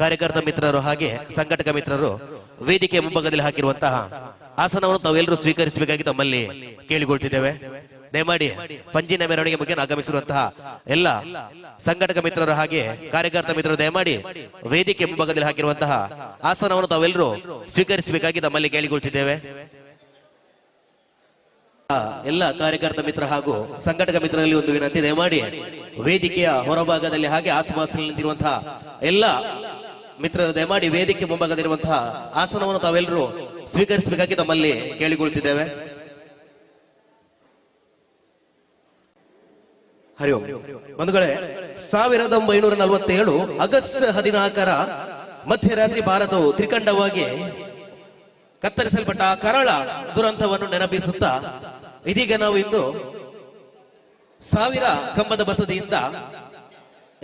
ಕಾರ್ಯಕರ್ತ ಮಿತ್ರರು ಹಾಗೆ ಸಂಘಟಕ ಮಿತ್ರರು ವೇದಿಕೆ ಮುಂಭಾಗದಲ್ಲಿ ಹಾಕಿರುವಂತಹ ಆಸನವನ್ನು ತಾವೆಲ್ಲರೂ ಸ್ವೀಕರಿಸಬೇಕಾಗಿ ತಮ್ಮಲ್ಲಿ ಕೇಳಿಕೊಳ್ತಿದ್ದೇವೆ. ದಯಮಾಡಿ ಪಂಜಿನ ಮೆರವಣಿಗೆ ಮುಖೇನ ಆಗಮಿಸಿರುವಂತಹ ಎಲ್ಲ ಸಂಘಟಕ ಮಿತ್ರರು ಹಾಗೆ ಕಾರ್ಯಕರ್ತ ಮಿತ್ರರು ದಯಮಾಡಿ ವೇದಿಕೆ ಮುಂಭಾಗದಲ್ಲಿ ಹಾಕಿರುವಂತಹ ಆಸನವನ್ನು ತಾವೆಲ್ಲರೂ ಸ್ವೀಕರಿಸಬೇಕಾಗಿ ತಮ್ಮಲ್ಲಿ ಕೇಳಿಕೊಳ್ತಿದ್ದೇವೆ. ಎಲ್ಲ ಕಾರ್ಯಕರ್ತ ಮಿತ್ರ ಹಾಗೂ ಸಂಘಟಕ ಮಿತ್ರರಲ್ಲಿ ಒಂದು ವಿನಂತಿ, ದಯಮಾಡಿ ವೇದಿಕೆಯ ಹೊರಭಾಗದಲ್ಲಿ ಹಾಗೆ ಆಸುಪಾಸಿನಲ್ಲಿ ನಿಂತಿರುವಂತಹ ಎಲ್ಲ ಮಿತ್ರರು ದಯಮಾಡಿ ವೇದಿಕೆ ಮುಂಭಾಗದಲ್ಲಿರುವಂತಹ ಆಸನವನ್ನು ತಾವೆಲ್ಲರೂ ಸ್ವೀಕರಿಸಬೇಕಾಗಿ ತಮ್ಮಲ್ಲಿ ಕೇಳಿಕೊಳ್ತಿದ್ದೇವೆ. ಹರಿ ಓಂ. ಬಂಧುಗಳೇ, 1947 ಆಗಸ್ಟ್ 14 ಮಧ್ಯರಾತ್ರಿ ಭಾರತವು ತ್ರಿಖಂಡವಾಗಿ ಕತ್ತರಿಸಲ್ಪಟ್ಟ ಕರಾಳ ದುರಂತವನ್ನು ನೆನಪಿಸುತ್ತಾ ಇದೀಗ ನಾವು ಇಂದು 1000 ಕಂಬದ ಬಸದಿಯಿಂದ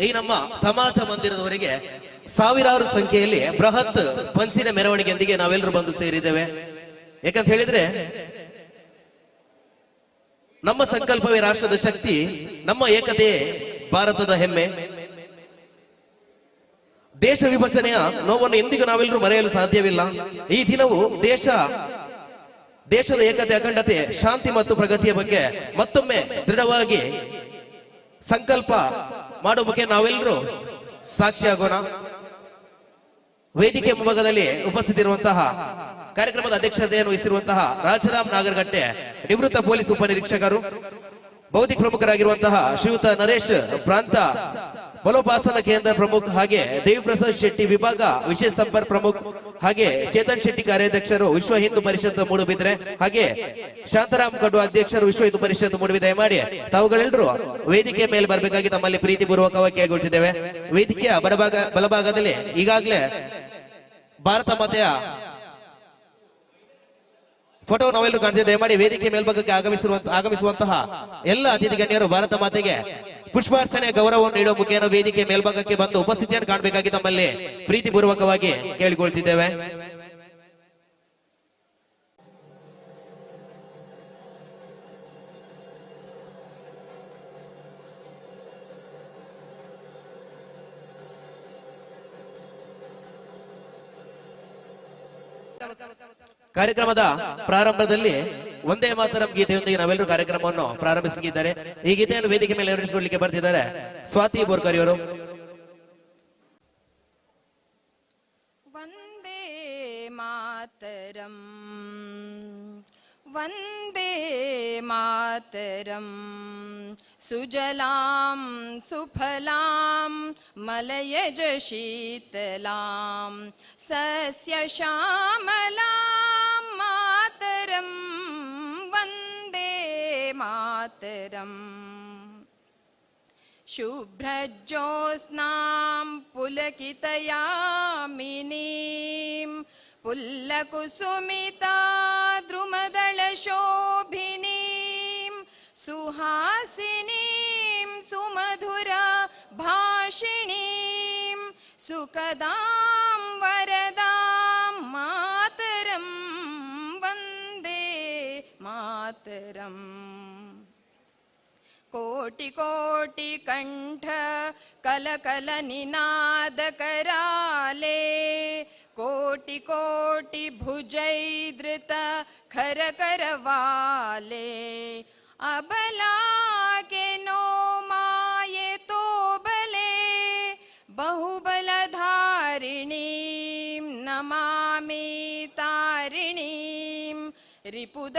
ಈ ನಮ್ಮ ಸಮಾಜ ಮಂದಿರದವರೆಗೆ ಸಾವಿರಾರು ಸಂಖ್ಯೆಯಲ್ಲಿ ಬೃಹತ್ ಪಂಚಿನ ಮೆರವಣಿಗೆಯೊಂದಿಗೆ ನಾವೆಲ್ಲರೂ ಬಂದು ಸೇರಿದ್ದೇವೆ. ಯಾಕಂತ ಹೇಳಿದ್ರೆ ನಮ್ಮ ಸಂಕಲ್ಪವೇ ರಾಷ್ಟ್ರದ ಶಕ್ತಿ, ನಮ್ಮ ಏಕತೆ ಭಾರತದ ಹೆಮ್ಮೆ. ದೇಶ ವಿಭಜನೆಯ ನೋವನ್ನು ಎಂದಿಗೂ ನಾವೆಲ್ಲರೂ ಮರೆಯಲು ಸಾಧ್ಯವಿಲ್ಲ. ಈ ದಿನವು ದೇಶದ ಏಕತೆ, ಅಖಂಡತೆ, ಶಾಂತಿ ಮತ್ತು ಪ್ರಗತಿಯ ಬಗ್ಗೆ ಮತ್ತೊಮ್ಮೆ ದೃಢವಾಗಿ ಸಂಕಲ್ಪ ಮಾಡುವ ಮುಖೇನ ನಾವೆಲ್ಲರೂ ಸಾಕ್ಷಿಯಾಗೋಣ. ವೇದಿಕೆ ಮುಂಭಾಗದಲ್ಲಿ ಉಪಸ್ಥಿತಿರುವಂತಹ ಕಾರ್ಯಕ್ರಮದ ಅಧ್ಯಕ್ಷತೆಯನ್ನು ವಹಿಸಿರುವಂತಹ ರಾಜರಾಮ್ ನಾಗರಗಟ್ಟೆ ನಿವೃತ್ತ ಪೊಲೀಸ್ ಉಪನಿರೀಕ್ಷಕರು, ಬೌದ್ಧಿಕ ಪ್ರಮುಖರಾಗಿರುವಂತಹ ಶ್ರೀಯುತ ನರೇಶ್ ಪ್ರಾಂತ ಬಲೋಪಾಸನ ಕೇಂದ್ರ ಪ್ರಮುಖ, ಹಾಗೆ ದೇವಿಪ್ರಸಾದ್ ಶೆಟ್ಟಿ ವಿಭಾಗ ವಿಶೇಷ ಸಂಪರ್ಕ ಪ್ರಮುಖ, ಹಾಗೆ ಚೇತನ್ ಶೆಟ್ಟಿ ಕಾರ್ಯಾಧ್ಯಕ್ಷರು ವಿಶ್ವ ಹಿಂದೂ ಪರಿಷತ್ ಮೂಡುಬಿದ್ರೆ, ಹಾಗೆ ಶಾಂತರಾಮ್ ಕಡು ಅಧ್ಯಕ್ಷರು ವಿಶ್ವ ಹಿಂದೂ ಪರಿಷತ್ ಮೂಡುಬಿದ್ರೆ. ಮಾಡಿ ತಾವುಗಳೆಲ್ಲರೂ ವೇದಿಕೆ ಮೇಲೆ ಬರಬೇಕಾಗಿ ತಮ್ಮಲ್ಲಿ ಪ್ರೀತಿ ಪೂರ್ವಕವಾಗಿ ಕೇಳಿಕೊಳ್ತಿದ್ದೇವೆ. ವೇದಿಕೆಯ ಬಲಭಾಗದಲ್ಲಿ ಈಗಾಗಲೇ ಭಾರತ ಮಾತೆಯ ಫೋಟೋ ನಾವೆಲ್ಲರೂ ಕಾಣ್ತಿದ್ದೇವೆ. ದಯಮಾಡಿ ವೇದಿಕೆ ಮೇಲ್ಭಾಗಕ್ಕೆ ಆಗಮಿಸುವಂತಹ ಎಲ್ಲ ಅತಿಥಿ ಗಣ್ಯರು ಭಾರತ ಮಾತೆಗೆ ಪುಷ್ಪಾರ್ಚನೆ ಗೌರವವನ್ನು ನೀಡುವ ಮುಖೇನ ವೇದಿಕೆ ಮೇಲ್ಭಾಗಕ್ಕೆ ಬಂದು ಉಪಸ್ಥಿತಿಯನ್ನು ಕಾಣಬೇಕಾಗಿ ತಮ್ಮಲ್ಲಿ ಪ್ರೀತಿ ಪೂರ್ವಕವಾಗಿ ಕೇಳಿಕೊಳ್ತಿದ್ದೇವೆ. ಕಾರ್ಯಕ್ರಮದ ಪ್ರಾರಂಭದಲ್ಲಿ ಒಂದೇ ಮಾತರಂ ಗೀತೆಯೊಂದಿಗೆ ನಾವೆಲ್ಲರೂ ಕಾರ್ಯಕ್ರಮವನ್ನು ಪ್ರಾರಂಭಿಸಿದ್ದಾರೆ. ಈ ಗೀತೆಯನ್ನು ವೇದಿಕೆ ಮೇಲೆ ಏರಿಸಿಕೊಳ್ಳಲಿಕ್ಕೆ ಬರ್ತಿದ್ದಾರೆ ಸ್ವಾತಿ ಬೋರ್ಕರ್ ಅವರು. ವಂದೇ ಮಾತರಂ ವಂದೇ ಮಾತರಂ ಸುಜಲಾಂ ಸುಫಲಾಂ ಮಲಯಜ ಶೀತಲಾಂ ಸಸ್ಯ ಶ್ಯಾಮಲಾಂ ಮಾತರಂ ವಂದೇ ಮಾತರಂ ಶುಭ್ರಜ್ಯೋತ್ಸ್ನಾಂ ಪುಲಕಿತಯಾಮಿನೀಂ ಪುಲ್ಲಕುಸುಮಿತಾ ದ್ರುಮದಳಶೋಭಿನೀಂ ಸುಹಾಸಿನೀಂ ಸುಮಧುರ ಭಾಷಿಣೀಂ ಸುಖದಾಂ ವರದಾಂ ಮಾತರಂ ವಂದೇ ಮಾತರಂ ಕೋಟಿ ಕೋಟಿ ಕಂಠ ಕಲ ಕಲ ನಿನಾದ ಕರಾಲೆ ಕೋಟಿ ಕೋಟಿ ಭುಜೈದೃತ ಖರ ಕರವಾಲೆ ಅಬಲಾಗೆ ನೋ ಮಾಯೆ ತೋ ಬಲೆ ಬಹುಬಲಧಾರಿಣೀಂ ನಮಾಮಿ ತಾರಿಣೀಂ ರಿಪುದಲವಾರಿಣೀಂ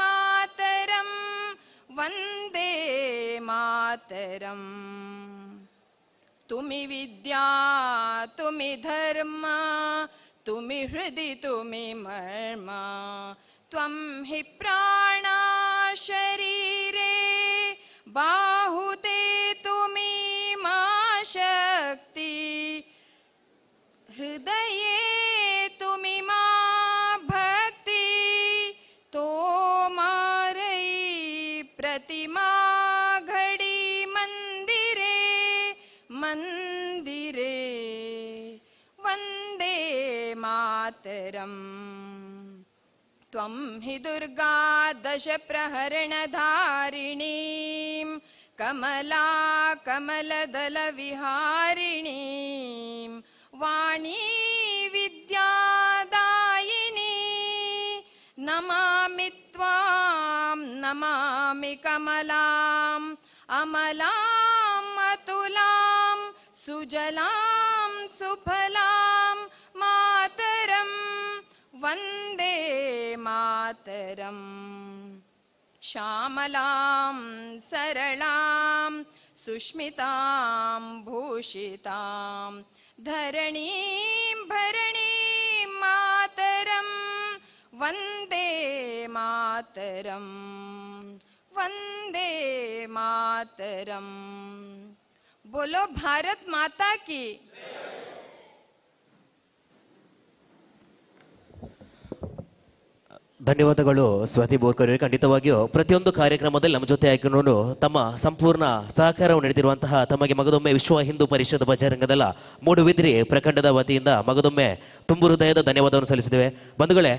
ಮಾತರಂ ವಂದೇ ಮಾತರಂ ತುಮಿ ವಿದ್ಯಾ ತುಮಿ ಧರ್ಮ ತುಮಿ ಹೃದಿ ತುಮಿ ಮರ್ಮ ತ್ವಂ ಹಿ ಪ್ರಾಣ ಶರೀರೆ ಬಾಹುತೆ ತುಮಿ ಮಾ ಶಕ್ತಿ ಹೃದಯೇ ತುಮಿ ಮಾ ಭಕ್ತಿ ತೋಮಾರೈ ಪ್ರತಿಮಾ ಘಡಿ ಮಂದಿರೆ ಮಂದಿರೆ ವಂದೇ ಮಾತರಂ ತ್ವಂ ಹಿ ದುರ್ಗಾ ದಶ ಪ್ರಹರಣಧಾರಿಣೀಂ ಕಮಲಾ ಕಮಲದಲ ವಿಹಾರಿಣಿ ವಾಣಿ ವಿದ್ಯಾದಾಯಿನಿ ನಮಾಮಿ ತ್ವಾಂ ನಮಾಮಿ ಕಮಲಾಂ ಅಮಲಾಂ ಅತುಲಾಂ ಸುಜಲಾಂ ಸುಫಲಾಂ ಮಾತರಂ ವಂದೇ ಮಾತರಂ ಶ್ಯಾಮಲಾಂ ಸರಳಾಂ ಸುಷ್ಮಿತಾಂ ಭೂಷಿತಾಂ ಧರಣೀಂ ಭರಣೀಂ ಮಾತರಂ ವಂದೇ ಮಾತರಂ ವಂದೇ ಮಾತರಂ. ಬೋಲೋ ಭಾರತ್ ಮಾತಾ ಕಿ. ಧನ್ಯವಾದಗಳು ಸ್ವಾತಿ ಬೋರ್ಕರ್. ಖಂಡಿತವಾಗಿಯೂ ಪ್ರತಿಯೊಂದು ಕಾರ್ಯಕ್ರಮದಲ್ಲಿ ನಮ್ಮ ಜೊತೆ ಹಾಕಿಕೊಂಡು ತಮ್ಮ ಸಂಪೂರ್ಣ ಸಹಕಾರವನ್ನು ನೀಡಿರುವಂತಹ ತಮಗೆ ಮಗದೊಮ್ಮೆ ವಿಶ್ವ ಹಿಂದೂ ಪರಿಷತ್ ಬಜರಂಗದಲ್ಲ ಮೂಡುಬಿದಿರೆ ಪ್ರಖಂಡದ ವತಿಯಿಂದ ಮಗದೊಮ್ಮೆ ತುಂಬು ಹೃದಯದ ಧನ್ಯವಾದವನ್ನು ಸಲ್ಲಿಸಿದ್ದೇವೆ. ಬಂಧುಗಳೇ,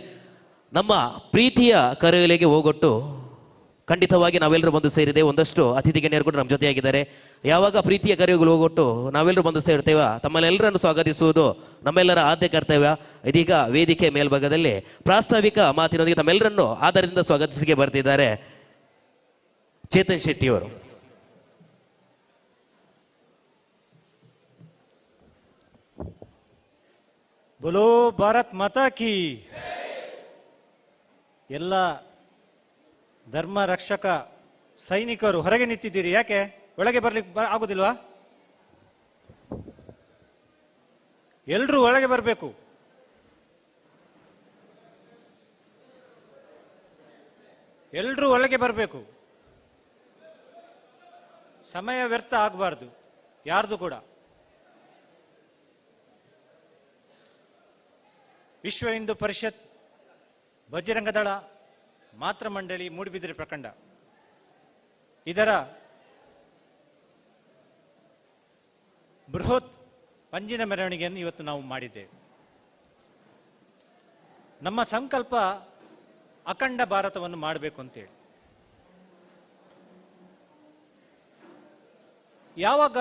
ನಮ್ಮ ಪ್ರೀತಿಯ ಕರೆಯಲಿಗೆ ಹೋಗೊಟ್ಟು ಖಂಡಿತವಾಗಿ ನಾವೆಲ್ಲರೂ ಬಂದು ಸೇರಿದೆ. ಒಂದಷ್ಟು ಅತಿಥಿ ಗಣ್ಯರು ಕೂಡ ನಮ್ಮ ಜೊತೆಯಾಗಿದ್ದಾರೆ. ಯಾವಾಗ ಪ್ರೀತಿಯ ಕರೆಗಳು ಹೋಗೊಟ್ಟು ನಾವೆಲ್ಲರೂ ಬಂದು ಸೇರ್ತೇವೆ, ತಮ್ಮನ್ನೆಲ್ಲರನ್ನು ಸ್ವಾಗತಿಸುವುದು ನಮ್ಮೆಲ್ಲರ ಆದ್ಯ ಕರ್ತವ್ಯ. ಇದೀಗ ವೇದಿಕೆ ಮೇಲ್ಭಾಗದಲ್ಲಿ ಪ್ರಾಸ್ತಾವಿಕ ಮಾತಿನೊಂದಿಗೆ ತಮ್ಮೆಲ್ಲರನ್ನು ಆಧಾರದಿಂದ ಸ್ವಾಗತಿಸಲಿಕ್ಕೆ ಬರ್ತಿದ್ದಾರೆ ಚೇತನ್ ಶೆಟ್ಟಿ ಅವರು. ಬೋಲೋ ಭಾರತ್ ಮಾತಾ ಕಿ. ಎಲ್ಲ ಧರ್ಮ ರಕ್ಷಕ ಸೈನಿಕರು ಹೊರಗೆ ನಿಂತಿದ್ದೀರಿ, ಯಾಕೆ ಒಳಗೆ ಬರ್ಲಿಕ್ಕೆ ಆಗುದಿಲ್ವಾ? ಎಲ್ರೂ ಒಳಗೆ ಬರಬೇಕು. ಎಲ್ರೂ ಒಳಗೆ ಬರಬೇಕು. ಸಮಯ ವ್ಯರ್ಥ ಆಗಬಾರ್ದು ಯಾರ್ದು ಕೂಡ. ವಿಶ್ವ ಹಿಂದೂ ಪರಿಷತ್ ಬಜರಂಗದಳ ಮಾತೃ ಮಂಡಳಿ ಮೂಡುಬಿದಿರೆ ಪ್ರಖಂಡ ಇದರ ಬೃಹತ್ ಪಂಜಿನ ಮೆರವಣಿಗೆಯನ್ನು ಇವತ್ತು ನಾವು ಮಾಡಿದ್ದೇವೆ. ನಮ್ಮ ಸಂಕಲ್ಪ ಅಖಂಡ ಭಾರತವನ್ನು ಮಾಡಬೇಕು ಅಂತೇಳಿ. ಯಾವಾಗ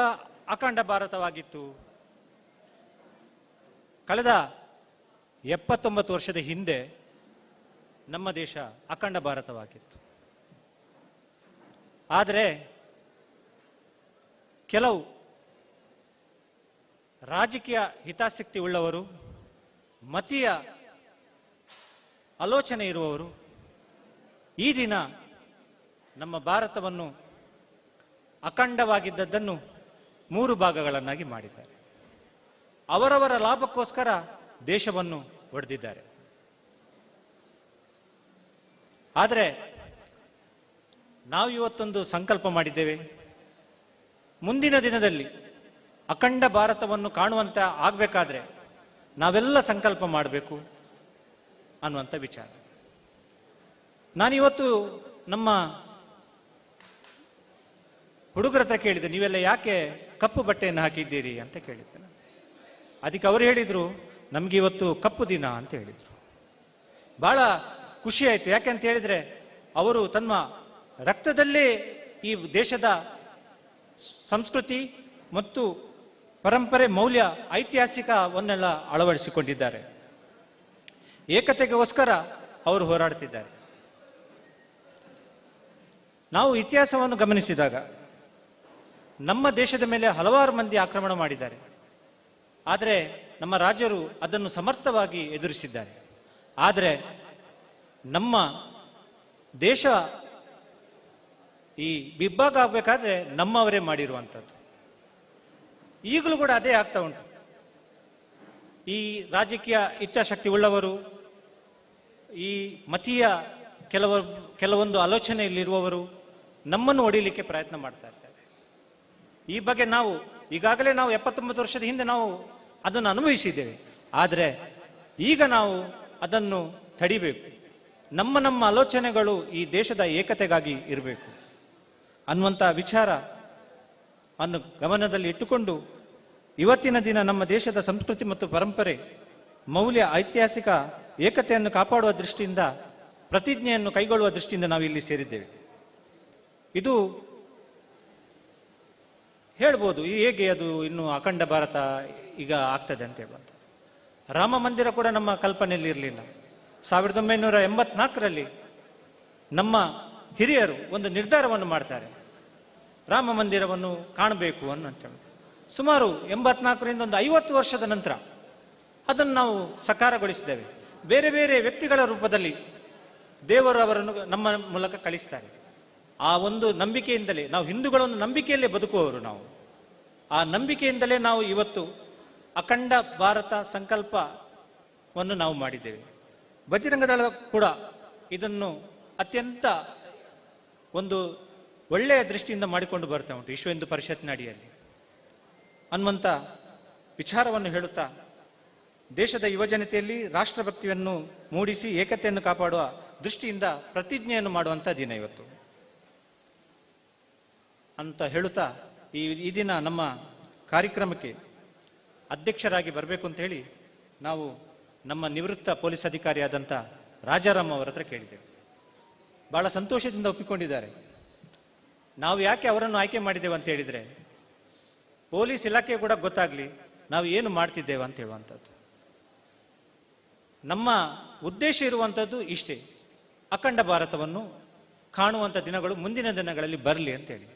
ಅಖಂಡ ಭಾರತವಾಗಿತ್ತು? ಕಳೆದ 79 ವರ್ಷದ ಹಿಂದೆ ನಮ್ಮ ದೇಶ ಅಖಂಡ ಭಾರತವಾಗಿತ್ತು. ಆದರೆ ಕೆಲವು ರಾಜಕೀಯ ಹಿತಾಸಕ್ತಿ ಉಳ್ಳವರು, ಮತೀಯ ಆಲೋಚನೆ ಇರುವವರು ಈ ದಿನ ನಮ್ಮ ಭಾರತವನ್ನು ಅಖಂಡವಾಗಿದ್ದದ್ದನ್ನು 3 ಭಾಗಗಳನ್ನಾಗಿ ಮಾಡಿದ್ದಾರೆ. ಅವರವರ ಲಾಭಕ್ಕೋಸ್ಕರ ದೇಶವನ್ನು ಒಡೆದಿದ್ದಾರೆ. ಆದರೆ ನಾವು ಇವತ್ತೊಂದು ಸಂಕಲ್ಪ ಮಾಡಿದ್ದೇವೆ. ಮುಂದಿನ ದಿನದಲ್ಲಿ ಅಖಂಡ ಭಾರತವನ್ನು ಕಾಣುವಂತೆ ಆಗಬೇಕಾದ್ರೆ ನಾವೆಲ್ಲ ಸಂಕಲ್ಪ ಮಾಡಬೇಕು ಅನ್ನುವಂಥ ವಿಚಾರ. ನಾನಿವತ್ತು ನಮ್ಮ ಹುಡುಗರ ಹತ್ರ ಕೇಳಿದೆ, ನೀವೆಲ್ಲ ಯಾಕೆ ಕಪ್ಪು ಬಟ್ಟೆಯನ್ನು ಹಾಕಿದ್ದೀರಿ ಅಂತ ಕೇಳಿದ್ದೆ. ಅದಕ್ಕೆ ಅವರು ಹೇಳಿದರು, ನಮ್ಗೆ ಇವತ್ತು ಕಪ್ಪು ದಿನ ಅಂತ ಹೇಳಿದರು. ಬಹಳ ಖುಷಿ ಆಯಿತು. ಯಾಕೆಂತ ಹೇಳಿದ್ರೆ ಅವರು ತಮ್ಮ ರಕ್ತದಲ್ಲೇ ಈ ದೇಶದ ಸಂಸ್ಕೃತಿ ಮತ್ತು ಪರಂಪರೆ, ಮೌಲ್ಯ, ಐತಿಹಾಸಿಕವನ್ನೆಲ್ಲ ಅಳವಡಿಸಿಕೊಂಡಿದ್ದಾರೆ. ಏಕತೆಗೋಸ್ಕರ ಅವರು ಹೋರಾಡ್ತಿದ್ದಾರೆ. ನಾವು ಇತಿಹಾಸವನ್ನು ಗಮನಿಸಿದಾಗ ನಮ್ಮ ದೇಶದ ಮೇಲೆ ಹಲವಾರು ಮಂದಿ ಆಕ್ರಮಣ ಮಾಡಿದ್ದಾರೆ. ಆದರೆ ನಮ್ಮ ರಾಜರು ಅದನ್ನು ಸಮರ್ಥವಾಗಿ ಎದುರಿಸಿದ್ದಾರೆ. ಆದರೆ ನಮ್ಮ ದೇಶ ಈ ವಿಭಾಗ ಆಗಬೇಕಾದ್ರೆ ನಮ್ಮವರೇ ಮಾಡಿರುವಂಥದ್ದು. ಈಗಲೂ ಕೂಡ ಅದೇ ಆಗ್ತಾ ಉಂಟು. ಈ ರಾಜಕೀಯ ಇಚ್ಛಾಶಕ್ತಿ ಉಳ್ಳವರು, ಈ ಮತೀಯ ಕೆಲವೊಂದು ಆಲೋಚನೆಯಲ್ಲಿರುವವರು ನಮ್ಮನ್ನು ಹೊಡಿಲಿಕ್ಕೆ ಪ್ರಯತ್ನ ಮಾಡ್ತಾ ಇದ್ದಾರೆ. ಈ ಬಗ್ಗೆ ನಾವು ಈಗಾಗಲೇ 79 ವರ್ಷದ ಹಿಂದೆ ನಾವು ಅದನ್ನು ಅನುಭವಿಸಿದ್ದೇವೆ. ಆದರೆ ಈಗ ನಾವು ಅದನ್ನು ತಡಿಬೇಕು. ನಮ್ಮ ಆಲೋಚನೆಗಳು ಈ ದೇಶದ ಏಕತೆಗಾಗಿ ಇರಬೇಕು ಅನ್ನುವಂಥ ವಿಚಾರ ಅನ್ನು ಗಮನದಲ್ಲಿ ಇಟ್ಟುಕೊಂಡು ಇವತ್ತಿನ ದಿನ ನಮ್ಮ ದೇಶದ ಸಂಸ್ಕೃತಿ ಮತ್ತು ಪರಂಪರೆ, ಮೌಲ್ಯ, ಐತಿಹಾಸಿಕ ಏಕತೆಯನ್ನು ಕಾಪಾಡುವ ದೃಷ್ಟಿಯಿಂದ ಪ್ರತಿಜ್ಞೆಯನ್ನು ಕೈಗೊಳ್ಳುವ ದೃಷ್ಟಿಯಿಂದ ನಾವು ಇಲ್ಲಿ ಸೇರಿದ್ದೇವೆ. ಇದು ಹೇಳ್ಬೋದು ಹೇಗೆ ಅದು ಇನ್ನು ಅಖಂಡ ಭಾರತ ಈಗ ಆಗ್ತದೆ ಅಂತ ಹೇಳುವಂಥದ್ದು. ರಾಮ ಮಂದಿರ ಕೂಡ ನಮ್ಮ ಕಲ್ಪನೆಯಲ್ಲಿ ಇರಲಿಲ್ಲ. 1984ರಲ್ಲಿ ನಮ್ಮ ಹಿರಿಯರು ಒಂದು ನಿರ್ಧಾರವನ್ನು ಮಾಡ್ತಾರೆ, ರಾಮ ಮಂದಿರವನ್ನು ಕಾಣಬೇಕು ಅಂತೇಳಿ. ಸುಮಾರು 84ರಿಂದ ಒಂದು 50 ವರ್ಷದ ನಂತರ ಅದನ್ನು ನಾವು ಸಕಾರಗೊಳಿಸಿದ್ದೇವೆ. ಬೇರೆ ಬೇರೆ ವ್ಯಕ್ತಿಗಳ ರೂಪದಲ್ಲಿ ದೇವರು ಅವರನ್ನು ನಮ್ಮ ಮೂಲಕ ಕಳಿಸ್ತಾರೆ. ಆ ಒಂದು ನಂಬಿಕೆಯಿಂದಲೇ ನಾವು ಹಿಂದೂಗಳ ಒಂದು ನಂಬಿಕೆಯಲ್ಲೇ ಬದುಕುವವರು. ನಾವು ಆ ನಂಬಿಕೆಯಿಂದಲೇ ನಾವು ಇವತ್ತು ಅಖಂಡ ಭಾರತ ಸಂಕಲ್ಪವನ್ನು ನಾವು ಮಾಡಿದ್ದೇವೆ. ಬಜರಂಗ ದಳ ಕೂಡ ಇದನ್ನು ಅತ್ಯಂತ ಒಂದು ಒಳ್ಳೆಯ ದೃಷ್ಟಿಯಿಂದ ಮಾಡಿಕೊಂಡು ಬರ್ತಾ ಉಂಟು ವಿಶ್ವ ಹಿಂದೂ ಪರಿಷತ್ನ ಅಡಿಯಲ್ಲಿ ಅನ್ನುವಂಥ ವಿಚಾರವನ್ನು ಹೇಳುತ್ತಾ, ದೇಶದ ಯುವಜನತೆಯಲ್ಲಿ ರಾಷ್ಟ್ರಭಕ್ತಿಯನ್ನು ಮೂಡಿಸಿ ಏಕತೆಯನ್ನು ಕಾಪಾಡುವ ದೃಷ್ಟಿಯಿಂದ ಪ್ರತಿಜ್ಞೆಯನ್ನು ಮಾಡುವಂಥ ದಿನ ಇವತ್ತು ಅಂತ ಹೇಳುತ್ತಾ, ಈ ದಿನ ನಮ್ಮ ಕಾರ್ಯಕ್ರಮಕ್ಕೆ ಅಧ್ಯಕ್ಷರಾಗಿ ಬರಬೇಕು ಅಂತ ಹೇಳಿ ನಾವು ನಮ್ಮ ನಿವೃತ್ತ ಪೊಲೀಸ್ ಅಧಿಕಾರಿಯಾದಂಥ ರಾಜಾರಾಮ್ ಅವರ ಹತ್ರ ಕೇಳಿದ್ದೇವೆ. ಬಹಳ ಸಂತೋಷದಿಂದ ಒಪ್ಪಿಕೊಂಡಿದ್ದಾರೆ. ನಾವು ಯಾಕೆ ಅವರನ್ನು ಆಯ್ಕೆ ಮಾಡಿದ್ದೇವೆ ಅಂತ ಹೇಳಿದರೆ, ಪೊಲೀಸ್ ಇಲಾಖೆ ಕೂಡ ಗೊತ್ತಾಗ್ಲಿ ನಾವು ಏನು ಮಾಡ್ತಿದ್ದೇವೆ ಅಂತ ಹೇಳುವಂಥದ್ದು. ನಮ್ಮ ಉದ್ದೇಶ ಇರುವಂಥದ್ದು ಇಷ್ಟೇ, ಅಖಂಡ ಭಾರತವನ್ನು ಕಾಣುವಂಥ ದಿನಗಳು ಮುಂದಿನ ದಿನಗಳಲ್ಲಿ ಬರಲಿ ಅಂತೇಳಿ.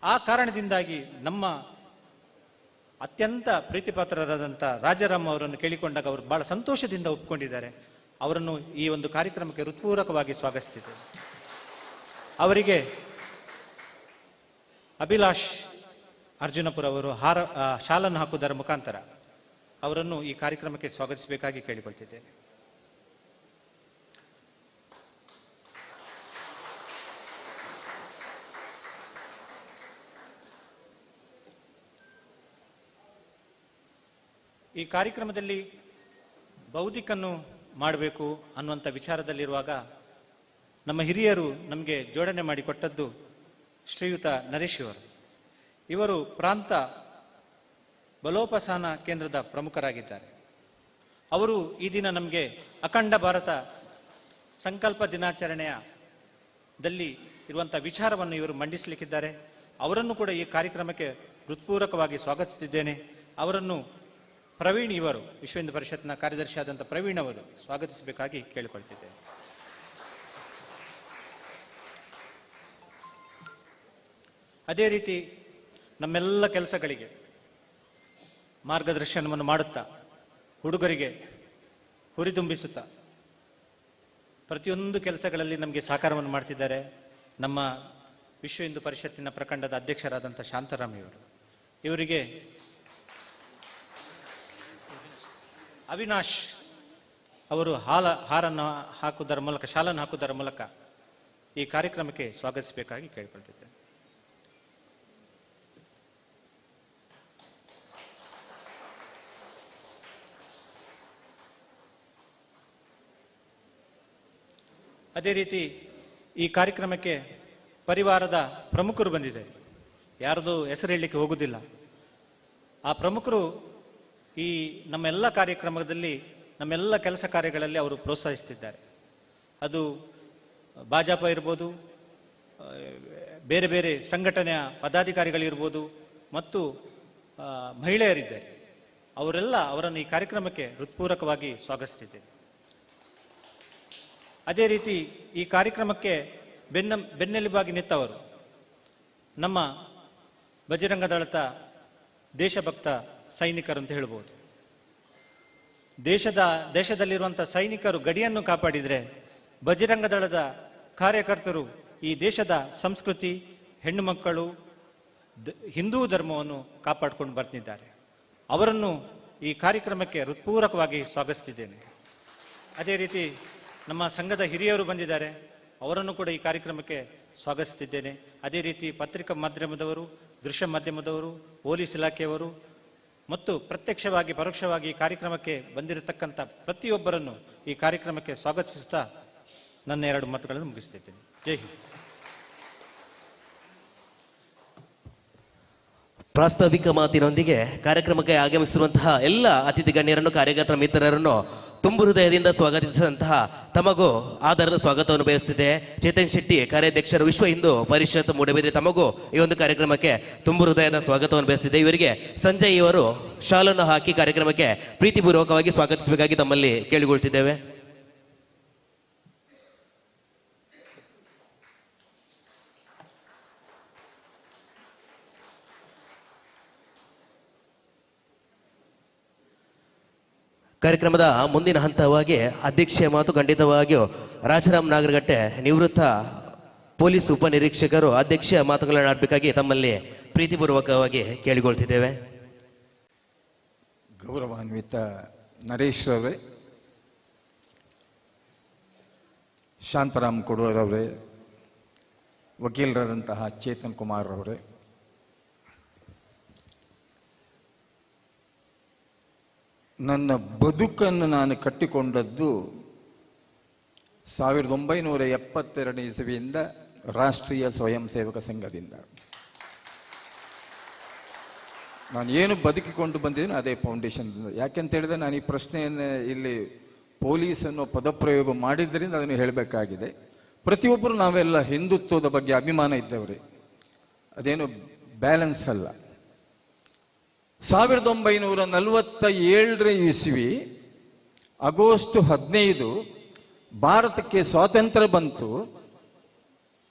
ಆ ಕಾರಣದಿಂದಾಗಿ ನಮ್ಮ ಅತ್ಯಂತ ಪ್ರೀತಿಪಾತ್ರರಾದಂಥ ರಾಜಾರಾಮ್ ಅವರನ್ನು ಕೇಳಿಕೊಂಡಾಗ ಅವರು ಬಹಳ ಸಂತೋಷದಿಂದ ಒಪ್ಪಿಕೊಂಡಿದ್ದಾರೆ. ಅವರನ್ನು ಈ ಒಂದು ಕಾರ್ಯಕ್ರಮಕ್ಕೆ ಹೃತ್ಪೂರ್ವಕವಾಗಿ ಸ್ವಾಗತಿಸಿದೆ. ಅವರಿಗೆ ಅಭಿಲಾಷ್ ಅರ್ಜುನಪುರ ಅವರು ಶಾಲನ್ನು ಹಾಕುವುದರ ಮುಖಾಂತರ ಅವರನ್ನು ಈ ಕಾರ್ಯಕ್ರಮಕ್ಕೆ ಸ್ವಾಗತಿಸಬೇಕಾಗಿ ಕೇಳಿಕೊಳ್ತಿದ್ದೇನೆ. ಈ ಕಾರ್ಯಕ್ರಮದಲ್ಲಿ ಬೌದ್ಧಿಕನ್ನು ಮಾಡಬೇಕು ಅನ್ನುವಂಥ ವಿಚಾರದಲ್ಲಿರುವಾಗ ನಮ್ಮ ಹಿರಿಯರು ನಮಗೆ ಜೋಡಣೆ ಮಾಡಿಕೊಟ್ಟದ್ದು ಶ್ರೀಯುತ ನರೇಶ್ ಅವರು. ಇವರು ಪ್ರಾಂತ ಬಲೋಪಸಾನ ಕೇಂದ್ರದ ಪ್ರಮುಖರಾಗಿದ್ದಾರೆ. ಅವರು ಈ ದಿನ ನಮಗೆ ಅಖಂಡ ಭಾರತ ಸಂಕಲ್ಪ ದಿನಾಚರಣೆಯಲ್ಲಿ ಇರುವಂಥ ವಿಚಾರವನ್ನು ಇವರು ಮಂಡಿಸಲಿಕ್ಕಿದ್ದಾರೆ. ಅವರನ್ನು ಕೂಡ ಈ ಕಾರ್ಯಕ್ರಮಕ್ಕೆ ಹೃತ್ಪೂರ್ವಕವಾಗಿ ಸ್ವಾಗತಿಸುತ್ತಿದ್ದೇನೆ. ಅವರನ್ನು ಪ್ರವೀಣ್ ಇವರು ವಿಶ್ವ ಹಿಂದೂ ಪರಿಷತ್ನ ಕಾರ್ಯದರ್ಶಿಯಾದಂಥ ಪ್ರವೀಣ್ ಅವರು ಸ್ವಾಗತಿಸಬೇಕಾಗಿ ಕೇಳಿಕೊಳ್ತಿದ್ದೇನೆ. ಅದೇ ರೀತಿ ನಮ್ಮೆಲ್ಲ ಕೆಲಸಗಳಿಗೆ ಮಾರ್ಗದರ್ಶನವನ್ನು ಮಾಡುತ್ತಾ, ಹುಡುಗರಿಗೆ ಹುರಿದುಂಬಿಸುತ್ತಾ ಪ್ರತಿಯೊಂದು ಕೆಲಸಗಳಲ್ಲಿ ನಮಗೆ ಸಹಕಾರವನ್ನು ಮಾಡ್ತಿದ್ದಾರೆ ನಮ್ಮ ವಿಶ್ವ ಹಿಂದೂ ಪರಿಷತ್ತಿನ ಪ್ರಖಂಡದ ಅಧ್ಯಕ್ಷರಾದಂಥ ಶಾಂತಾರಾಮ್ ಇವರು. ಇವರಿಗೆ ಅವಿನಾಶ್ ಅವರು ಹಾರನ್ನು ಹಾಕುವುದರ ಮೂಲಕ, ಶಾಲನ್ನು ಹಾಕುವುದರ ಮೂಲಕ ಈ ಕಾರ್ಯಕ್ರಮಕ್ಕೆ ಸ್ವಾಗತಿಸಬೇಕಾಗಿ ಕೇಳಿಕೊಳ್ತಿದ್ದೇನೆ. ಅದೇ ರೀತಿ ಈ ಕಾರ್ಯಕ್ರಮಕ್ಕೆ ಪರಿವಾರದ ಪ್ರಮುಖರು ಬಂದಿದ್ದಾರೆ. ಯಾರದು ಹೆಸರು ಹೇಳಲಿಕ್ಕೆ ಹೋಗುವುದಿಲ್ಲ. ಆ ಪ್ರಮುಖರು ಈ ನಮ್ಮೆಲ್ಲ ಕಾರ್ಯಕ್ರಮದಲ್ಲಿ, ನಮ್ಮೆಲ್ಲ ಕೆಲಸ ಕಾರ್ಯಗಳಲ್ಲಿ ಅವರು ಪ್ರೋತ್ಸಾಹಿಸ್ತಿದ್ದಾರೆ. ಅದು ಭಾಜಪ ಇರ್ಬೋದು, ಬೇರೆ ಬೇರೆ ಸಂಘಟನೆಯ ಪದಾಧಿಕಾರಿಗಳಿರ್ಬೋದು, ಮತ್ತು ಮಹಿಳೆಯರಿದ್ದಾರೆ. ಅವರನ್ನು ಈ ಕಾರ್ಯಕ್ರಮಕ್ಕೆ ಹೃತ್ಪೂರ್ವಕವಾಗಿ ಸ್ವಾಗತಿಸ್ತಿದ್ದೇನೆ. ಅದೇ ರೀತಿ ಈ ಕಾರ್ಯಕ್ರಮಕ್ಕೆ ಬೆನ್ನೆಲುಬಾಗಿ ನಿಂತವರು ನಮ್ಮ ಬಜರಂಗ ದಳದ ದೇಶಭಕ್ತ ಸೈನಿಕರು ಅಂತ ಹೇಳ್ಬೋದು. ದೇಶದಲ್ಲಿರುವಂಥ ಸೈನಿಕರು ಗಡಿಯನ್ನು ಕಾಪಾಡಿದರೆ, ಬಜರಂಗ ದಳದ ಕಾರ್ಯಕರ್ತರು ಈ ದೇಶದ ಸಂಸ್ಕೃತಿ, ಹೆಣ್ಣು ಮಕ್ಕಳು, ಹಿಂದೂ ಧರ್ಮವನ್ನು ಕಾಪಾಡಿಕೊಂಡು ಬರ್ತಿದ್ದಾರೆ. ಅವರನ್ನು ಈ ಕಾರ್ಯಕ್ರಮಕ್ಕೆ ಹೃತ್ಪೂರ್ವಕವಾಗಿ ಸ್ವಾಗತಿಸ್ತಿದ್ದೇನೆ. ಅದೇ ರೀತಿ ನಮ್ಮ ಸಂಘದ ಹಿರಿಯರು ಬಂದಿದ್ದಾರೆ, ಅವರನ್ನು ಕೂಡ ಈ ಕಾರ್ಯಕ್ರಮಕ್ಕೆ ಸ್ವಾಗತಿಸ್ತಿದ್ದೇನೆ. ಅದೇ ರೀತಿ ಪತ್ರಿಕಾ ಮಾಧ್ಯಮದವರು, ದೃಶ್ಯ ಮಾಧ್ಯಮದವರು, ಪೊಲೀಸ್ ಇಲಾಖೆಯವರು ಮತ್ತು ಪ್ರತ್ಯಕ್ಷವಾಗಿ ಪರೋಕ್ಷವಾಗಿ ಈ ಕಾರ್ಯಕ್ರಮಕ್ಕೆ ಬಂದಿರತಕ್ಕಂಥ ಪ್ರತಿಯೊಬ್ಬರನ್ನು ಈ ಕಾರ್ಯಕ್ರಮಕ್ಕೆ ಸ್ವಾಗತಿಸುತ್ತಾ ನನ್ನ 2 ಮಾತುಗಳನ್ನು ಮುಗಿಸ್ತಿದ್ದೇನೆ. ಜೈ ಹಿಂದ್. ಪ್ರಾಸ್ತಾವಿಕ ಮಾತಿನೊಂದಿಗೆ ಕಾರ್ಯಕ್ರಮಕ್ಕೆ ಆಗಮಿಸಿರುವಂತಹ ಎಲ್ಲ ಅತಿಥಿ ಗಣ್ಯರನ್ನು, ಕಾರ್ಯಕರ್ತರ ಮಿತ್ರರನ್ನು ತುಂಬು ಹೃದಯದಿಂದ ಸ್ವಾಗತಿಸಿದಂತಹ ತಮಗೂ ಆಧಾರದ ಸ್ವಾಗತವನ್ನು ಬಯಸುತ್ತಿದೆ. ಚೇತನ್ ಶೆಟ್ಟಿ, ಕಾರ್ಯಾಧ್ಯಕ್ಷರು, ವಿಶ್ವ ಹಿಂದೂ ಪರಿಷತ್ ಮೂಡಬಿದ್ರೆ, ತಮಗೂ ಈ ಒಂದು ಕಾರ್ಯಕ್ರಮಕ್ಕೆ ತುಂಬು ಹೃದಯದ ಸ್ವಾಗತವನ್ನು ಬಯಸುತ್ತಿದೆ. ಇವರಿಗೆ ಸಂಜಯ್ ಇವರು ಶಾಲನ್ನು ಹಾಕಿ ಕಾರ್ಯಕ್ರಮಕ್ಕೆ ಪ್ರೀತಿಪೂರ್ವಕವಾಗಿ ಸ್ವಾಗತಿಸಬೇಕಾಗಿ ತಮ್ಮಲ್ಲಿ ಕೇಳಿಕೊಳ್ತಿದ್ದೇವೆ. ಕಾರ್ಯಕ್ರಮದ ಮುಂದಿನ ಹಂತವಾಗಿ ಅಧ್ಯಕ್ಷೀಯ ಮಾತು ಖಂಡಿತವಾಗಿಯೂ ರಾಜಾರಾಮ್ ನಾಗರಗಟ್ಟೆ ನಿವೃತ್ತ ಪೊಲೀಸ್ ಉಪನಿರೀಕ್ಷಕರು ಅಧ್ಯಕ್ಷೀಯ ಮಾತುಗಳನ್ನು ಆಡಬೇಕಾಗಿ ತಮ್ಮಲ್ಲಿ ಪ್ರೀತಿಪೂರ್ವಕವಾಗಿ ಕೇಳಿಕೊಳ್ತಿದ್ದೇವೆ. ಗೌರವಾನ್ವಿತ ನರೇಶ್ ಅವರೇ, ಶಾಂತರಾಮ್ ಕೊಡೂರವರೇ, ವಕೀಲರಾದಂತಹ ಚೇತನ್ ಕುಮಾರ್ ಅವರೇ, ನನ್ನ ಬದುಕನ್ನು ನಾನು ಕಟ್ಟಿಕೊಂಡದ್ದು 1972 ಇಸವಿಯಿಂದ ರಾಷ್ಟ್ರೀಯ ಸ್ವಯಂ ಸೇವಕ ಸಂಘದಿಂದ. ನಾನು ಏನು ಬದುಕಿಕೊಂಡು ಬಂದಿದ್ದೀನಿ ಅದೇ ಫೌಂಡೇಶನ್. ಯಾಕೆಂತ ಹೇಳಿದ್ರೆ ನಾನು ಈ ಪ್ರಶ್ನೆಯನ್ನು ಇಲ್ಲಿ ಪೊಲೀಸ್ ಅನ್ನೋ ಪದಪ್ರಯೋಗ ಮಾಡಿದ್ದರಿಂದ ಅದನ್ನು ಹೇಳಬೇಕಾಗಿದೆ. ಪ್ರತಿಯೊಬ್ಬರು ನಾವೆಲ್ಲ ಹಿಂದುತ್ವದ ಬಗ್ಗೆ ಅಭಿಮಾನ ಇದ್ದವ್ರೆ, ಅದೇನು ಬ್ಯಾಲೆನ್ಸ್ ಅಲ್ಲ. 1947 ಇಸ್ವಿ ಆಗಸ್ಟ್ 15 ಭಾರತಕ್ಕೆ ಸ್ವಾತಂತ್ರ್ಯ ಬಂತು.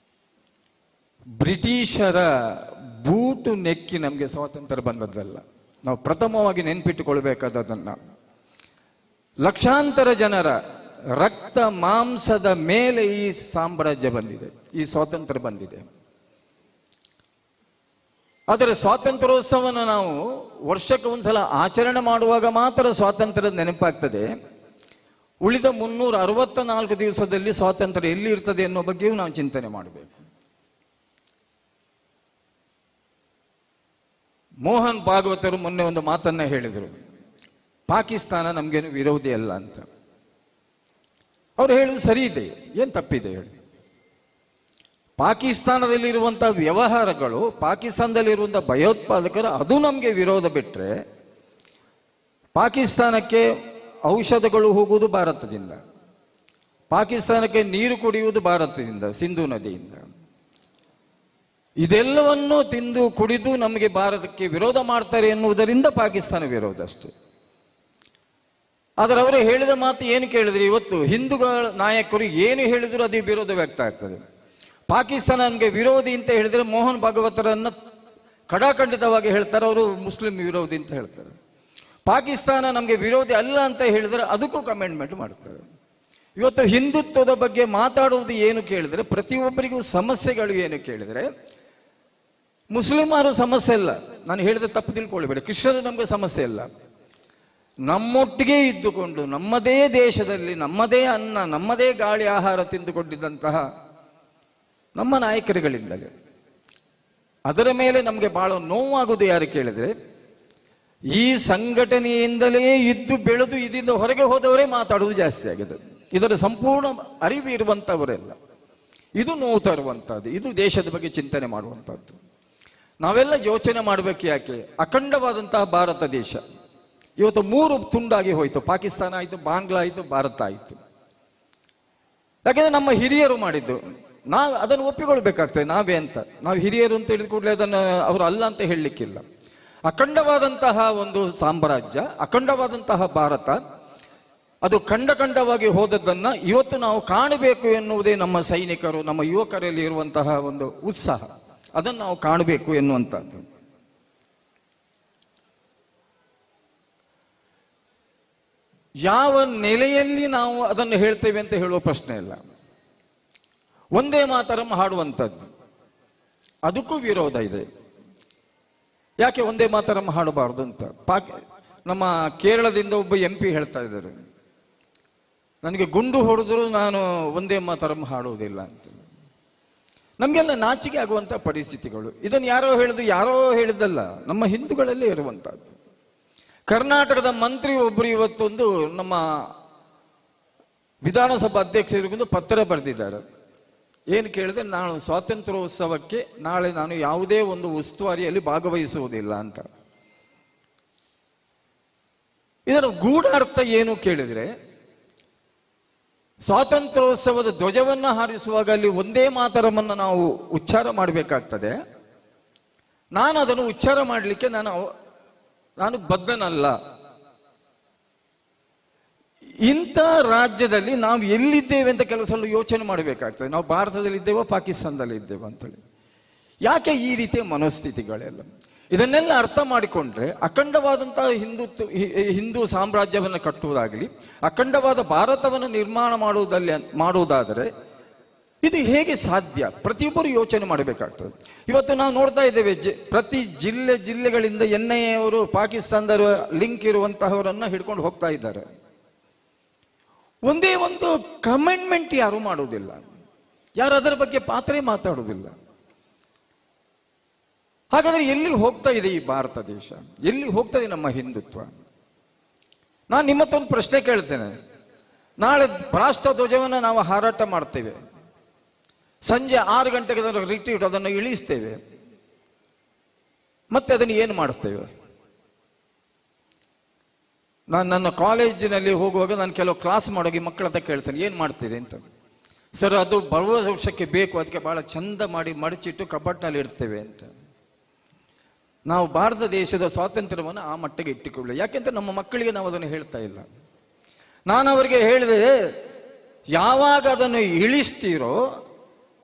ಬ್ರಿಟಿಷರ ಬೂಟು ನೆಕ್ಕಿ ನಮಗೆ ಸ್ವಾತಂತ್ರ್ಯ ಬಂದದ್ದಲ್ಲ. ನಾವು ಪ್ರಥಮವಾಗಿ ನೆನ್ಪಿಟ್ಟುಕೊಳ್ಬೇಕಾದದನ್ನ, ಲಕ್ಷಾಂತರ ಜನರ ರಕ್ತ ಮಾಂಸದ ಮೇಲೆ ಈ ಸಾಮ್ರಾಜ್ಯ ಬಂದಿದೆ, ಈ ಸ್ವಾತಂತ್ರ್ಯ ಬಂದಿದೆ. ಆದರೆ ಸ್ವಾತಂತ್ರ್ಯೋತ್ಸವನ ನಾವು ವರ್ಷಕ್ಕೆ ಒಂದ್ಸಲ ಆಚರಣೆ ಮಾಡುವಾಗ ಮಾತ್ರ ಸ್ವಾತಂತ್ರ್ಯದ ನೆನಪಾಗ್ತದೆ. ಉಳಿದ 364 ದಿವಸದಲ್ಲಿ ಸ್ವಾತಂತ್ರ್ಯ ಎಲ್ಲಿ ಇರ್ತದೆ ಅನ್ನೋ ಬಗ್ಗೆಯೂ ನಾವು ಚಿಂತನೆ ಮಾಡಬೇಕು. ಮೋಹನ್ ಭಾಗವತರು ಮೊನ್ನೆ ಒಂದು ಮಾತನ್ನ ಹೇಳಿದರು, ಪಾಕಿಸ್ತಾನ ನಮ್ಗೇನು ವಿರೋಧಿ ಅಲ್ಲ ಅಂತ. ಅವ್ರು ಹೇಳುದು ಸರಿ ಇದೆ, ಏನ್ ತಪ್ಪಿದೆ ಹೇಳಿ? ಪಾಕಿಸ್ತಾನದಲ್ಲಿರುವಂತಹ ವ್ಯವಹಾರಗಳು, ಪಾಕಿಸ್ತಾನದಲ್ಲಿರುವಂತಹ ಭಯೋತ್ಪಾದಕರು, ಅದು ನಮಗೆ ವಿರೋಧ ಬಿಟ್ಟರೆ, ಪಾಕಿಸ್ತಾನಕ್ಕೆ ಔಷಧಗಳು ಹೋಗುವುದು ಭಾರತದಿಂದ, ಪಾಕಿಸ್ತಾನಕ್ಕೆ ನೀರು ಕುಡಿಯುವುದು ಭಾರತದಿಂದ, ಸಿಂಧೂ ನದಿಯಿಂದ. ಇದೆಲ್ಲವನ್ನೂ ತಿಂದು ಕುಡಿದು ನಮಗೆ ಭಾರತಕ್ಕೆ ವಿರೋಧ ಮಾಡ್ತಾರೆ ಎನ್ನುವುದರಿಂದ ಪಾಕಿಸ್ತಾನ ವಿರೋಧ ಅಷ್ಟೇ. ಆದರೆ ಅವರು ಹೇಳಿದ ಮಾತು ಏನು ಕೇಳಿದ್ರೆ, ಇವತ್ತು ಹಿಂದೂಗಳ ನಾಯಕರು ಏನು ಹೇಳಿದ್ರು ಅದು ವಿರೋಧ ವ್ಯಕ್ತ ಆಗ್ತದೆ. ಪಾಕಿಸ್ತಾನ ನಮಗೆ ವಿರೋಧಿ ಅಂತ ಹೇಳಿದ್ರೆ ಮೋಹನ್ ಭಾಗವತರನ್ನ ಖಡಾಖಂಡಿತವಾಗಿ ಹೇಳ್ತಾರೆ, ಅವರು ಮುಸ್ಲಿಂ ವಿರೋಧಿ ಅಂತ ಹೇಳ್ತಾರೆ. ಪಾಕಿಸ್ತಾನ ನಮಗೆ ವಿರೋಧಿ ಅಲ್ಲ ಅಂತ ಹೇಳಿದ್ರೆ ಅದಕ್ಕೂ ಕಮೆಂಟ್ಮೆಂಟ್ ಮಾಡ್ತಾರೆ. ಇವತ್ತು ಹಿಂದುತ್ವದ ಬಗ್ಗೆ ಮಾತಾಡುವುದು ಏನು ಕೇಳಿದ್ರೆ, ಪ್ರತಿಯೊಬ್ಬರಿಗೂ ಸಮಸ್ಯೆಗಳು ಏನು ಕೇಳಿದ್ರೆ, ಮುಸ್ಲಿಮರು ಸಮಸ್ಯೆ ಇಲ್ಲ, ನಾನು ಹೇಳಿದ ತಪ್ಪು ತಿಳ್ಕೊಳ್ಬೇಡಿ, ಕ್ರಿಶ್ಚಿಯರು ನಮಗೆ ಸಮಸ್ಯೆ ಇಲ್ಲ. ನಮ್ಮೊಟ್ಟಿಗೆ ಇದ್ದುಕೊಂಡು ನಮ್ಮದೇ ದೇಶದಲ್ಲಿ ನಮ್ಮದೇ ಅನ್ನ ನಮ್ಮದೇ ಗಾಳಿ ಆಹಾರ ತಿಂದುಕೊಂಡಿದ್ದಂತಹ ನಮ್ಮ ನಾಯಕರುಗಳಿಂದಲೇ. ಅದರ ಮೇಲೆ ನಮಗೆ ಬಹಳ ನೋವಾಗುವುದು ಯಾರು ಕೇಳಿದ್ರೆ, ಈ ಸಂಘಟನೆಯಿಂದಲೇ ಇದ್ದು ಬೆಳೆದು ಇದರಿಂದ ಹೊರಗೆ ಹೋದವರೇ ಮಾತಾಡುವುದು ಜಾಸ್ತಿ ಆಗಿದೆ. ಇದರ ಸಂಪೂರ್ಣ ಅರಿವು ಇರುವಂಥವರೆಲ್ಲ. ಇದು ನೋವು ತರುವಂಥದ್ದು, ಇದು ದೇಶದ ಬಗ್ಗೆ ಚಿಂತನೆ ಮಾಡುವಂಥದ್ದು. ನಾವೆಲ್ಲ ಯೋಚನೆ ಮಾಡಬೇಕು, ಯಾಕೆ ಅಖಂಡವಾದಂತಹ ಭಾರತ ದೇಶ ಇವತ್ತು 3 ತುಂಡಾಗಿ ಹೋಯಿತು. ಪಾಕಿಸ್ತಾನ ಆಯಿತು, ಬಾಂಗ್ಲಾ ಆಯಿತು, ಭಾರತ ಆಯಿತು. ಯಾಕೆಂದ್ರೆ ನಮ್ಮ ಹಿರಿಯರು ಮಾಡಿದ್ದು, ನಾವು ಅದನ್ನು ಒಪ್ಪಿಕೊಳ್ಬೇಕಾಗ್ತದೆ. ನಾವೇ ಅಂತ, ನಾವು ಹಿರಿಯರು ಅಂತ ಹೇಳಿದ ಕೂಡಲೇ ಅದನ್ನು ಅವರು ಅಲ್ಲ ಅಂತ ಹೇಳಲಿಕ್ಕಿಲ್ಲ. ಅಖಂಡವಾದಂತಹ ಒಂದು ಸಾಮ್ರಾಜ್ಯ, ಅಖಂಡವಾದಂತಹ ಭಾರತ, ಅದು ಖಂಡವಾಗಿ ಹೋದದ್ದನ್ನ ಇವತ್ತು ನಾವು ಕಾಣಬೇಕು ಎನ್ನುವುದೇ ನಮ್ಮ ಸೈನಿಕರು, ನಮ್ಮ ಯುವಕರಲ್ಲಿ ಇರುವಂತಹ ಒಂದು ಉತ್ಸಾಹ. ಅದನ್ನು ನಾವು ಕಾಣಬೇಕು ಎನ್ನುವಂಥದ್ದು. ಯಾವ ನೆಲೆಯಲ್ಲಿ ನಾವು ಅದನ್ನು ಹೇಳ್ತೇವೆ ಅಂತ ಹೇಳುವ ಪ್ರಶ್ನೆ ಇಲ್ಲ. ಒಂದೇ ಮಾತರಂ ಹಾಡುವಂಥದ್ದು, ಅದಕ್ಕೂ ವಿರೋಧ ಇದೆ. ಯಾಕೆ ಒಂದೇ ಮಾತರಂ ಹಾಡಬಾರ್ದು ಅಂತ ನಮ್ಮ ಕೇರಳದಿಂದ ಒಬ್ಬ MP ಹೇಳ್ತಾ ಇದ್ದಾರೆ, ನನಗೆ ಗುಂಡು ಹೊಡೆದ್ರು ನಾನು ಒಂದೇ ಮಾತರಂ ಹಾಡುವುದಿಲ್ಲ ಅಂತ. ನಮಗೆಲ್ಲ ನಾಚಿಕೆ ಆಗುವಂಥ ಪರಿಸ್ಥಿತಿಗಳು. ಇದನ್ನು ಯಾರೋ ಹೇಳಿದ್ದಲ್ಲ, ನಮ್ಮ ಹಿಂದೂಗಳಲ್ಲೇ ಇರುವಂತಹದ್ದು. ಕರ್ನಾಟಕದ ಮಂತ್ರಿ ಒಬ್ಬರು ಇವತ್ತೊಂದು ನಮ್ಮ ವಿಧಾನಸಭಾ ಅಧ್ಯಕ್ಷರಿಗೊಂದು ಪತ್ರ ಬರೆದಿದ್ದಾರೆ. ಏನು ಕೇಳಿದ್ರೆ, ನಾನು ಸ್ವಾತಂತ್ರ್ಯೋತ್ಸವಕ್ಕೆ ನಾಳೆ ನಾನು ಯಾವುದೇ ಒಂದು ಉಸ್ತುವಾರಿಯಲ್ಲಿ ಭಾಗವಹಿಸುವುದಿಲ್ಲ ಅಂತ. ಇದರ ಗೂಢಾರ್ಥ ಏನು ಕೇಳಿದ್ರೆ, ಸ್ವಾತಂತ್ರ್ಯೋತ್ಸವದ ಧ್ವಜವನ್ನ ಹಾರಿಸುವಾಗ ಅಲ್ಲಿ ಒಂದೇ ಮಾತರಮನ್ನು ನಾವು ಉಚ್ಚಾರ ಮಾಡಬೇಕಾಗ್ತದೆ. ನಾನು ಅದನ್ನು ಉಚ್ಚಾರ ಮಾಡಲಿಕ್ಕೆ ನಾನು ಬದ್ಧನಲ್ಲ. ಇಂಥ ರಾಜ್ಯದಲ್ಲಿ ನಾವು ಎಲ್ಲಿದ್ದೇವೆ ಅಂತ ಕೆಲವು ಸಲ ಯೋಚನೆ ಮಾಡಬೇಕಾಗ್ತದೆ. ನಾವು ಭಾರತದಲ್ಲಿ ಇದ್ದೇವೋ ಪಾಕಿಸ್ತಾನದಲ್ಲಿ ಇದ್ದೇವೋ ಅಂತೇಳಿ. ಯಾಕೆ ಈ ರೀತಿಯ ಮನೋಸ್ಥಿತಿಗಳೆಲ್ಲ? ಇದನ್ನೆಲ್ಲ ಅರ್ಥ ಮಾಡಿಕೊಂಡ್ರೆ ಅಖಂಡವಾದಂತಹ ಹಿಂದೂ ಸಾಮ್ರಾಜ್ಯವನ್ನು ಕಟ್ಟುವುದಾಗಲಿ, ಅಖಂಡವಾದ ಭಾರತವನ್ನು ನಿರ್ಮಾಣ ಮಾಡುವುದಾದರೆ ಇದು ಹೇಗೆ ಸಾಧ್ಯ? ಪ್ರತಿಯೊಬ್ಬರು ಯೋಚನೆ ಮಾಡಬೇಕಾಗ್ತದೆ. ಇವತ್ತು ನಾವು ನೋಡ್ತಾ ಇದ್ದೇವೆ, ಪ್ರತಿ ಜಿಲ್ಲೆಗಳಿಂದ NIA ಅವರು ಪಾಕಿಸ್ತಾನದ ಲಿಂಕ್ ಇರುವಂತಹವರನ್ನ ಹಿಡ್ಕೊಂಡು ಹೋಗ್ತಾ ಇದ್ದಾರೆ. ಒಂದೇ ಒಂದು ಕಮೆಂಟ್ಮೆಂಟ್ ಯಾರು ಮಾಡುವುದಿಲ್ಲ, ಯಾರು ಅದರ ಬಗ್ಗೆ ಮಾತಾಡುವುದಿಲ್ಲ. ಹಾಗಾದ್ರೆ ಎಲ್ಲಿ ಹೋಗ್ತಾ ಇದೆ ಈ ಭಾರತ ದೇಶ? ಎಲ್ಲಿ ಹೋಗ್ತದೆ ನಮ್ಮ ಹಿಂದುತ್ವ? ನಾನು ನಿಮ್ಮತ್ತೊಂದು ಪ್ರಶ್ನೆ ಕೇಳ್ತೇನೆ. ನಾಳೆ ರಾಷ್ಟ್ರ ಧ್ವಜವನ್ನು ನಾವು ಹಾರಾಟ ಮಾಡ್ತೇವೆ, ಸಂಜೆ 6 ಗಂಟೆಗೆ ಅದನ್ನು ರಿಟ್ರೀಟ್ ಅದನ್ನು ಇಳಿಸ್ತೇವೆ, ಮತ್ತೆ ಅದನ್ನು ಏನು ಮಾಡ್ತೇವೆ? ನಾನು ನನ್ನ ಕಾಲೇಜಿನಲ್ಲಿ ಹೋಗುವಾಗ ನಾನು ಕೆಲವು ಕ್ಲಾಸ್ ಮಾಡೋಗಿ ಮಕ್ಕಳ ಹತ್ರ ಕೇಳ್ತೇನೆ, ಏನು ಮಾಡ್ತೀರಿ ಅಂತ. ಸರ್, ಅದು ಬರುವ ವರ್ಷಕ್ಕೆ ಬೇಕು, ಅದಕ್ಕೆ ಬಹಳ ಚಂದ ಮಾಡಿ ಮಡಚಿಟ್ಟು ಕಬಾಟ್ನಲ್ಲಿ ಇಡ್ತೇವೆ ಅಂತ. ನಾವು ಭಾರತ ದೇಶದ ಸ್ವಾತಂತ್ರ್ಯವನ್ನು ಆ ಮಟ್ಟಿಗೆ ಇಟ್ಟುಕೊಳ್ಳಿ. ಯಾಕೆಂದ್ರೆ ನಮ್ಮ ಮಕ್ಕಳಿಗೆ ನಾವು ಅದನ್ನು ಹೇಳ್ತಾ ಇಲ್ಲ. ನಾನು ಅವರಿಗೆ ಹೇಳಿದೆ, ಯಾವಾಗ ಅದನ್ನು ಇಳಿಸ್ತೀರೋ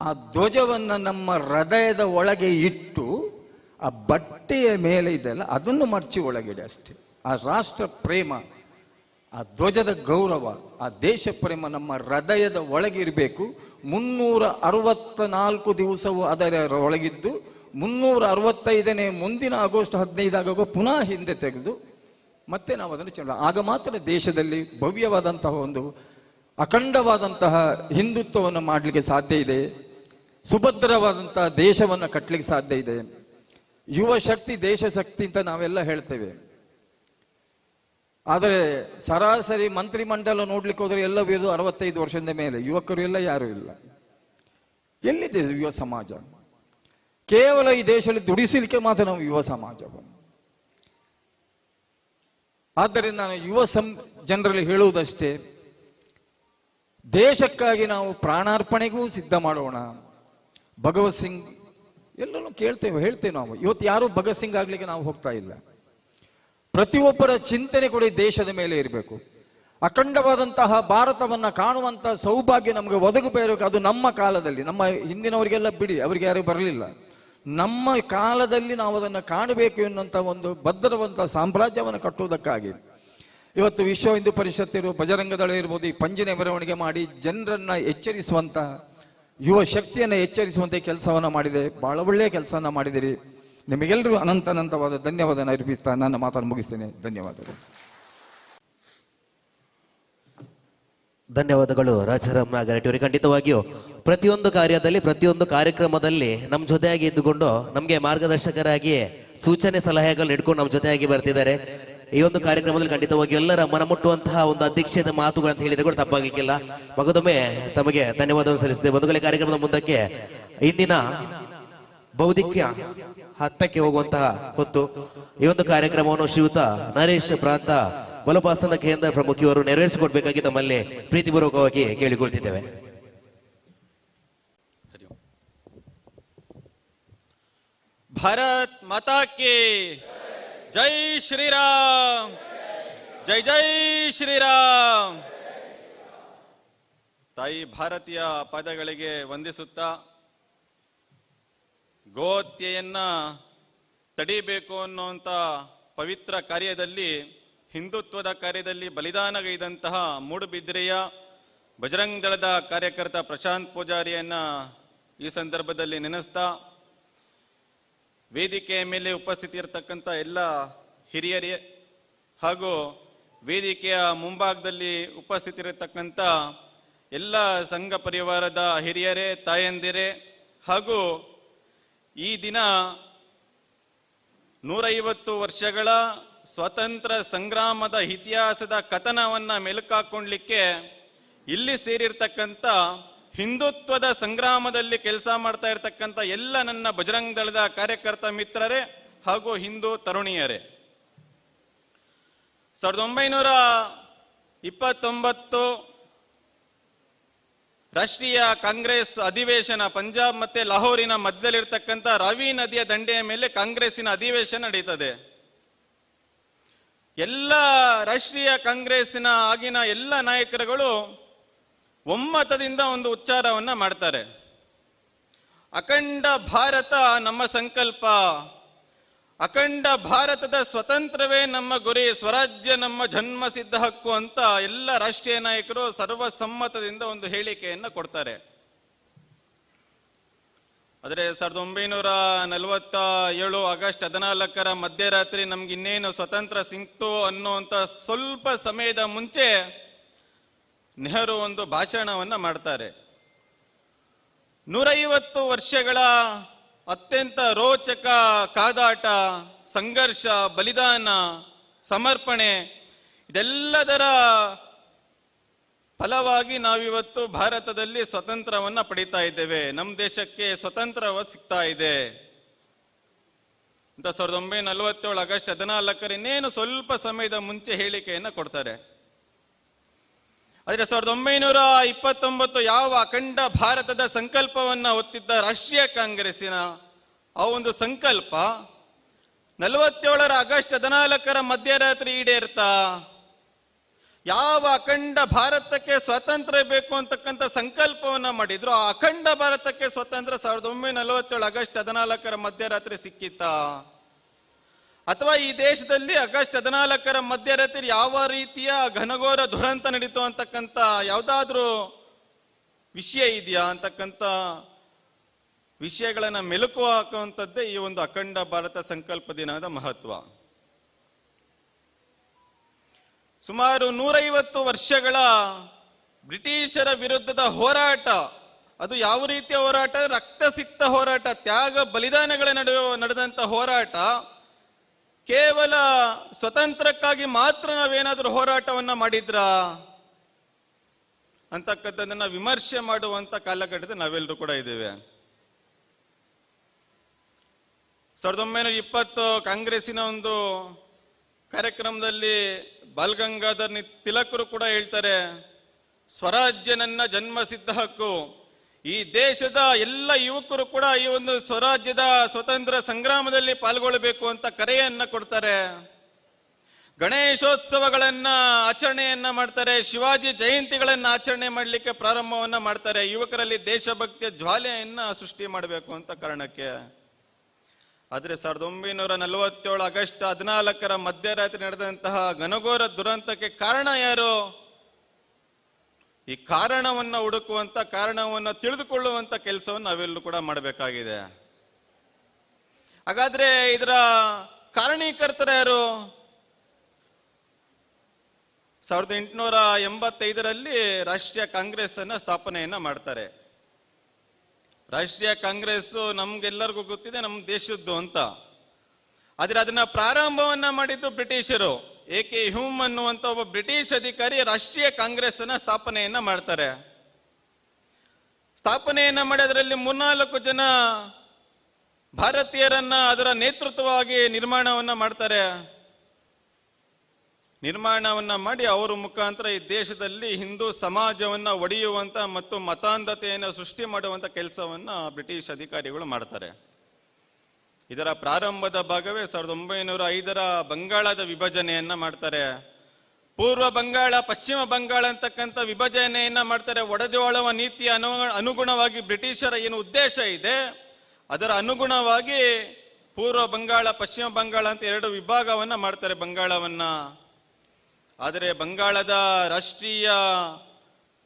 ಆ ಧ್ವಜವನ್ನು ನಮ್ಮ ಹೃದಯದ ಒಳಗೆ ಇಟ್ಟು ಆ ಬಟ್ಟೆಯ ಮೇಲೆ ಇದೆಲ್ಲ ಅದನ್ನು ಮಡಚಿ ಒಳಗಿಡೆ ಅಷ್ಟೇ. ಆ ರಾಷ್ಟ್ರ ಪ್ರೇಮ, ಆ ಧ್ವಜದ ಗೌರವ, ಆ ದೇಶ ಪ್ರೇಮ ನಮ್ಮ ಹೃದಯದ ಒಳಗಿರಬೇಕು. 364 ದಿವಸವೂ ಅದರ ಒಳಗಿದ್ದು 365ನೇ ಮುಂದಿನ ಆಗಸ್ಟ್ 15 ಪುನಃ ಹಿಂದೆ ತೆಗೆದು ಮತ್ತೆ ನಾವು ಅದನ್ನು ಆಗ ಮಾತ್ರ ದೇಶದಲ್ಲಿ ಭವ್ಯವಾದಂತಹ ಒಂದು ಅಖಂಡವಾದಂತಹ ಹಿಂದುತ್ವವನ್ನು ಮಾಡಲಿಕ್ಕೆ ಸಾಧ್ಯ ಇದೆ. ಸುಭದ್ರವಾದಂತಹ ದೇಶವನ್ನು ಕಟ್ಟಲಿಕ್ಕೆ ಸಾಧ್ಯ ಇದೆ. ಯುವ ಶಕ್ತಿ ದೇಶ ಶಕ್ತಿ ಅಂತ ನಾವೆಲ್ಲ ಹೇಳ್ತೇವೆ. ಆದರೆ ಸರಾಸರಿ ಮಂತ್ರಿಮಂಡಲ ನೋಡ್ಲಿಕ್ಕೆ ಹೋದ್ರೆ ಎಲ್ಲವೂ 65 ವರ್ಷದ ಮೇಲೆ, ಯುವಕರು ಎಲ್ಲ ಯಾರು ಇಲ್ಲ. ಎಲ್ಲಿದೆ ಯುವ ಸಮಾಜ? ಕೇವಲ ಈ ದೇಶದಲ್ಲಿ ದುಡಿಸಲಿಕ್ಕೆ ಮಾತ್ರ ನಾವು ಯುವ ಸಮಾಜವನ್ನು. ಆದ್ದರಿಂದ ನಾನು ಯುವ ಜನರಲ್ಲಿ ಹೇಳುವುದಷ್ಟೇ, ದೇಶಕ್ಕಾಗಿ ನಾವು ಪ್ರಾಣಾರ್ಪಣೆಗೂ ಸಿದ್ಧ ಮಾಡೋಣ. ಭಗವತ್ ಸಿಂಗ್ ಎಲ್ಲರೂ ಹೇಳ್ತೇವೆ ನಾವು. ಇವತ್ತು ಯಾರು ಭಗತ್ ಸಿಂಗ್ ಆಗ್ಲಿಕ್ಕೆ ನಾವು ಹೋಗ್ತಾ ಇಲ್ಲ. ಪ್ರತಿಯೊಬ್ಬರ ಚಿಂತನೆ ಕೂಡ ಈ ದೇಶದ ಮೇಲೆ ಇರಬೇಕು. ಅಖಂಡವಾದಂತಹ ಭಾರತವನ್ನ ಕಾಣುವಂತಹ ಸೌಭಾಗ್ಯ ನಮಗೆ ಒದಗಬೇಕು. ಅದು ನಮ್ಮ ಕಾಲದಲ್ಲಿ, ನಮ್ಮ ಹಿಂದಿನವರಿಗೆಲ್ಲ ಬಿಡಿ, ಅವರಿಗೆ ಯಾರು ಬರಲಿಲ್ಲ. ನಮ್ಮ ಕಾಲದಲ್ಲಿ ನಾವು ಅದನ್ನು ಕಾಣಬೇಕು ಎನ್ನುವಂಥ ಒಂದು ಭದ್ರವಂತ ಸಾಮ್ರಾಜ್ಯವನ್ನು ಕಟ್ಟುವುದಕ್ಕಾಗಿ ಇವತ್ತು ವಿಶ್ವ ಹಿಂದೂ ಪರಿಷತ್ ಬಜರಂಗ ದಳ ಇರ್ಬೋದು, ಈ ಪಂಜಿನ ಮೆರವಣಿಗೆ ಮಾಡಿ ಜನರನ್ನ ಎಚ್ಚರಿಸುವಂತ, ಯುವ ಶಕ್ತಿಯನ್ನು ಎಚ್ಚರಿಸುವಂತ ಕೆಲಸವನ್ನ ಮಾಡಿದೆ. ಬಹಳ ಒಳ್ಳೆಯ ಕೆಲಸವನ್ನ ಮಾಡಿದಿರಿ. ನಿಮಗೆಲ್ಲರೂ ಅನಂತವಾದ ಧನ್ಯವಾದ ಅರ್ಪಿಸ್ತಾ ನನ್ನ ಮಾತನ್ನು ಮುಗಿಸ್ತೇನೆ. ಧನ್ಯವಾದಗಳು. ಧನ್ಯವಾದಗಳು ರಾಜಾರಾಮ್ ನಾಗರಟ್ಟಿ ಅವರಿಗೆ. ಖಂಡಿತವಾಗಿಯೂ ಪ್ರತಿಯೊಂದು ಕಾರ್ಯದಲ್ಲಿ, ಪ್ರತಿಯೊಂದು ಕಾರ್ಯಕ್ರಮದಲ್ಲಿ ನಮ್ಮ ಜೊತೆಯಾಗಿ ಇದ್ದುಕೊಂಡು ನಮಗೆ ಮಾರ್ಗದರ್ಶಕರಾಗಿ ಸೂಚನೆ ಸಲಹೆಗಳು ನೀಡ್ಕೊಂಡು ನಮ್ಮ ಜೊತೆಯಾಗಿ ಬರ್ತಿದ್ದಾರೆ. ಈ ಒಂದು ಕಾರ್ಯಕ್ರಮದಲ್ಲಿ ಖಂಡಿತವಾಗಿ ಎಲ್ಲರ ಮನಮುಟ್ಟುವಂತಹ ಒಂದು ಅಧ್ಯಕ್ಷತೆ ಮಾತುಗಳು ಅಂತ ಹೇಳಿದ್ರೆ ಕೂಡ ತಪ್ಪಾಗಲಿಕ್ಕಿಲ್ಲ. ಮಗದೊಮ್ಮೆ ತಮಗೆ ಧನ್ಯವಾದವನ್ನು ಸಲ್ಲಿಸಿದೆ. ಬಂಧುಗಳೇ, ಕಾರ್ಯಕ್ರಮದ ಮುಂದಕ್ಕೆ ಇಂದಿನ ಬೌದ್ಧಿಕ ಹತ್ತಕ್ಕೆ ಹೋಗುವಂತಹ ಹೊತ್ತು ಈ ಒಂದು ಕಾರ್ಯಕ್ರಮವನ್ನು ಶ್ರೀಯುತ ನರೇಶ್ ಪ್ರಾಂತ ಬಲೋಪಾಸನ ಕೇಂದ್ರ ಪ್ರಮುಖಿಯವರು ನೆರವೇರಿಸಿಕೊಡ್ಬೇಕಾಗಿ ತಮ್ಮಲ್ಲಿ ಪ್ರೀತಿಪೂರ್ವಕವಾಗಿ ಕೇಳಿಕೊಳ್ತಿದ್ದೇವೆ. ಭಾರತ್ ಮಾತಾ ಕಿ ಜೈ ಶ್ರೀರಾಮ್, ಜೈ ಜೈ ಶ್ರೀರಾಮ್. ತಾಯಿ ಭಾರತೀಯ ಪದಗಳಿಗೆ ವಂದಿಸುತ್ತಾ, ಗೋಹತ್ಯೆಯನ್ನ ತಡಿಬೇಕು ಅನ್ನುವಂಥ ಪವಿತ್ರ ಕಾರ್ಯದಲ್ಲಿ, ಹಿಂದುತ್ವದ ಕಾರ್ಯದಲ್ಲಿ ಬಲಿದಾನಗೈದಂತಹ ಮೂಡುಬಿದಿರೆಯ ಬಜರಂಗ ದಳದ ಕಾರ್ಯಕರ್ತ ಪ್ರಶಾಂತ್ ಪೂಜಾರಿಯನ್ನ ಈ ಸಂದರ್ಭದಲ್ಲಿ ನೆನೆಸ್ತಾ, ವೇದಿಕೆಯ ಮೇಲೆ ಉಪಸ್ಥಿತಿ ಇರತಕ್ಕಂಥ ಎಲ್ಲ ಹಿರಿಯರೇ ಹಾಗೂ ವೇದಿಕೆಯ ಮುಂಭಾಗದಲ್ಲಿ ಉಪಸ್ಥಿತಿರತಕ್ಕಂಥ ಎಲ್ಲ ಸಂಘ ಪರಿವಾರದ ಹಿರಿಯರೇ, ತಾಯಂದಿರೇ ಹಾಗೂ ಈ ದಿನ 150 ವರ್ಷಗಳ ಸ್ವಾತಂತ್ರ್ಯ ಸಂಗ್ರಾಮದ ಇತಿಹಾಸದ ಕಥನವನ್ನ ಮೆಲುಕಾಕೊಂಡ್ಲಿಕ್ಕೆ ಇಲ್ಲಿ ಸೇರಿರ್ತಕ್ಕಂಥ ಹಿಂದುತ್ವದ ಸಂಗ್ರಾಮದಲ್ಲಿ ಕೆಲಸ ಮಾಡ್ತಾ ಇರ್ತಕ್ಕಂಥ ಎಲ್ಲ ನನ್ನ ಬಜರಂಗ ದಳದ ಕಾರ್ಯಕರ್ತ ಮಿತ್ರರೇ ಹಾಗೂ ಹಿಂದೂ ತರುಣಿಯರೇ, 1929 ರಾಷ್ಟ್ರೀಯ ಕಾಂಗ್ರೆಸ್ ಅಧಿವೇಶನ ಪಂಜಾಬ್ ಮತ್ತೆ ಲಾಹೋರಿನ ಮಧ್ಯದಲ್ಲಿರ್ತಕ್ಕಂಥ ರಾವಿ ನದಿಯ ದಂಡೆಯ ಮೇಲೆ ಕಾಂಗ್ರೆಸ್ಸಿನ ಅಧಿವೇಶನ ನಡೀತದೆ. ಎಲ್ಲ ರಾಷ್ಟ್ರೀಯ ಕಾಂಗ್ರೆಸ್ಸಿನ ಆಗಿನ ಎಲ್ಲ ನಾಯಕರುಗಳು ಒಮ್ಮತದಿಂದ ಒಂದು ಉಚ್ಚಾರವನ್ನ ಮಾಡ್ತಾರೆ. ಅಖಂಡ ಭಾರತ ನಮ್ಮ ಸಂಕಲ್ಪ, ಅಖಂಡ ಭಾರತದ ಸ್ವತಂತ್ರವೇ ನಮ್ಮ ಗುರಿ, ಸ್ವರಾಜ್ಯ ನಮ್ಮ ಜನ್ಮಸಿದ್ಧ ಹಕ್ಕು ಅಂತ ಎಲ್ಲ ರಾಷ್ಟ್ರೀಯ ನಾಯಕರು ಸರ್ವಸಮ್ಮತದಿಂದ ಒಂದು ಹೇಳಿಕೆಯನ್ನು ಕೊಡ್ತಾರೆ. ಆದರೆ 1947 ಆಗಸ್ಟ್ 14 ಮಧ್ಯರಾತ್ರಿ ನಮ್ಗೆ ಇನ್ನೇನು ಸ್ವತಂತ್ರ ಸಿಕ್ತು ಅನ್ನುವಂಥ ಸ್ವಲ್ಪ ಸಮಯದ ಮುಂಚೆ ನೆಹರು ಒಂದು ಭಾಷಣವನ್ನ ಮಾಡ್ತಾರೆ. 150 ವರ್ಷಗಳ ಅತ್ಯಂತ ರೋಚಕ ಕಾದಾಟ, ಸಂಘರ್ಷ, ಬಲಿದಾನ, ಸಮರ್ಪಣೆ ಇದೆಲ್ಲದರ ಫಲವಾಗಿ ನಾವಿವತ್ತು ಭಾರತದಲ್ಲಿ ಸ್ವತಂತ್ರವನ್ನ ಪಡಿತಾ ಇದ್ದೇವೆ. ನಮ್ಮ ದೇಶಕ್ಕೆ ಸ್ವತಂತ್ರ ಸಿಗ್ತಾ ಇದೆ ಅಂತ 1947 ಆಗಸ್ಟ್ 14 ಇನ್ನೇನು ಸ್ವಲ್ಪ ಸಮಯದ ಮುಂಚೆ ಹೇಳಿಕೆಯನ್ನ ಕೊಡ್ತಾರೆ. ಆದರೆ 1929 ಯಾವ ಅಖಂಡ ಭಾರತದ ಸಂಕಲ್ಪವನ್ನ ಹೊತ್ತಿದ್ದ ರಾಷ್ಟ್ರೀಯ ಕಾಂಗ್ರೆಸ್ಸಿನ ಆ ಒಂದು ಸಂಕಲ್ಪ 47 ಆಗಸ್ಟ್ 14 ಮಧ್ಯರಾತ್ರಿ ಈಡೇರ್ತಾ ಯಾವ ಅಖಂಡ ಭಾರತಕ್ಕೆ ಸ್ವಾತಂತ್ರ್ಯ ಬೇಕು ಅಂತಕ್ಕಂಥ ಸಂಕಲ್ಪವನ್ನ ಮಾಡಿದ್ರು, ಆ ಅಖಂಡ ಭಾರತಕ್ಕೆ ಸ್ವಾತಂತ್ರ್ಯ 1947 ಆಗಸ್ಟ್ 14 ಮಧ್ಯರಾತ್ರಿ ಸಿಕ್ಕಿತ್ತಾ? ಅಥವಾ ಈ ದೇಶದಲ್ಲಿ ಆಗಸ್ಟ್ 14 ಮಧ್ಯರಾತ್ರಿ ಯಾವ ರೀತಿಯ ಘನಘೋರ ದುರಂತ ನಡೀತು ಅಂತಕ್ಕಂಥ ಯಾವುದಾದ್ರೂ ವಿಷಯ ಇದೆಯಾ ಅಂತಕ್ಕಂಥ ವಿಷಯಗಳನ್ನ ಮೆಲುಕು ಹಾಕುವಂಥದ್ದೇ ಈ ಒಂದು ಅಖಂಡ ಭಾರತ ಸಂಕಲ್ಪ ದಿನದ ಮಹತ್ವ. ಸುಮಾರು 150 ವರ್ಷಗಳ ಬ್ರಿಟಿಷರ ವಿರುದ್ಧದ ಹೋರಾಟ, ಅದು ಯಾವ ರೀತಿಯ ಹೋರಾಟ? ರಕ್ತಸಿಕ್ತ ಹೋರಾಟ, ತ್ಯಾಗ ಬಲಿದಾನಗಳ ನಡುವೆ ನಡೆದಂತ ಹೋರಾಟ. ಕೇವಲ ಸ್ವತಂತ್ರಕ್ಕಾಗಿ ಮಾತ್ರ ನಾವೇನಾದ್ರೂ ಹೋರಾಟವನ್ನ ಮಾಡಿದ್ರ ಅಂತಕ್ಕಂಥದ್ದನ್ನ ವಿಮರ್ಶೆ ಮಾಡುವಂತ ಕಾಲಘಟ್ಟದಲ್ಲಿ ನಾವೆಲ್ಲರೂ ಕೂಡ ಇದ್ದೇವೆ. 1920 ಕಾಂಗ್ರೆಸ್ಸಿನ ಒಂದು ಕಾರ್ಯಕ್ರಮದಲ್ಲಿ ಬಾಲ್ ಗಂಗಾಧರ್ ತಿಲಕರು ಕೂಡ ಹೇಳ್ತಾರೆ, ಸ್ವರಾಜ್ಯ ನನ್ನ ಜನ್ಮಸಿದ್ಧ ಹಕ್ಕು. ಈ ದೇಶದ ಎಲ್ಲ ಯುವಕರು ಕೂಡ ಈ ಒಂದು ಸ್ವರಾಜ್ಯದ ಸ್ವತಂತ್ರ ಸಂಗ್ರಾಮದಲ್ಲಿ ಪಾಲ್ಗೊಳ್ಳಬೇಕು ಅಂತ ಕರೆಯನ್ನ ಕೊಡ್ತಾರೆ. ಗಣೇಶೋತ್ಸವಗಳನ್ನ ಆಚರಣೆಯನ್ನ ಮಾಡ್ತಾರೆ, ಶಿವಾಜಿ ಜಯಂತಿಗಳನ್ನ ಆಚರಣೆ ಮಾಡಲಿಕ್ಕೆ ಪ್ರಾರಂಭವನ್ನ ಮಾಡ್ತಾರೆ, ಯುವಕರಲ್ಲಿ ದೇಶಭಕ್ತಿಯ ಜ್ವಾಲೆಯನ್ನ ಸೃಷ್ಟಿ ಮಾಡಬೇಕು ಅಂತ ಕಾರಣಕ್ಕೆ. ಆದರೆ 1947 ಆಗಸ್ಟ್ 14 ಮಧ್ಯರಾತ್ರಿ ನಡೆದಂತಹ ಘನಘೋರ ದುರಂತಕ್ಕೆ ಕಾರಣ ಯಾರು? ಈ ಕಾರಣವನ್ನ ಹುಡುಕುವಂತ, ಕಾರಣವನ್ನ ತಿಳಿದುಕೊಳ್ಳುವಂತ ಕೆಲಸವನ್ನು ನಾವೆಲ್ಲರೂ ಕೂಡ ಮಾಡಬೇಕಾಗಿದೆ. ಹಾಗಾದ್ರೆ ಇದರ ಕಾರಣೀಕರ್ತರು ಯಾರು? 1885 ರಾಷ್ಟ್ರೀಯ ಕಾಂಗ್ರೆಸ್ ಅನ್ನ ಸ್ಥಾಪನೆಯನ್ನ ಮಾಡ್ತಾರೆ. ರಾಷ್ಟ್ರೀಯ ಕಾಂಗ್ರೆಸ್ ನಮ್ಗೆಲ್ಲರಿಗೂ ಗೊತ್ತಿದೆ ನಮ್ಮ ದೇಶದ್ದು ಅಂತ. ಆದ್ರೆ ಅದನ್ನ ಪ್ರಾರಂಭವನ್ನ ಮಾಡಿದ್ದು ಬ್ರಿಟಿಷರು. ಎ.ಕೆ. ಹ್ಯೂಮ್ ಅನ್ನುವಂತ ಒಬ್ಬ ಬ್ರಿಟಿಷ್ ಅಧಿಕಾರಿ ರಾಷ್ಟ್ರೀಯ ಕಾಂಗ್ರೆಸ್ ಅನ್ನ ಸ್ಥಾಪನೆಯನ್ನ ಮಾಡ್ತಾರೆ. ಸ್ಥಾಪನೆಯನ್ನ ಮಾಡಿ ಅದರಲ್ಲಿ 3-4 ಜನ ಭಾರತೀಯರನ್ನ ಅದರ ನೇತೃತ್ವವಾಗಿ ನಿರ್ಮಾಣವನ್ನ ಮಾಡ್ತಾರೆ. ನಿರ್ಮಾಣವನ್ನ ಮಾಡಿ ಅವರ ಮುಖಾಂತರ ಈ ದೇಶದಲ್ಲಿ ಹಿಂದೂ ಸಮಾಜವನ್ನ ಒಡೆಯುವಂತ ಮತ್ತು ಮತಾಂಧತೆಯನ್ನು ಸೃಷ್ಟಿ ಮಾಡುವಂತ ಕೆಲಸವನ್ನ ಬ್ರಿಟಿಷ್ ಅಧಿಕಾರಿಗಳು ಮಾಡ್ತಾರೆ. ಇದರ ಪ್ರಾರಂಭದ ಭಾಗವೇ 1905 ಬಂಗಾಳದ ವಿಭಜನೆಯನ್ನ ಮಾಡ್ತಾರೆ. ಪೂರ್ವ ಬಂಗಾಳ, ಪಶ್ಚಿಮ ಬಂಗಾಳ ಅಂತಕ್ಕಂಥ ವಿಭಜನೆಯನ್ನ ಮಾಡ್ತಾರೆ. ಒಡೆದಾಳುವ ನೀತಿಯ ಅನುಗುಣವಾಗಿ ಬ್ರಿಟಿಷರ ಏನು ಉದ್ದೇಶ ಇದೆ ಅದರ ಅನುಗುಣವಾಗಿ ಪೂರ್ವ ಬಂಗಾಳ, ಪಶ್ಚಿಮ ಬಂಗಾಳ ಅಂತ 2 ವಿಭಾಗವನ್ನ ಮಾಡ್ತಾರೆ ಬಂಗಾಳವನ್ನ. ಆದರೆ ಬಂಗಾಳದ ರಾಷ್ಟ್ರೀಯ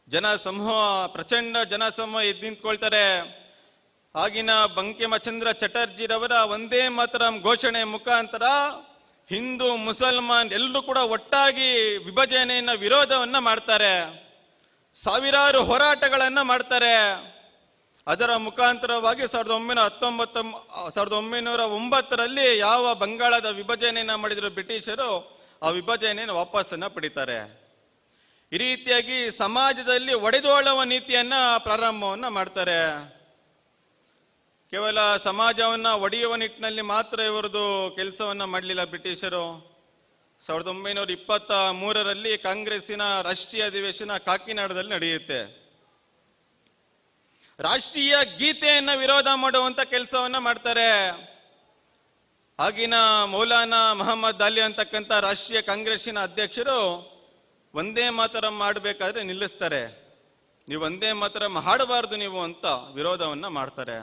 ಜನಸಮೂಹ, ಪ್ರಚಂಡ ಜನಸಮೂಹ ಎದ್ದು ನಿಂತ್ಕೊಳ್ತಾರೆ. ಆಗಿನ ಬಂಕಿಮಚಂದ್ರ ಚಟರ್ಜಿರವರ ಒಂದೇ ಮಾತರಂ ಘೋಷಣೆ ಮುಖಾಂತರ ಹಿಂದೂ ಮುಸಲ್ಮಾನ್ ಎಲ್ಲರೂ ಕೂಡ ಒಟ್ಟಾಗಿ ವಿಭಜನೆಯನ್ನ ವಿರೋಧವನ್ನ ಮಾಡ್ತಾರೆ. ಸಾವಿರಾರು ಹೋರಾಟಗಳನ್ನ ಮಾಡ್ತಾರೆ. ಅದರ ಮುಖಾಂತರವಾಗಿ 1909 ಯಾವ ಬಂಗಾಳದ ವಿಭಜನೆಯನ್ನ ಮಾಡಿದ್ರು ಬ್ರಿಟಿಷರು, ಆ ವಿಭಜನೆಯನ್ನು ವಾಪಸ್ಸನ್ನ ಪಡಿತಾರೆ. ಈ ರೀತಿಯಾಗಿ ಸಮಾಜದಲ್ಲಿ ಒಡೆದೋಳುವ ನೀತಿಯನ್ನ ಪ್ರಾರಂಭವನ್ನ ಮಾಡ್ತಾರೆ. ಕೇವಲ ಸಮಾಜವನ್ನ ಒಡೆಯುವ ನಿಟ್ಟಿನಲ್ಲಿ ಮಾತ್ರ ಇವರದು ಕೆಲಸವನ್ನ ಮಾಡಲಿಲ್ಲ ಬ್ರಿಟಿಷರು. 1923 ಕಾಂಗ್ರೆಸ್ಸಿನ ರಾಷ್ಟ್ರೀಯ ಅಧಿವೇಶನ ಕಾಕಿನಾಡದಲ್ಲಿ ನಡೆಯುತ್ತೆ. ರಾಷ್ಟ್ರೀಯ ಗೀತೆಯನ್ನ ವಿರೋಧ ಮಾಡುವಂತ ಕೆಲಸವನ್ನ ಮಾಡ್ತಾರೆ. ಆಗಿನ ಮೌಲಾನಾ ಮಹಮ್ಮದ್ ಅಲಿ ಅಂತಕ್ಕಂಥ ರಾಷ್ಟ್ರೀಯ ಕಾಂಗ್ರೆಸ್ಸಿನ ಅಧ್ಯಕ್ಷರು ವಂದೇ ಮಾತರಂ ಮಾಡಬೇಕಾದ್ರೆ ನಿಲ್ಲಿಸ್ತಾರೆ. ನೀವು ವಂದೇ ಮಾತರಂ ಹಾಡಬಾರ್ದು ನೀವು ಅಂತ ವಿರೋಧವನ್ನ ಮಾಡ್ತಾರೆ.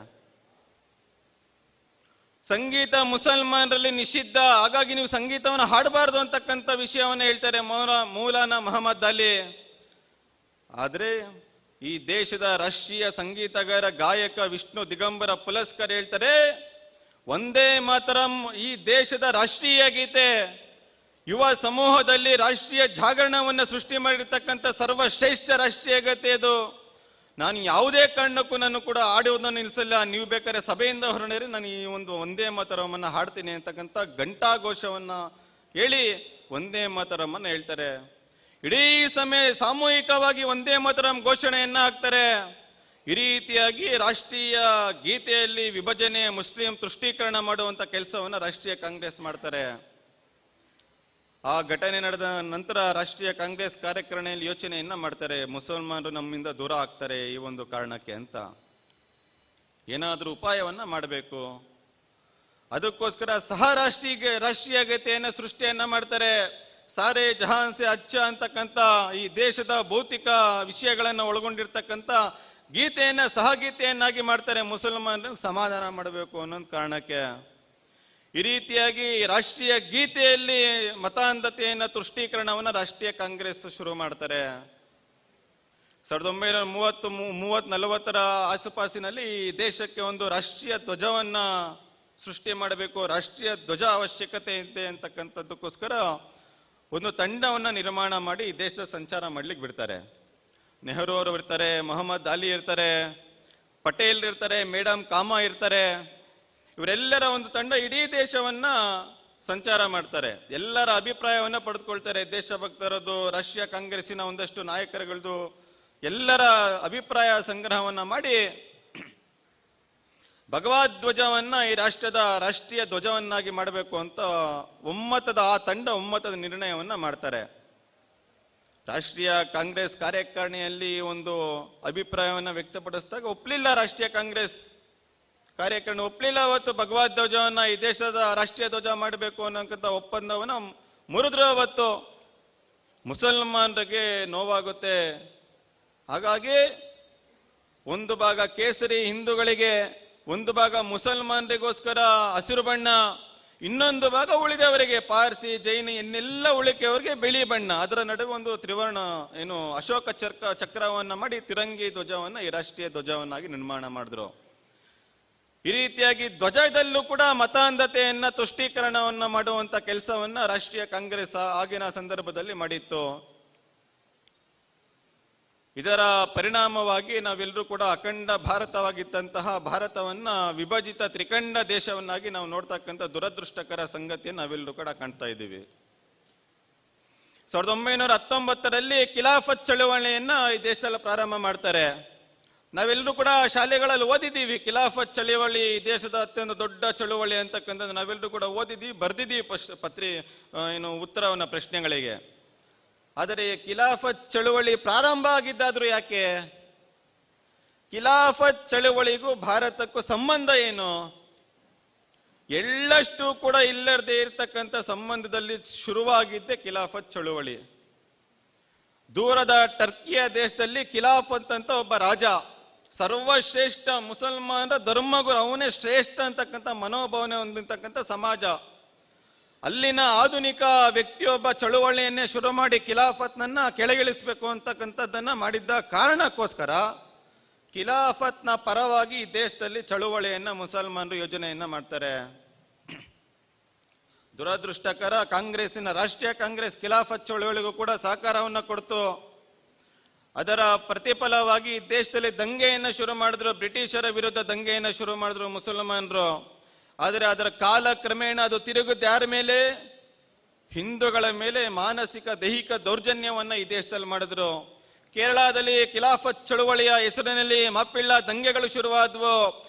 ಸಂಗೀತ ಮುಸಲ್ಮಾನರಲ್ಲಿ ನಿಷಿದ್ಧ, ಹಾಗಾಗಿ ನೀವು ಸಂಗೀತವನ್ನು ಹಾಡಬಾರ್ದು ಅಂತಕ್ಕಂಥ ವಿಷಯವನ್ನು ಹೇಳ್ತಾರೆ ಮೌಲಾನಾ ಮಹಮ್ಮದ್ ಅಲಿ. ಆದ್ರೆ ಈ ದೇಶದ ರಾಷ್ಟ್ರೀಯ ಸಂಗೀತಗಾರ ಗಾಯಕ ವಿಷ್ಣು ದಿಗಂಬರ ಪುಲಸ್ಕರ್ ಹೇಳ್ತಾರೆ, ವಂದೇ ಮಾತರಂ ಈ ದೇಶದ ರಾಷ್ಟ್ರೀಯ ಗೀತೆ, ಯುವ ಸಮೂಹದಲ್ಲಿ ರಾಷ್ಟ್ರೀಯ ಜಾಗರಣವನ್ನು ಸೃಷ್ಟಿ ಮಾಡಿರ್ತಕ್ಕಂಥ ಸರ್ವಶ್ರೇಷ್ಠ ರಾಷ್ಟ್ರೀಯ ಗೀತೆ ಇದು. ನಾನು ಯಾವುದೇ ಕಾರಣಕ್ಕೂ ನಾನು ಕೂಡ ಆಡುವುದನ್ನು ನಿಲ್ಲಿಸಲ್ಲ, ನೀವು ಬೇಕಾದ್ರೆ ಸಭೆಯಿಂದ ಹೊರಡೇರಿ ನಾನು ಈ ಒಂದು ವಂದೇ ಮಾತರಮನ್ನ ಹಾಡ್ತೀನಿ ಅಂತಕ್ಕಂಥ ಘಂಟಾಘೋಷವನ್ನ ಹೇಳಿ ವಂದೇ ಮಾತರಮನ್ನ ಹೇಳ್ತಾರೆ. ಇಡೀ ಸಮಯ ಸಾಮೂಹಿಕವಾಗಿ ವಂದೇ ಮಾತರಂ ಘೋಷಣೆಯನ್ನ ಹಾಕ್ತಾರೆ. ಈ ರೀತಿಯಾಗಿ ರಾಷ್ಟ್ರೀಯ ಗೀತೆಯಲ್ಲಿ ವಿಭಜನೆ, ಮುಸ್ಲಿಂ ತುಷ್ಟೀಕರಣ ಮಾಡುವಂತ ಕೆಲಸವನ್ನ ರಾಷ್ಟ್ರೀಯ ಕಾಂಗ್ರೆಸ್ ಮಾಡ್ತಾರೆ. ಆ ಘಟನೆ ನಡೆದ ನಂತರ ರಾಷ್ಟ್ರೀಯ ಕಾಂಗ್ರೆಸ್ ಕಾರ್ಯಕಾರಿಣಿಯಲ್ಲಿ ಯೋಚನೆಯನ್ನ ಮಾಡ್ತಾರೆ, ಮುಸಲ್ಮಾನರು ನಮ್ಮಿಂದ ದೂರ ಆಗ್ತಾರೆ ಈ ಒಂದು ಕಾರಣಕ್ಕೆ ಅಂತ. ಏನಾದ್ರೂ ಉಪಾಯವನ್ನ ಮಾಡಬೇಕು. ಅದಕ್ಕೋಸ್ಕರ ಸಹ ರಾಷ್ಟ್ರೀಯ ಗೀತೆಯನ್ನ ಸೃಷ್ಟಿಯನ್ನ ಮಾಡ್ತಾರೆ. ಸಾರೆ ಜಹಾನ್ ಸೆ ಅಚ್ಚ ಅಂತಕ್ಕಂಥ ಈ ದೇಶದ ಭೌತಿಕ ವಿಷಯಗಳನ್ನು ಒಳಗೊಂಡಿರ್ತಕ್ಕಂಥ ಗೀತೆಯನ್ನ ಸಹಗೀತೆಯನ್ನಾಗಿ ಮಾಡ್ತಾರೆ, ಮುಸಲ್ಮಾನರಿಗೆ ಸಮಾಧಾನ ಮಾಡಬೇಕು ಅನ್ನೋ ಕಾರಣಕ್ಕೆ. ಈ ರೀತಿಯಾಗಿ ರಾಷ್ಟ್ರೀಯ ಗೀತೆಯಲ್ಲಿ ಮತಾಂಧತೆಯನ್ನ ತುಷ್ಟೀಕರಣವನ್ನ ರಾಷ್ಟ್ರೀಯ ಕಾಂಗ್ರೆಸ್ ಶುರು ಮಾಡ್ತಾರೆ. 1930-40 ಆಸುಪಾಸಿನಲ್ಲಿ ಈ ದೇಶಕ್ಕೆ ಒಂದು ರಾಷ್ಟ್ರೀಯ ಧ್ವಜವನ್ನ ಸೃಷ್ಟಿ ಮಾಡಬೇಕು, ರಾಷ್ಟ್ರೀಯ ಧ್ವಜ ಅವಶ್ಯಕತೆ ಇದೆ ಅಂತಕ್ಕಂಥದ್ದಕ್ಕೋಸ್ಕರ ಒಂದು ತಂಡವನ್ನ ನಿರ್ಮಾಣ ಮಾಡಿ ಈ ದೇಶದ ಸಂಚಾರ ಮಾಡ್ಲಿಕ್ಕೆ ಬಿಡ್ತಾರೆ. ನೆಹರು ಅವರು ಇರ್ತಾರೆ, ಮೊಹಮ್ಮದ್ ಅಲಿ ಇರ್ತಾರೆ, ಪಟೇಲ್ ಇರ್ತಾರೆ, ಮೇಡಮ್ ಕಾಮಾ ಇರ್ತಾರೆ. ಇವರೆಲ್ಲರ ಒಂದು ತಂಡ ಇಡೀ ದೇಶವನ್ನ ಸಂಚಾರ ಮಾಡ್ತಾರೆ. ಎಲ್ಲರ ಅಭಿಪ್ರಾಯವನ್ನ ಪಡೆದುಕೊಳ್ತಾರೆ. ದೇಶಭಕ್ತರದು, ರಾಷ್ಟ್ರೀಯ ಕಾಂಗ್ರೆಸ್ಸಿನ ಒಂದಷ್ಟು ನಾಯಕರುಗಳದು ಎಲ್ಲರ ಅಭಿಪ್ರಾಯ ಸಂಗ್ರಹವನ್ನ ಮಾಡಿ ಭಗವದ್ ಧ್ವಜವನ್ನ ಈ ರಾಷ್ಟ್ರದ ರಾಷ್ಟ್ರೀಯ ಧ್ವಜವನ್ನಾಗಿ ಮಾಡಬೇಕು ಅಂತ ಆ ತಂಡ ಒಮ್ಮತದ ನಿರ್ಣಯವನ್ನ ಮಾಡ್ತಾರೆ. ರಾಷ್ಟ್ರೀಯ ಕಾಂಗ್ರೆಸ್ ಕಾರ್ಯಕಾರಿಣಿಯಲ್ಲಿ ಒಂದು ಅಭಿಪ್ರಾಯವನ್ನ ವ್ಯಕ್ತಪಡಿಸಿದಾಗ ಒಪ್ಪಲಿಲ್ಲ ರಾಷ್ಟ್ರೀಯ ಕಾಂಗ್ರೆಸ್ ಕಾರ್ಯಕಾರಿಣಿ ಒಪ್ಪಲಿಲ್ಲ. ಅವತ್ತು ಭಗವದ್ ಧ್ವಜವನ್ನ ಈ ದೇಶದ ರಾಷ್ಟ್ರೀಯ ಧ್ವಜ ಮಾಡಬೇಕು ಅನ್ನೋಂಥ ಒಪ್ಪಂದವನ್ನ ಮುರಿದ್ರು. ಅವತ್ತು ಮುಸಲ್ಮಾನರಿಗೆ ನೋವಾಗುತ್ತೆ. ಹಾಗಾಗಿ ಒಂದು ಭಾಗ ಕೇಸರಿ ಹಿಂದೂಗಳಿಗೆ, ಒಂದು ಭಾಗ ಮುಸಲ್ಮಾನರಿಗೋಸ್ಕರ ಹಸಿರು ಬಣ್ಣ, ಇನ್ನೊಂದು ಭಾಗ ಉಳಿದವರಿಗೆ ಪಾರ್ಸಿ, ಜೈನ ಇನ್ನೆಲ್ಲ ಉಳಿಕೆಯವರಿಗೆ ಬಿಳಿ ಬಣ್ಣ. ಅದರ ನಡುವೆ ಒಂದು ತ್ರಿವರ್ಣ ಅಶೋಕ ಚಕ್ರವನ್ನ ಮಾಡಿ ತಿರಂಗಿ ಧ್ವಜವನ್ನ ಈ ರಾಷ್ಟ್ರೀಯ ಧ್ವಜವನ್ನಾಗಿ ನಿರ್ಮಾಣ ಮಾಡಿದ್ರು. ಈ ರೀತಿಯಾಗಿ ಧ್ವಜದಲ್ಲೂ ಕೂಡ ಮತಾಂಧತೆಯನ್ನ ತುಷ್ಟೀಕರಣವನ್ನ ಮಾಡುವಂತ ಕೆಲಸವನ್ನ ರಾಷ್ಟ್ರೀಯ ಕಾಂಗ್ರೆಸ್ ಆಗಿನ ಸಂದರ್ಭದಲ್ಲಿ ಮಾಡಿತ್ತು. ಇದರ ಪರಿಣಾಮವಾಗಿ ನಾವೆಲ್ಲರೂ ಕೂಡ ಅಖಂಡ ಭಾರತವಾಗಿದ್ದಂತಹ ಭಾರತವನ್ನ ವಿಭಜಿತ ತ್ರಿಖಂಡ ದೇಶವನ್ನಾಗಿ ನಾವು ನೋಡ್ತಕ್ಕಂಥ ದುರದೃಷ್ಟಕರ ಸಂಗತಿಯನ್ನು ನಾವೆಲ್ಲರೂ ಕೂಡ ಕಾಣ್ತಾ ಇದ್ದೀವಿ. 1919ರಲ್ಲಿ ಖಿಲಾಫತ್ ಚಳವಳಿಯನ್ನ ಈ ದೇಶದಲ್ಲಿ ಪ್ರಾರಂಭ ಮಾಡ್ತಾರೆ. ನಾವೆಲ್ಲರೂ ಕೂಡ ಶಾಲೆಗಳಲ್ಲಿ ಓದಿದ್ದೀವಿ. ಖಿಲಾಫತ್ ಚಳವಳಿ ದೇಶದ ಅತ್ಯಂತ ದೊಡ್ಡ ಚಳವಳಿ ಅಂತಕ್ಕಂಥದ್ದು ನಾವೆಲ್ಲರೂ ಕೂಡ ಓದಿದ್ದೀವಿ, ಬರ್ದಿದ್ದೀವಿ ಉತ್ತರವನ್ನ ಪ್ರಶ್ನೆಗಳಿಗೆ. ಆದರೆ ಖಿಲಾಫತ್ ಚಳವಳಿ ಪ್ರಾರಂಭ ಆಗಿದ್ದಾದ್ರೂ ಯಾಕೆ? ಖಿಲಾಫತ್ ಚಳವಳಿಗೂ ಭಾರತಕ್ಕೂ ಸಂಬಂಧ ಏನು? ಎಳ್ಳಷ್ಟು ಕೂಡ ಇಲ್ಲದೇ ಇರತಕ್ಕಂಥ ಸಂಬಂಧದಲ್ಲಿ ಶುರುವಾಗಿದ್ದೆ ಖಿಲಾಫತ್ ಚಳವಳಿ. ದೂರದ ಟರ್ಕಿಯ ದೇಶದಲ್ಲಿ ಖಿಲಾಫತ್ ಅಂತ ಒಬ್ಬ ರಾಜ, ಸರ್ವಶ್ರೇಷ್ಠ ಮುಸಲ್ಮಾನರ ಧರ್ಮಗುರು, ಅವನೇ ಶ್ರೇಷ್ಠ ಅಂತಕ್ಕಂಥ ಮನೋಭಾವನೆ ಹೊಂದಿರ್ತಕ್ಕಂಥ ಸಮಾಜ. ಅಲ್ಲಿನ ಆಧುನಿಕ ವ್ಯಕ್ತಿಯೊಬ್ಬ ಚಳುವಳಿಯನ್ನೇ ಶುರು ಮಾಡಿ ಖಿಲಾಫತ್ನನ್ನ ಕೆಳಗಿಳಿಸಬೇಕು ಅಂತಕ್ಕಂಥದ್ದನ್ನ ಮಾಡಿದ್ದ ಕಾರಣಕ್ಕೋಸ್ಕರ ಖಿಲಾಫತ್ನ ಪರವಾಗಿ ಈ ದೇಶದಲ್ಲಿ ಚಳುವಳಿಯನ್ನ ಮುಸಲ್ಮಾನರು ಯೋಜನೆಯನ್ನ ಮಾಡ್ತಾರೆ. ದುರದೃಷ್ಟಕರ, ಕಾಂಗ್ರೆಸ್ಸಿನ ರಾಷ್ಟ್ರೀಯ ಕಾಂಗ್ರೆಸ್ ಖಿಲಾಫತ್ ಚಳುವಳಿಗೂ ಕೂಡ ಸಹಕಾರವನ್ನ ಕೊಡ್ತು. ಅದರ ಪ್ರತಿಫಲವಾಗಿ ದೇಶದಲ್ಲಿ ದಂಗೆಯನ್ನ ಶುರು ಮಾಡಿದ್ರು, ಬ್ರಿಟಿಷರ ವಿರುದ್ಧ ದಂಗೆಯನ್ನ ಶುರು ಮಾಡಿದ್ರು ಮುಸಲ್ಮಾನರು. ಆದರೆ ಅದರ ಕಾಲ ಕ್ರಮೇಣ ಅದು ತಿರುಗುತ್ತೆ ಯಾರ ಮೇಲೆ? ಹಿಂದೂಗಳ ಮೇಲೆ ಮಾನಸಿಕ ದೈಹಿಕ ದೌರ್ಜನ್ಯವನ್ನ ಈ ದೇಶದಲ್ಲಿ ಮಾಡಿದ್ರು. ಕೇರಳದಲ್ಲಿ ಖಿಲಾಫತ್ ಚಳುವಳಿಯ ಹೆಸರಿನಲ್ಲಿ ಮಪ್ಪಿಳ್ಳ ದಂಗೆಗಳು ಶುರುವಾದವು.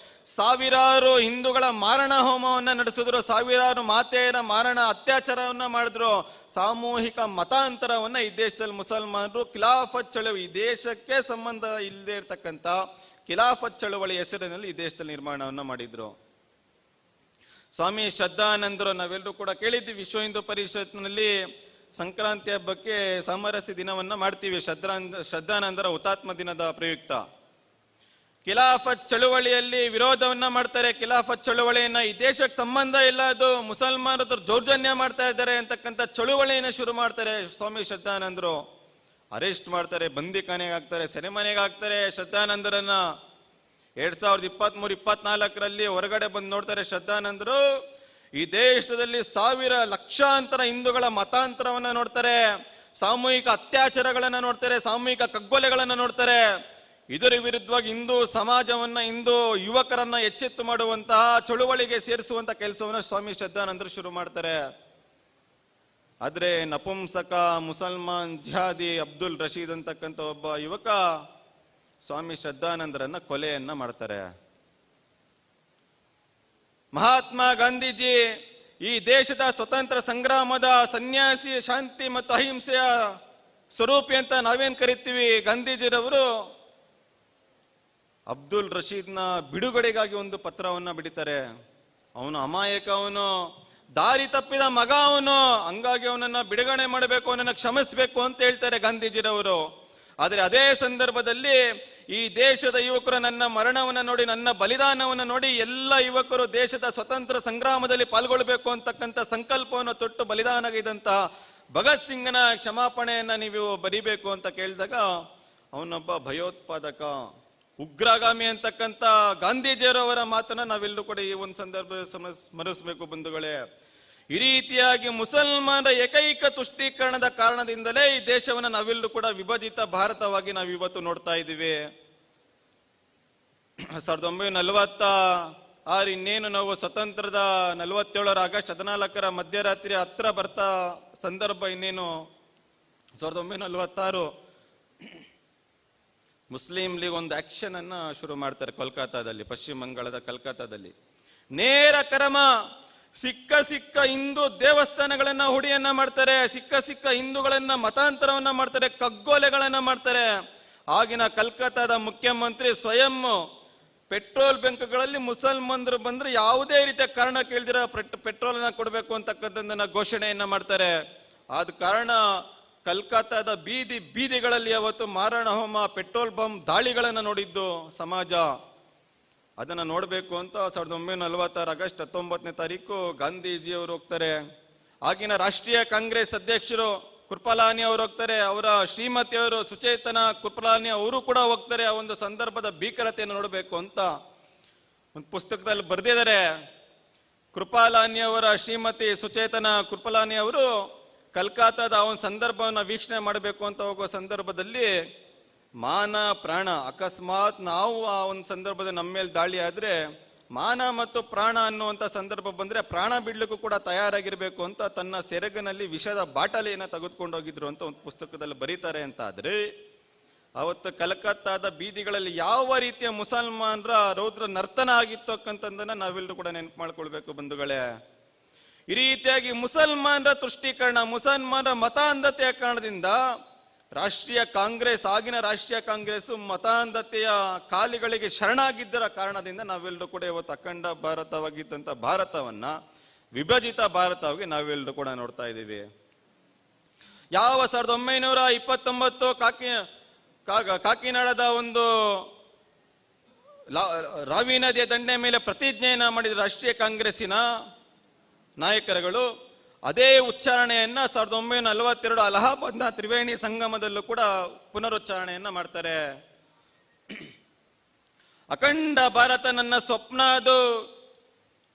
ಸಾವಿರಾರು ಹಿಂದೂಗಳ ಮಾರಣ ಹೋಮವನ್ನ ನಡೆಸಿದ್ರು, ಸಾವಿರಾರು ಮಾತೆಯರ ಮಾರಣ ಅತ್ಯಾಚಾರವನ್ನ ಮಾಡಿದ್ರು. ಸಾಮೂಹಿಕ ಮತಾಂತರವನ್ನ ಈ ದೇಶದಲ್ಲಿ ಮುಸಲ್ಮಾನರು ಖಿಲಾಫತ್ ಚಳುವಳಿ, ಈ ದೇಶಕ್ಕೆ ಸಂಬಂಧ ಇಲ್ಲದೆ ಇರ್ತಕ್ಕಂಥ ಖಿಲಾಫತ್ ಚಳವಳಿ ಹೆಸರಿನಲ್ಲಿ ಈ ದೇಶದಲ್ಲಿ ನಿರ್ಮಾಣವನ್ನ ಮಾಡಿದ್ರು. ಸ್ವಾಮಿ ಶ್ರದ್ಧಾನಂದರು ನಾವೆಲ್ಲರೂ ಕೂಡ ಕೇಳಿದ್ವಿ, ವಿಶ್ವ ಹಿಂದೂ ಪರಿಷತ್ನಲ್ಲಿ ಸಂಕ್ರಾಂತಿ ಹಬ್ಬಕ್ಕೆ ಸಾಮರಸ್ಯ ದಿನವನ್ನ ಮಾಡ್ತೀವಿ ಶ್ರದ್ಧಾನಂದರ ಹುತಾತ್ಮ ದಿನದ ಪ್ರಯುಕ್ತ. ಖಿಲಾಫತ್ ಚಳುವಳಿಯಲ್ಲಿ ವಿರೋಧವನ್ನ ಮಾಡ್ತಾರೆ. ಖಿಲಾಫತ್ ಚಳುವಳಿಯನ್ನ ಈ ದೇಶಕ್ಕೆ ಸಂಬಂಧ ಇಲ್ಲ, ಅದು ಮುಸಲ್ಮಾನರು ದೌರ್ಜನ್ಯ ಮಾಡ್ತಾ ಇದ್ದಾರೆ ಅಂತಕ್ಕಂಥ ಚಳುವಳಿಯನ್ನ ಶುರು ಮಾಡ್ತಾರೆ. ಸ್ವಾಮಿ ಶ್ರದ್ಧಾನಂದರು ಅರೆಸ್ಟ್ ಮಾಡ್ತಾರೆ, ಬಂದಿಖಾನೆಗೆ ಹಾಕ್ತಾರೆ, ಸೆರೆಮನೆಗೆ ಹಾಕ್ತಾರೆ ಶ್ರದ್ಧಾನಂದರನ್ನ. 2023-24 ಹೊರಗಡೆ ಬಂದು ನೋಡ್ತಾರೆ ಶ್ರದ್ಧಾನಂದರು. ಈ ದೇಶದಲ್ಲಿ ಲಕ್ಷಾಂತರ ಹಿಂದೂಗಳ ಮತಾಂತರವನ್ನ ನೋಡ್ತಾರೆ, ಸಾಮೂಹಿಕ ಅತ್ಯಾಚಾರಗಳನ್ನ ನೋಡ್ತಾರೆ, ಸಾಮೂಹಿಕ ಕಗ್ಗೊಲೆಗಳನ್ನ ನೋಡ್ತಾರೆ. ಇದರ ವಿರುದ್ಧವಾಗಿ ಹಿಂದೂ ಸಮಾಜವನ್ನ, ಹಿಂದೂ ಯುವಕರನ್ನ ಎಚ್ಚೆತ್ತು ಮಾಡುವಂತಹ ಚಳುವಳಿಗೆ ಸೇರಿಸುವಂತ ಕೆಲಸವನ್ನ ಸ್ವಾಮಿ ಶ್ರದ್ಧಾನಂದರು ಶುರು ಮಾಡ್ತಾರೆ. ಆದ್ರೆ ನಪುಂಸಕ ಮುಸಲ್ಮಾನ್ ಜಿಹಾದಿ ಅಬ್ದುಲ್ ರಶೀದ್ ಅಂತಕ್ಕಂಥ ಒಬ್ಬ ಯುವಕ ಸ್ವಾಮಿ ಶ್ರದ್ಧಾನಂದರನ್ನ ಕೊಲೆಯನ್ನ ಮಾಡ್ತಾರೆ. ಮಹಾತ್ಮ ಗಾಂಧೀಜಿ ಈ ದೇಶದ ಸ್ವತಂತ್ರ ಸಂಗ್ರಾಮದ ಸನ್ಯಾಸಿ, ಶಾಂತಿ ಮತ್ತು ಅಹಿಂಸೆಯ ಸ್ವರೂಪಿ ಅಂತ ನಾವೇನ್ ಕರಿತೀವಿ, ಗಾಂಧೀಜಿರವರು ಅಬ್ದುಲ್ ರಶೀದ್ನ ಬಿಡುಗಡೆಗಾಗಿ ಒಂದು ಪತ್ರವನ್ನ ಬಿಡಿತಾರೆ. ಅವನು ಅಮಾಯಕ, ಅವನು ದಾರಿ ತಪ್ಪಿದ ಮಗ, ಅವನು, ಹಂಗಾಗಿ ಅವನನ್ನ ಬಿಡುಗಡೆ ಮಾಡಬೇಕು, ಅವನನ್ನ ಕ್ಷಮಿಸಬೇಕು ಅಂತ ಹೇಳ್ತಾರೆ ಗಾಂಧೀಜಿರವರು. ಆದರೆ ಅದೇ ಸಂದರ್ಭದಲ್ಲಿ ಈ ದೇಶದ ಯುವಕರು ನನ್ನ ಮರಣವನ್ನ ನೋಡಿ, ನನ್ನ ಬಲಿದಾನವನ್ನು ನೋಡಿ ಎಲ್ಲ ಯುವಕರು ದೇಶದ ಸ್ವತಂತ್ರ ಸಂಗ್ರಾಮದಲ್ಲಿ ಪಾಲ್ಗೊಳ್ಬೇಕು ಅಂತಕ್ಕಂಥ ಸಂಕಲ್ಪವನ್ನು ತೊಟ್ಟು ಬಲಿದಾನಗಿದಂತಹ ಭಗತ್ ಸಿಂಗ್ನ ಕ್ಷಮಾಪಣೆಯನ್ನ ನೀವು ಬರಿಬೇಕು ಅಂತ ಕೇಳಿದಾಗ ಅವನೊಬ್ಬ ಭಯೋತ್ಪಾದಕ, ಉಗ್ರಗಾಮಿ ಅಂತಕ್ಕಂಥ ಗಾಂಧೀಜಿಯವರ ಮಾತನ್ನ ನಾವೆಲ್ಲರೂ ಕೂಡ ಈ ಒಂದು ಸಂದರ್ಭ ಸ್ಮರಿಸಬೇಕು ಬಂಧುಗಳೇ. ಈ ರೀತಿಯಾಗಿ ಮುಸಲ್ಮಾನರ ಏಕೈಕ ತುಷ್ಟೀಕರಣದ ಕಾರಣದಿಂದಲೇ ಈ ದೇಶವನ್ನು ನಾವೆಲ್ಲರೂ ಕೂಡ ವಿಭಜಿತ ಭಾರತವಾಗಿ ನಾವು ಇವತ್ತು ನೋಡ್ತಾ ಇದ್ದೀವಿ. 1946 ಇನ್ನೇನು ನಾವು ಸ್ವತಂತ್ರದ 47 ಆಗಸ್ಟ್ 14 ಮಧ್ಯರಾತ್ರಿ ಹತ್ರ ಬರ್ತಾ ಸಂದರ್ಭ ಇನ್ನೇನು 1946 ಮುಸ್ಲಿಂ ಲೀಗ್ ಒಂದು ಆಕ್ಷನ್ ಅನ್ನ ಶುರು ಮಾಡ್ತಾರೆ ಕೋಲ್ಕತ್ತಾದಲ್ಲಿ, ಪಶ್ಚಿಮ ಬಂಗಾಳದ ಕಲ್ಕತ್ತಾದಲ್ಲಿ. ನೇರ ಕ್ರಮ, ಸಿಕ್ಕ ಹಿಂದೂ ದೇವಸ್ಥಾನಗಳನ್ನ ಹುಡಿಯನ್ನ ಮಾಡ್ತಾರೆ, ಸಿಕ್ಕ ಹಿಂದೂಗಳನ್ನ ಮತಾಂತರವನ್ನ ಮಾಡ್ತಾರೆ, ಕಗ್ಗೋಲೆಗಳನ್ನ ಮಾಡ್ತಾರೆ. ಆಗಿನ ಕಲ್ಕತ್ತಾದ ಮುಖ್ಯಮಂತ್ರಿ ಸ್ವಯಂ ಪೆಟ್ರೋಲ್ ಬಂಕ್ಗಳಲ್ಲಿ ಮುಸಲ್ಮಾನರು ಬಂದ್ರೆ ಯಾವುದೇ ರೀತಿಯ ಕಾರಣ ಕೇಳಿದಿರ ಪೆಟ್ರೋಲ್ ಅನ್ನ ಕೊಡಬೇಕು ಅಂತಕ್ಕಂಥದ್ದನ್ನ ಘೋಷಣೆಯನ್ನ ಮಾಡ್ತಾರೆ. ಆದ ಕಾರಣ ಕಲ್ಕತ್ತಾದ ಬೀದಿಗಳಲ್ಲಿ ಅವತ್ತು ಮಾರಣ ಹೋಮ, ಪೆಟ್ರೋಲ್ ಬಂಪ್ ದಾಳಿಗಳನ್ನ ನೋಡಿದ್ದು ಸಮಾಜ. ಅದನ್ನ ನೋಡ್ಬೇಕು ಅಂತ 1946 ಆಗಸ್ಟ್ 19 ಗಾಂಧೀಜಿಯವರು ಹೋಗ್ತಾರೆ. ಆಗಿನ ರಾಷ್ಟ್ರೀಯ ಕಾಂಗ್ರೆಸ್ ಅಧ್ಯಕ್ಷರು ಕೃಪಲಾನಿ ಅವರು ಹೋಗ್ತಾರೆ, ಅವರ ಶ್ರೀಮತಿಯವರು ಸುಚೇತನ ಕೃಪಲಾನಿ ಅವರು ಕೂಡ ಹೋಗ್ತಾರೆ. ಆ ಒಂದು ಸಂದರ್ಭದ ಭೀಕರತೆಯನ್ನು ನೋಡಬೇಕು ಅಂತ ಒಂದು ಪುಸ್ತಕದಲ್ಲಿ ಬರೆದಿದ್ದಾರೆ. ಕೃಪಲಾನಿ ಅವರ ಶ್ರೀಮತಿ ಸುಚೇತನ ಕೃಪಲಾನಿ ಅವರು ಕಲ್ಕತ್ತಾದ ಆ ಒಂದು ಸಂದರ್ಭವನ್ನು ವೀಕ್ಷಣೆ ಮಾಡಬೇಕು ಅಂತ ಹೋಗುವ ಸಂದರ್ಭದಲ್ಲಿ ಮಾನ ಪ್ರಾಣ, ಅಕಸ್ಮಾತ್ ನಾವು ಆ ಒಂದು ಸಂದರ್ಭದಲ್ಲಿ ನಮ್ಮ ಮೇಲೆ ದಾಳಿ ಆದ್ರೆ ಮಾನ ಮತ್ತು ಪ್ರಾಣ ಅನ್ನುವಂಥ ಸಂದರ್ಭ ಬಂದ್ರೆ ಪ್ರಾಣ ಬಿಡ್ಲಿಕ್ಕೂ ಕೂಡ ತಯಾರಾಗಿರ್ಬೇಕು ಅಂತ ತನ್ನ ಸೆರಗಿನಲ್ಲಿ ವಿಷದ ಬಾಟಲಿಯನ್ನ ತೆಗೆದುಕೊಂಡು ಹೋಗಿದ್ರು ಅಂತ ಒಂದು ಪುಸ್ತಕದಲ್ಲಿ ಬರೀತಾರೆ. ಅಂತ ಆದ್ರೆ ಅವತ್ತು ಕಲ್ಕತ್ತಾದ ಬೀದಿಗಳಲ್ಲಿ ಯಾವ ರೀತಿಯ ಮುಸಲ್ಮಾನರ ರೌದ್ರ ನರ್ತನ ಆಗಿತ್ತಕ್ಕಂಥದ್ದನ್ನ ನಾವೆಲ್ಲರೂ ಕೂಡ ನೆನಪು ಮಾಡ್ಕೊಳ್ಬೇಕು ಬಂಧುಗಳೇ. ಈ ರೀತಿಯಾಗಿ ಮುಸಲ್ಮಾನರ ತುಷ್ಟೀಕರಣ, ಮುಸಲ್ಮಾನರ ಮತಾಂಧತೆಯ ಕಾರಣದಿಂದ ರಾಷ್ಟ್ರೀಯ ಕಾಂಗ್ರೆಸ್, ಆಗಿನ ರಾಷ್ಟ್ರೀಯ ಕಾಂಗ್ರೆಸ್ ಮತಾಂಧತೆಯ ಕಾಲಿಗಳಿಗೆ ಶರಣಾಗಿದ್ದರ ಕಾರಣದಿಂದ ನಾವೆಲ್ಲರೂ ಕೂಡ ಇವತ್ತು ಅಖಂಡ ಭಾರತವಾಗಿದ್ದಂಥ ಭಾರತವನ್ನ ವಿಭಜಿತ ಭಾರತವಾಗಿ ನಾವೆಲ್ಲರೂ ಕೂಡ ನೋಡ್ತಾ ಇದ್ದೀವಿ. ಯಾವ 1929 ಕಾಕಿನಾಡದ ಒಂದು ರಾವಿ ನದಿಯ ದಂಡೆ ಮೇಲೆ ಪ್ರತಿಜ್ಞೆಯನ್ನ ಮಾಡಿದ ರಾಷ್ಟ್ರೀಯ ಕಾಂಗ್ರೆಸ್ಸಿನ ನಾಯಕರುಗಳು ಅದೇ ಉಚ್ಚಾರಣೆಯನ್ನ 1942 ಅಲಹಾಬಾದ್ನ ತ್ರಿವೇಣಿ ಸಂಗಮದಲ್ಲೂ ಕೂಡ ಪುನರುಚ್ಚಾರಣೆಯನ್ನ ಮಾಡ್ತಾರೆ. ಅಖಂಡ ಭಾರತ ನನ್ನ ಸ್ವಪ್ನ, ಅದು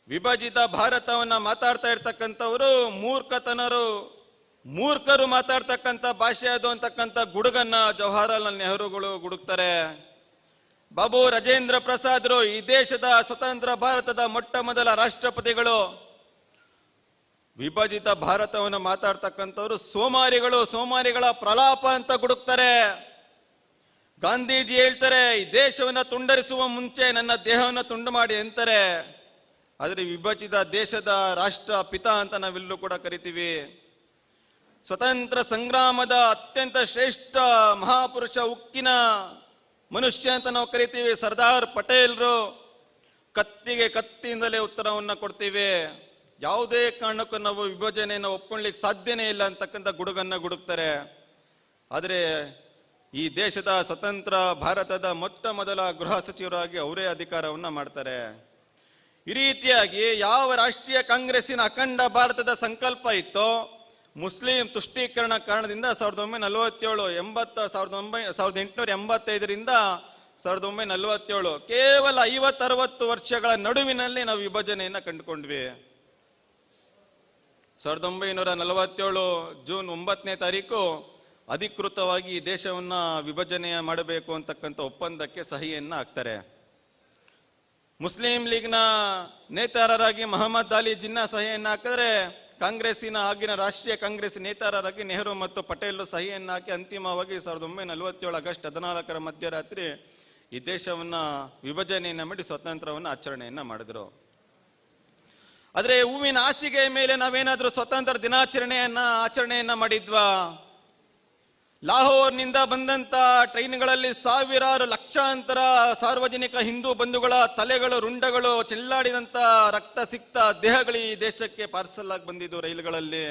ವಿಭಜಿತ ಭಾರತವನ್ನ ಮಾತಾಡ್ತಾ ಇರ್ತಕ್ಕಂಥವರು ಮೂರ್ಖರು ಮಾತಾಡ್ತಕ್ಕಂಥ ಭಾಷೆ ಅದು ಅಂತಕ್ಕಂಥ ಗುಡುಗನ್ನ ಜವಾಹರಲಾಲ್ ನೆಹರುಗಳು ಗುಡುಕ್ತಾರೆ. ಬಾಬು ರಾಜೇಂದ್ರ ಪ್ರಸಾದ್ರು ಈ ದೇಶದ ಸ್ವತಂತ್ರ ಭಾರತದ ಮೊಟ್ಟ ಮೊದಲ ರಾಷ್ಟ್ರಪತಿಗಳು. ವಿಭಜಿತ ಭಾರತವನ್ನು ಮಾತಾಡ್ತಕ್ಕಂಥವ್ರು ಸೋಮಾರಿಗಳ ಪ್ರಲಾಪ ಅಂತ ಗುಡುಕ್ತಾರೆ. ಗಾಂಧೀಜಿ ಹೇಳ್ತಾರೆ, ಈ ದೇಶವನ್ನ ತುಂಡರಿಸುವ ಮುಂಚೆ ನನ್ನ ದೇಹವನ್ನು ತುಂಡು ಮಾಡಿ ಅಂತಾರೆ. ಆದ್ರೆ ವಿಭಜಿತ ದೇಶದ ರಾಷ್ಟ್ರ ಪಿತ ಅಂತ ನಾವೆಲ್ಲೂ ಕೂಡ ಕರಿತೀವಿ. ಸ್ವತಂತ್ರ ಸಂಗ್ರಾಮದ ಅತ್ಯಂತ ಶ್ರೇಷ್ಠ ಮಹಾಪುರುಷ, ಉಕ್ಕಿನ ಮನುಷ್ಯ ಅಂತ ನಾವು ಕರಿತೀವಿ. ಸರ್ದಾರ್ ಪಟೇಲ್ರು ಕತ್ತಿಗೆ ಕತ್ತಿಯಿಂದಲೇ ಉತ್ತರವನ್ನ ಕೊಡ್ತೀವಿ. ಯಾವುದೇ ಕಾರಣಕ್ಕೂ ನಾವು ವಿಭಜನೆಯನ್ನು ಒಪ್ಕೊಳ್ಳಿಕ್ಕೆ ಸಾಧ್ಯನೇ ಇಲ್ಲ ಅಂತಕ್ಕಂಥ ಗುಡುಗನ್ನ ಗುಡುಕ್ತಾರೆ. ಆದರೆ ಈ ದೇಶದ ಸ್ವತಂತ್ರ ಭಾರತದ ಮೊಟ್ಟ ಮೊದಲ ಗೃಹ ಸಚಿವರಾಗಿ ಅವರೇ ಅಧಿಕಾರವನ್ನ ಮಾಡ್ತಾರೆ. ಈ ರೀತಿಯಾಗಿ ಯಾವ ರಾಷ್ಟ್ರೀಯ ಕಾಂಗ್ರೆಸ್ಸಿನ ಅಖಂಡ ಭಾರತದ ಸಂಕಲ್ಪ ಇತ್ತೋ, ಮುಸ್ಲಿಂ ತುಷ್ಟೀಕರಣ ಕಾರಣದಿಂದ 1885ರಿಂದ 1947 ಕೇವಲ 50-60 ವರ್ಷಗಳ ನಡುವಿನಲ್ಲಿ ನಾವು ವಿಭಜನೆಯನ್ನ ಕಂಡುಕೊಂಡ್ವಿ. 1947 ಜೂನ್ 9ನೇ ತಾರೀಕು ಅಧಿಕೃತವಾಗಿ ಈ ದೇಶವನ್ನ ವಿಭಜನೆ ಮಾಡಬೇಕು ಅಂತಕ್ಕಂಥ ಒಪ್ಪಂದಕ್ಕೆ ಸಹಿಯನ್ನ ಹಾಕ್ತಾರೆ. ಮುಸ್ಲಿಂ ಲೀಗ್ನ ನೇತಾರರಾಗಿ ಮಹಮ್ಮದ್ ಅಲಿ ಜಿನ್ನಾ ಸಹಿಯನ್ನ ಹಾಕಿದ್ರೆ, ಕಾಂಗ್ರೆಸ್ಸಿನ ಆಗಿನ ರಾಷ್ಟ್ರೀಯ ಕಾಂಗ್ರೆಸ್ ನೇತಾರರಾಗಿ ನೆಹರು ಮತ್ತು ಪಟೇಲ್ ಸಹಿಯನ್ನ ಹಾಕಿ ಅಂತಿಮವಾಗಿ 1947 ಆಗಸ್ಟ್ 14 ಮಧ್ಯರಾತ್ರಿ ಈ ದೇಶವನ್ನ ವಿಭಜನೆಯನ್ನ ಮಾಡಿ ಸ್ವಾತಂತ್ರ್ಯವನ್ನ ಆಚರಣೆಯನ್ನ ಮಾಡಿದ್ರು. ಆದ್ರೆ ಹೂವಿನ ಹಾಸಿಗೆ ಮೇಲೆ ನಾವೇನಾದ್ರೂ ಸ್ವತಂತ್ರ ಆಚರಣೆಯನ್ನ ಮಾಡಿದ್ವಾ? ಲಾಹೋರ್ನಿಂದ ಬಂದಂತ ಟ್ರೈನ್ಗಳಲ್ಲಿ ಸಾವಿರಾರು ಲಕ್ಷಾಂತರ ಸಾರ್ವಜನಿಕ ಹಿಂದೂ ಬಂಧುಗಳ ತಲೆಗಳು, ರುಂಡಗಳು ಚೆಲ್ಲಾಡಿದಂತ ರಕ್ತ ಸಿಕ್ತ ದೇಹಗಳು ಈ ದೇಶಕ್ಕೆ ಪಾರ್ಸಲ್ ಆಗಿ ಬಂದಿದ್ದು. ರೈಲುಗಳಲ್ಲಿ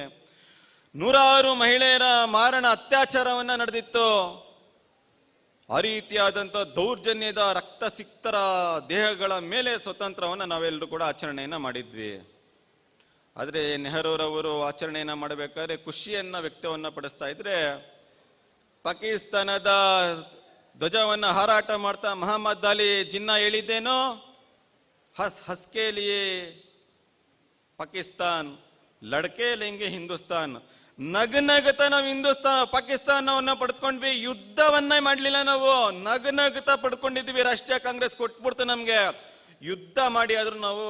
ನೂರಾರು ಮಹಿಳೆಯರ ಮಾರಣ ಅತ್ಯಾಚಾರವನ್ನ ನಡೆದಿತ್ತು. ಆ ರೀತಿಯಾದಂಥ ದೌರ್ಜನ್ಯದ ರಕ್ತ ಸಿಕ್ತರ ದೇಹಗಳ ಮೇಲೆ ಸ್ವತಂತ್ರವನ್ನ ನಾವೆಲ್ಲರೂ ಕೂಡ ಆಚರಣೆಯನ್ನ ಮಾಡಿದ್ವಿ. ಆದ್ರೆ ನೆಹರೂರವರು ಆಚರಣೆಯನ್ನ ಮಾಡಬೇಕಾದ್ರೆ ಖುಷಿಯನ್ನ ವ್ಯಕ್ತವನ್ನ ಪಡಿಸ್ತಾ ಇದ್ರೆ, ಪಾಕಿಸ್ತಾನದ ಧ್ವಜವನ್ನ ಹಾರಾಟ ಮಾಡ್ತಾ ಮಹಮ್ಮದ್ ಅಲಿ ಜಿನ್ನಾ ಹೇಳಿದ್ದೇನೋ, ಹಸ್ಕೆ ಲಿಯೇ ಪಾಕಿಸ್ತಾನ್, ಲಡ್ಕೆ ಲೆಂಗೆ ಹಿಂದೂಸ್ತಾನ್. ನಗನಗತ ನಾವು ಪಾಕಿಸ್ತಾನವನ್ನ ಪಡ್ಕೊಂಡ್ವಿ. ಯುದ್ಧವನ್ನೇ ಮಾಡ್ಲಿಲ್ಲ ನಾವು, ನಗನಗತ ಪಡ್ಕೊಂಡಿದ್ವಿ. ರಾಷ್ಟ್ರೀಯ ಕಾಂಗ್ರೆಸ್ ಕೊಟ್ಬಿಡ್ತು ನಮ್ಗೆ. ಯುದ್ಧ ಮಾಡಿ ಆದ್ರೂ ನಾವು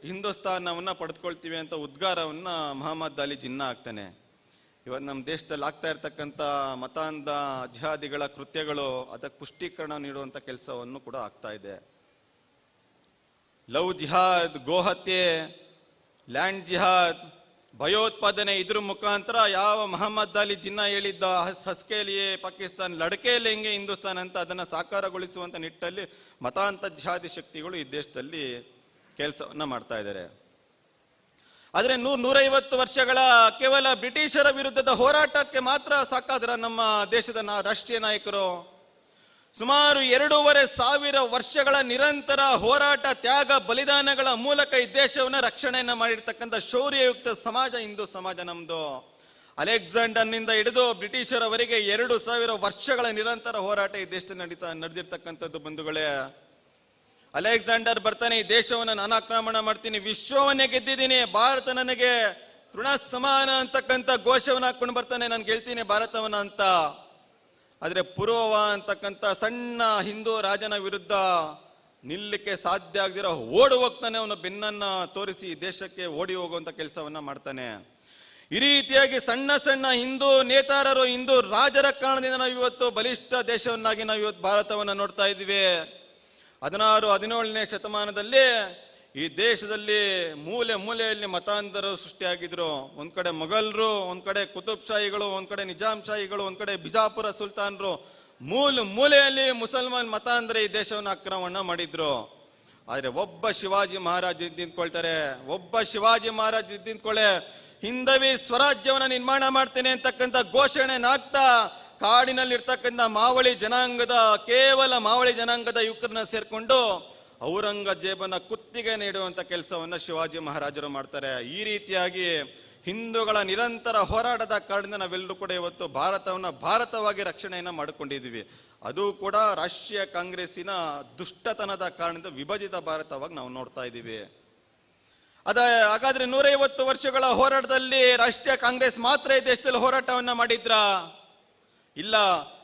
ಹಿಂದೂಸ್ತಾನವನ್ನ ಪಡೆದುಕೊಳ್ತೀವಿ ಅಂತ ಉದ್ಗಾರವನ್ನ ಮಹಮ್ಮದ್ ಅಲಿ ಜಿನ್ನಾ ಆಗ್ತಾನೆ. ಇವತ್ತು ನಮ್ಮ ದೇಶದಲ್ಲಿ ಆಗ್ತಾ ಇರ್ತಕ್ಕಂಥ ಮತಾಂಧ ಜಿಹಾದಿಗಳ ಕೃತ್ಯಗಳು ಅದಕ್ಕೆ ಪುಷ್ಟೀಕರಣ ನೀಡುವಂತ ಕೆಲಸವನ್ನು ಕೂಡ ಆಗ್ತಾ ಇದೆ. ಲವ್ ಜಿಹಾದ್, ಗೋಹತ್ಯೆ, ಲ್ಯಾಂಡ್ ಜಿಹಾದ್, ಭಯೋತ್ಪಾದನೆ, ಇದ್ರ ಮುಖಾಂತರ ಯಾವ ಮಹಮ್ಮದ್ ಅಲಿ ಜಿನ್ನಾ ಹೇಳಿದ್ದ ಹಸ್ಕೇಲಿಯೇ ಪಾಕಿಸ್ತಾನ್, ಲಡಕೇಲೆಂಗೆ ಹಿಂದೂಸ್ತಾನ್ ಅಂತ ಅದನ್ನ ಸಾಕಾರಗೊಳಿಸುವಂತ ನಿಟ್ಟಲ್ಲಿ ಮತಾಂಧ ಜಿಹಾದಿ ಶಕ್ತಿಗಳು ಈ ದೇಶದಲ್ಲಿ ಕೆಲಸವನ್ನ ಮಾಡ್ತಾ ಇದ್ದಾರೆ. ಆದ್ರೆ 150 ವರ್ಷಗಳ ಕೇವಲ ಬ್ರಿಟಿಷರ ವಿರುದ್ಧದ ಹೋರಾಟಕ್ಕೆ ಮಾತ್ರ ಸಾಕಾದ್ರ ನಮ್ಮ ದೇಶದ ರಾಷ್ಟ್ರೀಯ ನಾಯಕರು? ಸುಮಾರು 2,500 ವರ್ಷಗಳ ನಿರಂತರ ಹೋರಾಟ, ತ್ಯಾಗ, ಬಲಿದಾನಗಳ ಮೂಲಕ ಈ ದೇಶವನ್ನ ರಕ್ಷಣೆಯನ್ನ ಮಾಡಿರ್ತಕ್ಕಂಥ ಶೌರ್ಯಯುಕ್ತ ಸಮಾಜ ಹಿಂದೂ ಸಮಾಜ ನಮ್ದು. ಅಲೆಕ್ಸಾಂಡರ್ನಿಂದ ಹಿಡಿದು ಬ್ರಿಟಿಷರವರೆಗೆ 2,000 ವರ್ಷಗಳ ನಿರಂತರ ಹೋರಾಟ ಈ ದೇಶದಲ್ಲಿ ನಡೆದಿರ್ತಕ್ಕಂಥದ್ದು ಬಂಧುಗಳೇ. ಅಲೆಕ್ಸಾಂಡರ್ ಬರ್ತಾನೆ, ಈ ದೇಶವನ್ನು ನಾನು ಆಕ್ರಮಣ ಮಾಡ್ತೀನಿ, ವಿಶ್ವವನ್ನೇ ಗೆದ್ದಿದ್ದೀನಿ, ಭಾರತ ನನಗೆ ತೃಣ ಸಮಾನ ಅಂತಕ್ಕಂಥ ಘೋಷವನ್ನ ಹಾಕೊಂಡು ಬರ್ತಾನೆ, ನಾನು ಗೆಲ್ತೀನಿ ಭಾರತವನ್ನ ಅಂತ. ಆದ್ರೆ ಪುರೋವ ಅಂತಕ್ಕಂಥ ಸಣ್ಣ ಹಿಂದೂ ರಾಜನ ವಿರುದ್ಧ ನಿಲ್ಲಕ್ಕೆ ಸಾಧ್ಯ ಆಗದಿರೋ ಓಡಿ ಹೋಗ್ತಾನೆ. ಅವನು ಬೆನ್ನನ್ನ ತೋರಿಸಿ ದೇಶಕ್ಕೆ ಓಡಿ ಹೋಗುವಂತ ಕೆಲಸವನ್ನ ಮಾಡ್ತಾನೆ. ಈ ರೀತಿಯಾಗಿ ಸಣ್ಣ ಸಣ್ಣ ಹಿಂದೂ ನೇತಾರರು, ಹಿಂದೂ ರಾಜರ ಕಾರಣದಿಂದ ನಾವು ಇವತ್ತು ಬಲಿಷ್ಠ ದೇಶವನ್ನಾಗಿ ನಾವು ಇವತ್ತು ಭಾರತವನ್ನ ನೋಡ್ತಾ ಇದ್ವಿ. 16-17ನೇ ಶತಮಾನದಲ್ಲಿ ಈ ದೇಶದಲ್ಲಿ ಮೂಲೆ ಮೂಲೆಯಲ್ಲಿ ಮತಾಂಧರು ಸೃಷ್ಟಿಯಾಗಿದ್ರು. ಒಂದ್ ಕಡೆ ಮೊಘಲರು, ಒಂದ್ ಕಡೆ ಕುತುಬ್ ಶಾಹಿಗಳು, ಒಂದ್ ಕಡೆ ನಿಜಾಮ್ ಶಾಹಿಗಳು, ಒಂದ್ ಕಡೆ ಬಿಜಾಪುರ ಸುಲ್ತಾನರು, ಮೂಲೆಯಲ್ಲಿ ಮುಸಲ್ಮಾನ್ ಮತಾಂಧರು ಈ ದೇಶವನ್ನು ಆಕ್ರಮಣ ಮಾಡಿದ್ರು. ಆದ್ರೆ ಒಬ್ಬ ಶಿವಾಜಿ ಮಹಾರಾಜ್ ನಿಂತ್ಕೊಳ್ತಾರೆ. ಒಬ್ಬ ಶಿವಾಜಿ ಮಹಾರಾಜ್ ನಿಂತ್ಕೊಳ್ಳೆ ಹಿಂದವಿ ಸ್ವರಾಜ್ಯವನ್ನ ನಿರ್ಮಾಣ ಮಾಡ್ತೇನೆ ಅಂತಕ್ಕಂಥ ಘೋಷಣೆನಾಗ್ತಾ ಕಾಡಿನಲ್ಲಿರ್ತಕ್ಕಂಥ ಮಾವಳಿ ಜನಾಂಗದ, ಕೇವಲ ಮಾವಳಿ ಜನಾಂಗದ ಯುವಕರನ್ನ ಸೇರ್ಕೊಂಡು ಔರಂಗಜೇಬನ ಕುತ್ತಿಗೆ ನೀಡುವಂತ ಕೆಲಸವನ್ನ ಶಿವಾಜಿ ಮಹಾರಾಜರು ಮಾಡ್ತಾರೆ. ಈ ರೀತಿಯಾಗಿ ಹಿಂದೂಗಳ ನಿರಂತರ ಹೋರಾಟದ ಕಾರಣದಿಂದ ನಾವೆಲ್ಲರೂ ಕೂಡ ಇವತ್ತು ಭಾರತವನ್ನ ಭಾರತವಾಗಿ ರಕ್ಷಣೆಯನ್ನ ಮಾಡಿಕೊಂಡಿದ್ದೀವಿ. ಅದು ಕೂಡ ರಾಷ್ಟ್ರೀಯ ಕಾಂಗ್ರೆಸ್ಸಿನ ದುಷ್ಟತನದ ಕಾರಣದಿಂದ ವಿಭಜಿತ ಭಾರತವಾಗಿ ನಾವು ನೋಡ್ತಾ ಇದ್ದೀವಿ. ಹಾಗಾದ್ರೆ 150 ವರ್ಷಗಳ ಹೋರಾಟದಲ್ಲಿ ರಾಷ್ಟ್ರೀಯ ಕಾಂಗ್ರೆಸ್ ಮಾತ್ರ ಈ ದೇಶದಲ್ಲಿ ಹೋರಾಟವನ್ನ ಮಾಡಿದ್ರ? ಇಲ್ಲ,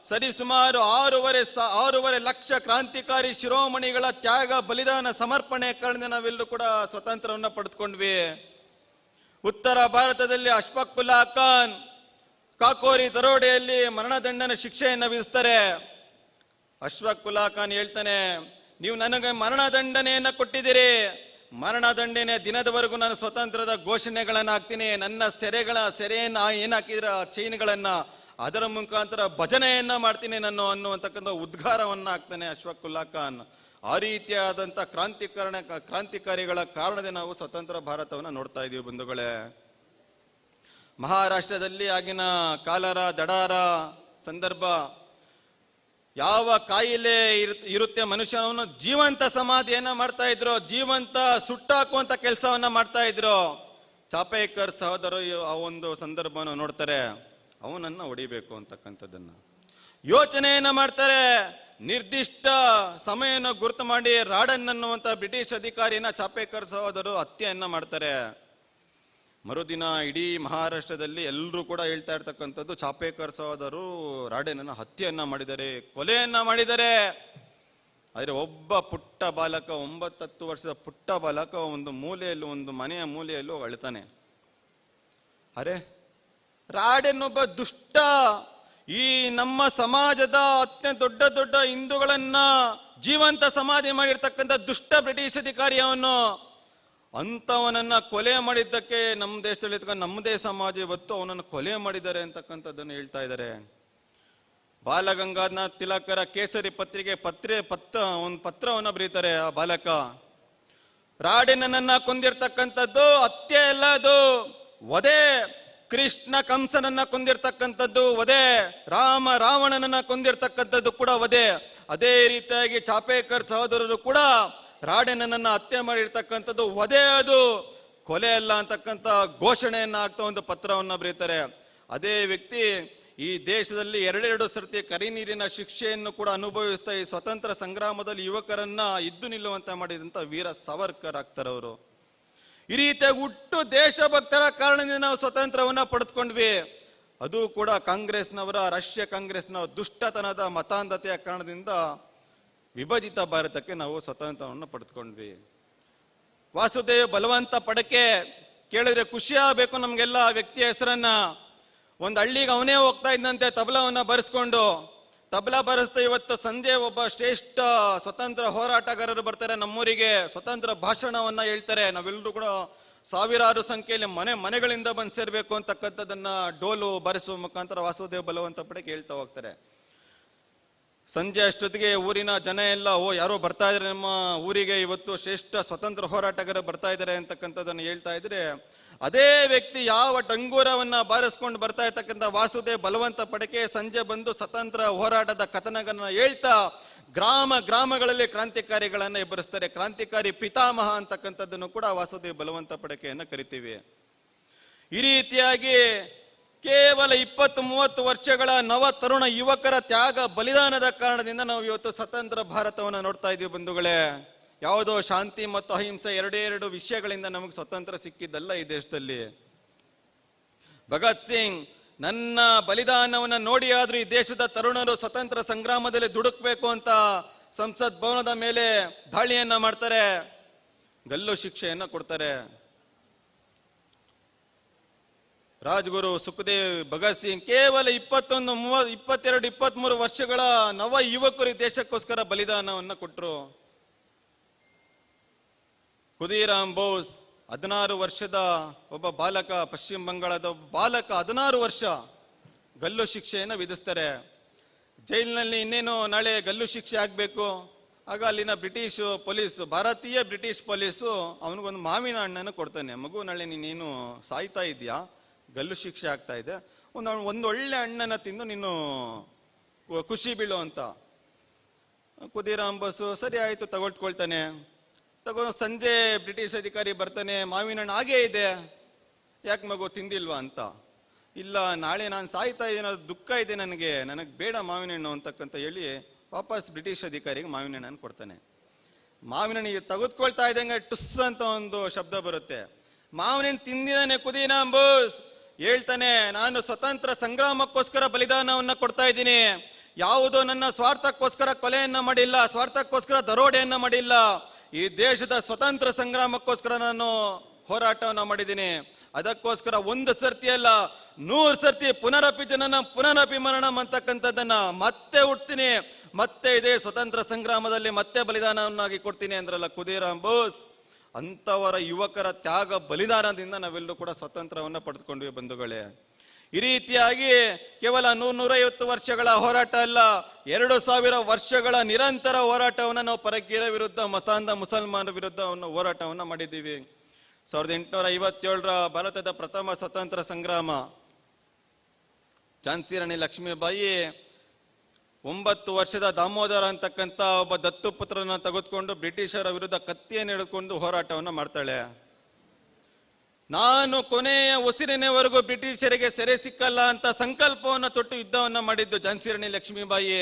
ಸರಿಸುಮಾರು 6.5 ಲಕ್ಷ ಕ್ರಾಂತಿಕಾರಿ ಶಿರೋಮಣಿಗಳ ತ್ಯಾಗ, ಬಲಿದಾನ, ಸಮರ್ಪಣೆ ಕಾರಣ ನಾವೆಲ್ಲರೂ ಕೂಡ ಸ್ವತಂತ್ರವನ್ನ ಪಡೆದುಕೊಂಡ್ವಿ. ಉತ್ತರ ಭಾರತದಲ್ಲಿ ಅಶ್ಫಾಕ್ ಉಲ್ಲಾ ಖಾನ್ ಕಾಕೋರಿ ದರೋಡೆಯಲ್ಲಿ ಮರಣದಂಡನೆ ಶಿಕ್ಷೆಯನ್ನು ವಿಧಿಸ್ತಾರೆ. ಅಶ್ಫಾಕ್ ಉಲ್ಲಾ ಖಾನ್ ಹೇಳ್ತಾನೆ, ನೀವು ನನಗೆ ಮರಣದಂಡನೆಯನ್ನ ಕೊಟ್ಟಿದ್ದೀರಿ, ಮರಣದಂಡನೆ ದಿನದವರೆಗೂ ನಾನು ಸ್ವತಂತ್ರದ ಘೋಷಣೆಗಳನ್ನ ಹಾಕ್ತೀನಿ. ನನ್ನ ಸೆರೆಯನ್ನ ಏನ್ ಹಾಕಿದ್ರ ಚೈನ್ಗಳನ್ನ ಅದರ ಮುಖಾಂತರ ಭಜನೆಯನ್ನ ಮಾಡ್ತೀನಿ ನಾನು ಅನ್ನುವಂತಕ್ಕಂಥ ಉದ್ಗಾರವನ್ನ ಹಾಕ್ತಾನೆ ಅಶ್ಫಾಕ್ ಉಲ್ಲಾ ಖಾನ್. ಆ ರೀತಿಯಾದಂಥ ಕ್ರಾಂತಿಕಾರಿಗಳ ಕಾರಣದಿಂದ ನಾವು ಸ್ವತಂತ್ರ ಭಾರತವನ್ನು ನೋಡ್ತಾ ಇದೀವಿ ಬಂಧುಗಳೇ. ಮಹಾರಾಷ್ಟ್ರದಲ್ಲಿ ಆಗಿನ ಕಾಲರ ದಡಾರ ಸಂದರ್ಭ, ಯಾವ ಕಾಯಿಲೆ ಇರುತ್ತೆ ಮನುಷ್ಯನವನ್ನು ಜೀವಂತ ಸಮಾಧಿಯನ್ನ ಮಾಡ್ತಾ ಇದ್ರು, ಜೀವಂತ ಸುಟ್ಟಾಕುವಂತ ಕೆಲಸವನ್ನ ಮಾಡ್ತಾ ಇದ್ರು. ಚಾಪೇಕರ್ ಸಹೋದರರು ಆ ಒಂದು ಸಂದರ್ಭವನ್ನು ನೋಡ್ತಾರೆ, ಅವನನ್ನ ಹೊಡಿಬೇಕು ಅಂತಕ್ಕಂಥದ್ದನ್ನ ಯೋಚನೆಯನ್ನ ಮಾಡ್ತಾರೆ. ನಿರ್ದಿಷ್ಟ ಸಮಯನ ಗುರುತು ಮಾಡಿ ರಾಡನ್ ಅನ್ನುವಂತ ಬ್ರಿಟಿಷ್ ಅಧಿಕಾರಿನ ಚಾಪೇಕರ್ ಸಹೋದರರು ಹತ್ಯೆಯನ್ನ ಮಾಡ್ತಾರೆ. ಮರುದಿನ ಇಡೀ ಮಹಾರಾಷ್ಟ್ರದಲ್ಲಿ ಎಲ್ಲರೂ ಕೂಡ ಹೇಳ್ತಾ ಇರ್ತಕ್ಕಂಥದ್ದು ಚಾಪೇಕರ್ ಸಹೋದರರು ರಾಡೇನನ್ನ ಹತ್ಯೆಯನ್ನ ಮಾಡಿದ್ದಾರೆ, ಕೊಲೆಯನ್ನ ಮಾಡಿದ್ದಾರೆ. ಆದ್ರೆ ಒಬ್ಬ ಪುಟ್ಟ ಬಾಲಕ, 9-10 ವರ್ಷದ ಪುಟ್ಟ ಬಾಲಕ ಒಂದು ಮೂಲೆಯಲ್ಲೂ, ಒಂದು ಮನೆಯ ಮೂಲೆಯಲ್ಲೂ ಅಳ್ತಾನೆ. ಅರೆ, ರಾಡೇನ್ ಒಬ್ಬ ದುಷ್ಟ, ಈ ನಮ್ಮ ಸಮಾಜದ ಅತ್ಯಂತ ದೊಡ್ಡ ದೊಡ್ಡ ಹಿಂದೂಗಳನ್ನ ಜೀವಂತ ಸಮಾಧಿ ಮಾಡಿರ್ತಕ್ಕಂಥ ದುಷ್ಟ ಬ್ರಿಟಿಷ್ ಅಧಿಕಾರಿ ಅವನು. ಅಂತವನನ್ನ ಕೊಲೆ ಮಾಡಿದ್ದಕ್ಕೆ ನಮ್ಮ ದೇಶದಲ್ಲಿ ನಮ್ಮದೇ ಸಮಾಜ ಇವತ್ತು ಅವನನ್ನು ಕೊಲೆ ಮಾಡಿದ್ದಾರೆ ಅಂತಕ್ಕಂಥದ್ದನ್ನು ಹೇಳ್ತಾ ಇದ್ದಾರೆ. ಬಾಲಗಂಗಾಧರ ತಿಲಕರ ಕೇಸರಿ ಪತ್ರಿಕೆ ಒಂದು ಪತ್ರವನ್ನ ಬರೀತಾರೆ ಆ ಬಾಲಕ. ರಾಡೇನನ್ನ ಕೊಂದಿರ್ತಕ್ಕಂಥದ್ದು ಹತ್ಯೆ ಅಲ್ಲ, ಅದು ವಧೆ. ಕೃಷ್ಣ ಕಂಸನನ್ನ ಕೊಂದಿರ್ತಕ್ಕಂಥದ್ದು ವಧೆ, ರಾಮ ರಾವಣನನ್ನ ಕೊಂದಿರ್ತಕ್ಕಂಥದ್ದು ಕೂಡ ವಧೆ. ಅದೇ ರೀತಿಯಾಗಿ ಚಾಪೇಕರ್ ಸಹೋದರರು ಕೂಡ ರಾಡೇನನ್ನ ಹತ್ಯೆ ಮಾಡಿರ್ತಕ್ಕಂಥದ್ದು ವಧೆ, ಅದು ಕೊಲೆ ಅಲ್ಲ ಅಂತಕ್ಕಂಥ ಘೋಷಣೆಯನ್ನ ಆಗ್ತಾ ಒಂದು ಪತ್ರವನ್ನ ಬರೀತಾರೆ. ಅದೇ ವ್ಯಕ್ತಿ ಈ ದೇಶದಲ್ಲಿ 2 ಸರ್ತಿ ಕರಿನೀರಿನ ಶಿಕ್ಷೆಯನ್ನು ಕೂಡ ಅನುಭವಿಸ್ತಾ ಈ ಸ್ವತಂತ್ರ ಸಂಗ್ರಾಮದಲ್ಲಿ ಯುವಕರನ್ನ ಇದ್ದು ನಿಲ್ಲುವಂತೆ ಮಾಡಿದಂತ ವೀರ ಸಾವರ್ಕರ್ ಆಗ್ತಾರವರು. ಈ ರೀತಿಯಾಗಿ ಹುಟ್ಟು ದೇಶಭಕ್ತರ ಕಾರಣದಿಂದ ನಾವು ಸ್ವತಂತ್ರವನ್ನ ಪಡೆದುಕೊಂಡ್ವಿ. ಅದು ಕೂಡ ಕಾಂಗ್ರೆಸ್ನವರ, ರಾಷ್ಟ್ರೀಯ ಕಾಂಗ್ರೆಸ್ನ ದುಷ್ಟತನದ ಮತಾಂಧತೆಯ ಕಾರಣದಿಂದ ವಿಭಜಿತ ಭಾರತಕ್ಕೆ ನಾವು ಸ್ವತಂತ್ರವನ್ನು ಪಡೆದುಕೊಂಡ್ವಿ. ವಾಸುದೇವ್ ಬಲವಂತ ಪಡಕೆ ಕೇಳಿದ್ರೆ ಖುಷಿ ಆಗಬೇಕು ನಮ್ಗೆಲ್ಲ. ವ್ಯಕ್ತಿಯ ಹೆಸರನ್ನ, ಒಂದು ಹಳ್ಳಿಗೆ ಅವನೇ ಹೋಗ್ತಾ ಇದ್ದಂತೆ ತಬಲವನ್ನ ಬರೆಸ್ಕೊಂಡು, ತಬಲಾ ಬರೆಸ್ತಾ ಇವತ್ತು ಸಂಜೆ ಒಬ್ಬ ಶ್ರೇಷ್ಠ ಸ್ವತಂತ್ರ ಹೋರಾಟಗಾರರು ಬರ್ತಾರೆ ನಮ್ಮೂರಿಗೆ, ಸ್ವತಂತ್ರ ಭಾಷಣವನ್ನ ಹೇಳ್ತಾರೆ. ನಾವೆಲ್ಲರೂ ಕೂಡ ಸಾವಿರಾರು ಸಂಖ್ಯೆಯಲ್ಲಿ ಮನೆಗಳಿಂದ ಬಂದು ಸೇರ್ಬೇಕು ಅಂತಕ್ಕಂಥದ್ದನ್ನ ಡೋಲು ಬಾರಿಸುವ ಮುಖಾಂತರ ವಾಸುದೇವ್ ಬಲವಂತ ಪಡಕೆ ಹೇಳ್ತಾ ಹೋಗ್ತಾರೆ. ಸಂಜೆ ಅಷ್ಟೊತ್ತಿಗೆ ಊರಿನ ಜನ ಎಲ್ಲ, ಯಾರೋ ಬರ್ತಾ ಇದ್ದಾರೆ ನಮ್ಮ ಊರಿಗೆ, ಇವತ್ತು ಶ್ರೇಷ್ಠ ಸ್ವತಂತ್ರ ಹೋರಾಟಗಾರರು ಬರ್ತಾ ಇದ್ದಾರೆ ಅಂತಕ್ಕಂಥದ್ದನ್ನು ಹೇಳ್ತಾ ಇದ್ರೆ, ಅದೇ ವ್ಯಕ್ತಿ ಯಾವ ಡಂಗೂರವನ್ನ ಬಾರಿಸ್ಕೊಂಡು ಬರ್ತಾ ಇರ್ತಕ್ಕಂಥ ವಾಸುದೇವ್ ಬಲವಂತ ಪಡಕೆ ಸಂಜೆ ಬಂದು ಸ್ವತಂತ್ರ ಹೋರಾಟದ ಕಥನಗಳನ್ನ ಹೇಳ್ತಾ ಗ್ರಾಮಗಳಲ್ಲಿ ಕ್ರಾಂತಿಕಾರಿಗಳನ್ನ ಎಬ್ಬರಿಸ್ತಾರೆ. ಕ್ರಾಂತಿಕಾರಿ ಪಿತಾಮಹ ಅಂತಕ್ಕಂಥದ್ದನ್ನು ಕೂಡ ವಾಸುದೇವ್ ಬಲವಂತ ಪಡಕೆಯನ್ನ ಕರಿತೀವಿ. ಈ ರೀತಿಯಾಗಿ ಕೇವಲ 20-30 ವರ್ಷಗಳ ನವ ತರುಣ ಯುವಕರ ತ್ಯಾಗ ಬಲಿದಾನದ ಕಾರಣದಿಂದ ನಾವು ಇವತ್ತು ಸ್ವತಂತ್ರ ಭಾರತವನ್ನು ನೋಡ್ತಾ ಇದೀವಿ ಬಂಧುಗಳೇ. ಯಾವುದೋ ಶಾಂತಿ ಮತ್ತು ಅಹಿಂಸೆ 2 ವಿಷಯಗಳಿಂದ ನಮಗೆ ಸ್ವತಂತ್ರ ಸಿಕ್ಕಿದ್ದಲ್ಲ ಈ ದೇಶದಲ್ಲಿ. ಭಗತ್ ಸಿಂಗ್ ನನ್ನ ಬಲಿದಾನವನ್ನ ನೋಡಿ ಆದ್ರೂ ಈ ದೇಶದ ತರುಣರು ಸ್ವತಂತ್ರ ಸಂಗ್ರಾಮದಲ್ಲಿ ದುಡುಕ್ಬೇಕು ಅಂತ ಸಂಸತ್ ಭವನದ ಮೇಲೆ ದಾಳಿಯನ್ನ ಮಾಡ್ತಾರೆ, ಗಲ್ಲು ಶಿಕ್ಷೆಯನ್ನ ಕೊಡ್ತಾರೆ. ರಾಜ್ಗುರು, ಸುಖದೇವ್, ಭಗತ್ ಸಿಂಗ್ ಕೇವಲ 21, 30, 22, 23 ವರ್ಷಗಳ ನವ ಯುವಕರು ಈ ದೇಶಕ್ಕೋಸ್ಕರ ಬಲಿದಾನವನ್ನ ಕೊಟ್ಟರು. ಖುದೀರಾಮ್ ಬೋಸ್ 16 ವರ್ಷದ ಒಬ್ಬ ಬಾಲಕ, ಪಶ್ಚಿಮ ಬಂಗಾಳದ ಬಾಲಕ 16 ವರ್ಷ ಗಲ್ಲು ಶಿಕ್ಷೆಯನ್ನು ವಿಧಿಸ್ತಾರೆ. ಜೈಲಿನಲ್ಲಿ ಇನ್ನೇನು ನಾಳೆ ಗಲ್ಲು ಶಿಕ್ಷೆ ಆಗ್ಬೇಕು. ಆಗ ಅಲ್ಲಿನ ಬ್ರಿಟಿಷ್ ಪೊಲೀಸ್, ಭಾರತೀಯ ಬ್ರಿಟಿಷ್ ಪೊಲೀಸು ಅವನಿಗೊಂದು ಮಾವಿನ ಹಣ್ಣನ್ನು ಕೊಡ್ತಾನೆ. ಮಗು, ನಾಳೆ ನೀನೇನು ಸಾಯ್ತಾ ಇದೆಯಾ, ಗಲ್ಲು ಶಿಕ್ಷೆ ಆಗ್ತಾ ಇದೆ, ಒಂದು ಒಳ್ಳೆ ಹಣ್ಣನ್ನ ತಿಂದು ನೀನು ಖುಷಿ ಬೀಳು ಅಂತ. ಖುದೀರಾಮ್ ಬೋಸ್ ಸರಿ ಆಯ್ತು ತಗೊಳ್ತಾನೆ. ಸಂಜೆ ಬ್ರಿಟಿಷ್ ಅಧಿಕಾರಿ ಬರ್ತಾನೆ, ಮಾವಿನ ಹಣ್ಣು ಹಾಗೇ ಇದೆ, ಯಾಕೆ ಮಗು ತಿಂದಿಲ್ವಾ ಅಂತ. ಇಲ್ಲ, ನಾಳೆ ನಾನು ಸಾಯ್ತಾ ಇದ್ದೇನೆ, ದುಃಖ ಇದೆ ನನಗೆ ಬೇಡ ಮಾವಿನ ಹಣ್ಣು ಅಂತಕ್ಕಂತ ಹೇಳಿ ವಾಪಸ್ ಬ್ರಿಟಿಷ್ ಅಧಿಕಾರಿಗೆ ಮಾವಿನ ಹಣ್ಣನ್ನು ಕೊಡ್ತಾನೆ. ಮಾವಿನ ಹಣ್ಣಿಗೆ ತೆಗೆದುಕೊಳ್ತಾ ಇದ್ದಂಗೆ ಟುಸ್ ಅಂತ ಒಂದು ಶಬ್ದ ಬರುತ್ತೆ. ಮಾವಿನ ಹಣ್ಣು ತಿಂದಿದ್ದಾನೆ ಖುದೀರಾಮ್ ಬೋಸ್. ಹೇಳ್ತಾನೆ, ನಾನು ಸ್ವತಂತ್ರ ಸಂಗ್ರಾಮಕ್ಕೋಸ್ಕರ ಬಲಿದಾನವನ್ನ ಕೊಡ್ತಾ ಇದ್ದೀನಿ, ಯಾವುದೋ ನನ್ನ ಸ್ವಾರ್ಥಕ್ಕೋಸ್ಕರ ಕೊಲೆಯನ್ನ ಮಾಡಿಲ್ಲ, ಸ್ವಾರ್ಥಕ್ಕೋಸ್ಕರ ದರೋಡೆಯನ್ನ ಮಾಡಿಲ್ಲ. ಈ ದೇಶದ ಸ್ವತಂತ್ರ ಸಂಗ್ರಾಮಕ್ಕೋಸ್ಕರ ನಾನು ಹೋರಾಟವನ್ನ ಮಾಡಿದ್ದೀನಿ. ಅದಕ್ಕೋಸ್ಕರ 1 ಸರ್ತಿ ಅಲ್ಲ 100 ಸರ್ತಿ ಪುನರಪಿ ಜನನ ಪುನರಪಿ ಮರಣಂ ಅಂತಕ್ಕಂಥದ್ದನ್ನ ಮತ್ತೆ ಹುಡ್ತೀನಿ, ಮತ್ತೆ ಇದೇ ಸ್ವತಂತ್ರ ಸಂಗ್ರಾಮದಲ್ಲಿ ಮತ್ತೆ ಬಲಿದಾನವನ್ನಾಗಿ ಕೊಡ್ತೀನಿ ಅಂದ್ರಲ್ಲ ಖುದೀರಾಮ್ ಬೋಸ್. ಅಂತವರ ಯುವಕರ ತ್ಯಾಗ ಬಲಿದಾನದಿಂದ ನಾವೆಲ್ಲರೂ ಕೂಡ ಸ್ವತಂತ್ರವನ್ನ ಪಡೆದುಕೊಂಡ್ವಿ ಬಂಧುಗಳೇ. ಈ ರೀತಿಯಾಗಿ ಕೇವಲ 150 ವರ್ಷಗಳ ಹೋರಾಟ ಅಲ್ಲ, 2000 ವರ್ಷಗಳ ನಿರಂತರ ಹೋರಾಟವನ್ನು ನಾವು ಪರಕೀಯರ ವಿರುದ್ಧ, ಮತಾಂಧ ಮುಸಲ್ಮಾನರ ವಿರುದ್ಧ ಹೋರಾಟವನ್ನು ಮಾಡಿದ್ದೀವಿ. 1857ರ ಭಾರತದ ಪ್ರಥಮ ಸ್ವತಂತ್ರ ಸಂಗ್ರಾಮ, ಝಾನ್ಸಿ ರಾಣಿ ಲಕ್ಷ್ಮೀಬಾಯಿ 9 ವರ್ಷದ ದಾಮೋದರ ಅಂತಕ್ಕಂಥ ಒಬ್ಬ ದತ್ತು ಪುತ್ರನ ತೆಗೆದುಕೊಂಡು ಬ್ರಿಟಿಷರ ವಿರುದ್ಧ ಕತ್ತಿಯನ್ನು ಹಿಡಿದುಕೊಂಡು ಹೋರಾಟವನ್ನು ಮಾಡ್ತಾಳೆ. ನಾನು ಕೊನೆಯ ಉಸಿರಿನವರೆಗೂ ಬ್ರಿಟಿಷರಿಗೆ ಸೆರೆ ಸಿಕ್ಕಲ್ಲ ಅಂತ ಸಂಕಲ್ಪವನ್ನು ತೊಟ್ಟು ಯುದ್ಧವನ್ನು ಮಾಡಿದ್ದು ಝಾನ್ಸಿ ರಾಣಿ ಲಕ್ಷ್ಮೀಬಾಯಿ.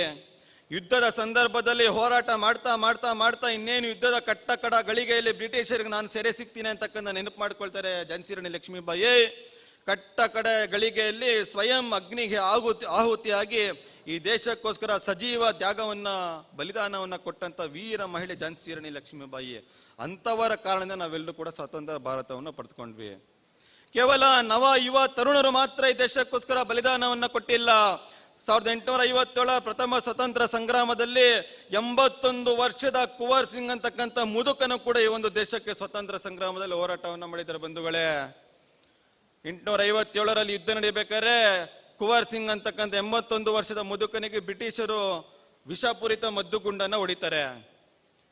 ಯುದ್ಧದ ಸಂದರ್ಭದಲ್ಲಿ ಹೋರಾಟ ಮಾಡ್ತಾ ಮಾಡ್ತಾ ಮಾಡ್ತಾ ಇನ್ನೇನು ಯುದ್ಧದ ಕಟ್ಟ ಗಳಿಗೆಯಲ್ಲಿ ಬ್ರಿಟಿಷರಿಗೆ ನಾನು ಸೆರೆ ಸಿಗ್ತೀನಿ ಅಂತಕ್ಕಂಥ ನೆನಪು ಮಾಡ್ಕೊಳ್ತಾರೆ ಝಾನ್ಸಿ ರಾಣಿ ಲಕ್ಷ್ಮೀಬಾಯಿ. ಕಟ್ಟ ಗಳಿಗೆಯಲ್ಲಿ ಸ್ವಯಂ ಅಗ್ನಿಗೆ ಆಹುತಿಯಾಗಿ ಈ ದೇಶಕ್ಕೋಸ್ಕರ ಸಜೀವ ತ್ಯಾಗವನ್ನ ಬಲಿದಾನವನ್ನ ಕೊಟ್ಟಂತ ವೀರ ಮಹಿಳೆ ಝಾನ್ಸಿ ರಾಣಿ ಲಕ್ಷ್ಮೀಬಾಯಿ. ಅಂತವರ ಕಾರಣದಿಂದ ನಾವೆಲ್ಲರೂ ಕೂಡ ಸ್ವತಂತ್ರ ಭಾರತವನ್ನು ಪಡೆದುಕೊಂಡ್ವಿ. ಕೇವಲ ನವ ಯುವ ತರುಣರು ಮಾತ್ರ ಈ ದೇಶಕ್ಕೋಸ್ಕರ ಬಲಿದಾನವನ್ನ ಕೊಟ್ಟಿಲ್ಲ. 1857 ಪ್ರಥಮ ಸ್ವತಂತ್ರ ಸಂಗ್ರಾಮದಲ್ಲಿ 81 ವರ್ಷದ ಕುವರ್ ಸಿಂಗ್ ಅಂತಕ್ಕಂಥ ಮುದುಕನು ಕೂಡ ಈ ಒಂದು ದೇಶಕ್ಕೆ ಸ್ವತಂತ್ರ ಸಂಗ್ರಾಮದಲ್ಲಿ ಹೋರಾಟವನ್ನ ಮಾಡಿದ್ದಾರೆ ಬಂಧುಗಳೇ. 857ರಲ್ಲಿ ಯುದ್ಧ ನಡೆಯಬೇಕಾದ್ರೆ ಕುವರ್ ಸಿಂಗ್ ಅಂತಕ್ಕಂಥ 81 ವರ್ಷದ ಮುದುಕನಿಗೆ ಬ್ರಿಟಿಷರು ವಿಷಪೂರಿತ ಮದ್ದುಗುಂಡನ್ನ ಹೊಡಿತಾರೆ.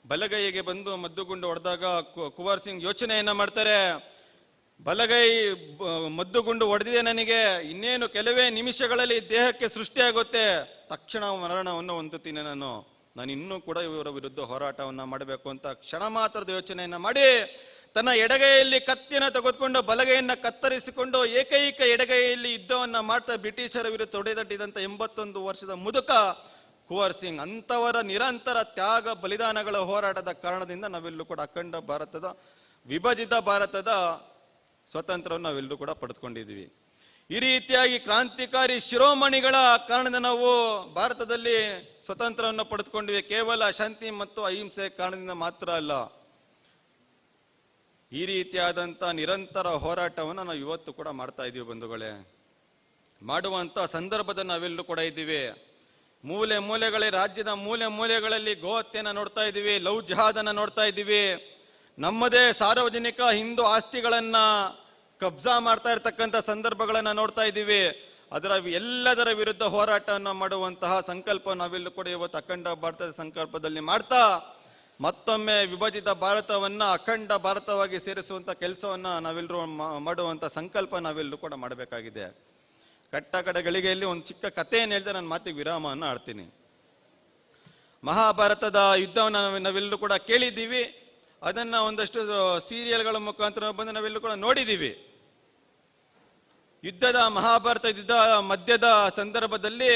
ಬಲಗೈಗೆ ಬಂದು ಮದ್ದುಗುಂಡು ಹೊಡೆದಾಗ ಕುವರ್ ಸಿಂಗ್ ಯೋಚನೆಯನ್ನ ಮಾಡ್ತಾರೆ, ಬಲಗೈ ಮದ್ದುಗುಂಡು ಹೊಡೆದಿದೆ, ನನಗೆ ಇನ್ನೇನು ಕೆಲವೇ ನಿಮಿಷಗಳಲ್ಲಿ ದೇಹಕ್ಕೆ ಸೃಷ್ಟಿಯಾಗುತ್ತೆ, ತಕ್ಷಣ ಮರಣವನ್ನು ಹೊಂದುತ್ತೀನಿ, ನಾನು ಇನ್ನೂ ಕೂಡ ಇವರ ವಿರುದ್ಧ ಹೋರಾಟವನ್ನ ಮಾಡಬೇಕು ಅಂತ ಕ್ಷಣ ಮಾತ್ರದ ಯೋಚನೆಯನ್ನ ಮಾಡಿ ತನ್ನ ಎಡಗೈಯಲ್ಲಿ ಕತ್ತಿನ ತೆಗೆದುಕೊಂಡು ಬಲಗೈಯನ್ನ ಕತ್ತರಿಸಿಕೊಂಡು ಏಕೈಕ ಎಡಗೈಯಲ್ಲಿ ಯುದ್ಧವನ್ನ ಮಾಡ್ತಾ ಬ್ರಿಟಿಷರ ವಿರುದ್ಧ ತೊಡೆದಟ್ಟಿದಂತ 81 ವರ್ಷದ ಮುದುಕ ಕುವರ್ ಸಿಂಗ್. ಅಂತವರ ನಿರಂತರ ತ್ಯಾಗ ಬಲಿದಾನಗಳ ಹೋರಾಟದ ಕಾರಣದಿಂದ ನಾವೆಲ್ಲೂ ಕೂಡ ಅಖಂಡ ಭಾರತದ, ವಿಭಜಿತ ಭಾರತದ ಸ್ವತಂತ್ರವನ್ನು ನಾವೆಲ್ಲರೂ ಕೂಡ ಪಡೆದುಕೊಂಡಿದ್ದೀವಿ. ಈ ರೀತಿಯಾಗಿ ಕ್ರಾಂತಿಕಾರಿ ಶಿರೋಮಣಿಗಳ ಕಾರಣದಿಂದ ನಾವು ಭಾರತದಲ್ಲಿ ಸ್ವತಂತ್ರವನ್ನು ಪಡೆದುಕೊಂಡಿವೆ. ಕೇವಲ ಶಾಂತಿ ಮತ್ತು ಅಹಿಂಸೆ ಕಾರಣದಿಂದ ಮಾತ್ರ ಅಲ್ಲ. ಈ ರೀತಿಯಾದಂಥ ನಿರಂತರ ಹೋರಾಟವನ್ನು ನಾವು ಇವತ್ತು ಕೂಡ ಮಾಡ್ತಾ ಇದ್ದೀವಿ ಬಂಧುಗಳೇ. ಮಾಡುವಂಥ ಸಂದರ್ಭದಲ್ಲಿ ನಾವೆಲ್ಲರೂ ಕೂಡ ಇದ್ದೀವಿ. ಮೂಲೆಗಳಲ್ಲಿ, ರಾಜ್ಯದ ಮೂಲೆಗಳಲ್ಲಿ ಗೋಹತ್ಯೆಯನ್ನು ನೋಡ್ತಾ ಇದ್ದೀವಿ, ಲವ್ ಜಿಹಾದನ್ನು ನೋಡ್ತಾ ಇದ್ದೀವಿ. ನಮ್ಮದೇ ಸಾರ್ವಜನಿಕ ಹಿಂದೂ ಆಸ್ತಿಗಳನ್ನ ಕಬ್ಜಾ ಮಾಡ್ತಾ ಇರ್ತಕ್ಕಂಥ ಸಂದರ್ಭಗಳನ್ನ ನೋಡ್ತಾ ಇದ್ದೀವಿ. ಎಲ್ಲದರ ವಿರುದ್ಧ ಹೋರಾಟವನ್ನು ಮಾಡುವಂತಹ ಸಂಕಲ್ಪ ನಾವೆಲ್ಲೂ ಕೂಡ ಇವತ್ತು ಅಖಂಡ ಭಾರತದ ಸಂಕಲ್ಪದಲ್ಲಿ ಮಾಡ್ತಾ ಮತ್ತೊಮ್ಮೆ ವಿಭಜಿತ ಭಾರತವನ್ನ ಅಖಂಡ ಭಾರತವಾಗಿ ಸೇರಿಸುವಂತ ಕೆಲಸವನ್ನ ನಾವೆಲ್ಲರೂ ಮಾಡುವಂತ ಸಂಕಲ್ಪ ನಾವೆಲ್ಲರೂ ಕೂಡ ಮಾಡಬೇಕಾಗಿದೆ. ಕಟ್ಟ ಗಳಿಗೆಯಲ್ಲಿ ಒಂದು ಚಿಕ್ಕ ಕಥೆಯನ್ನು ಹೇಳಿದ್ರೆ ನನ್ನ ಮಾತಿಗೆ ವಿರಾಮವನ್ನು ಆಡ್ತೀನಿ. ಮಹಾಭಾರತದ ಯುದ್ಧವನ್ನು ನಾವೆಲ್ಲರೂ ಕೂಡ ಕೇಳಿದ್ದೀವಿ, ಅದನ್ನ ಒಂದಷ್ಟು ಸೀರಿಯಲ್ಗಳ ಮುಖಾಂತರ ಬಂದು ನಾವೆಲ್ಲರೂ ಕೂಡ ನೋಡಿದ್ದೀವಿ. ಮಹಾಭಾರತ ಯುದ್ಧ ಮಧ್ಯದ ಸಂದರ್ಭದಲ್ಲಿ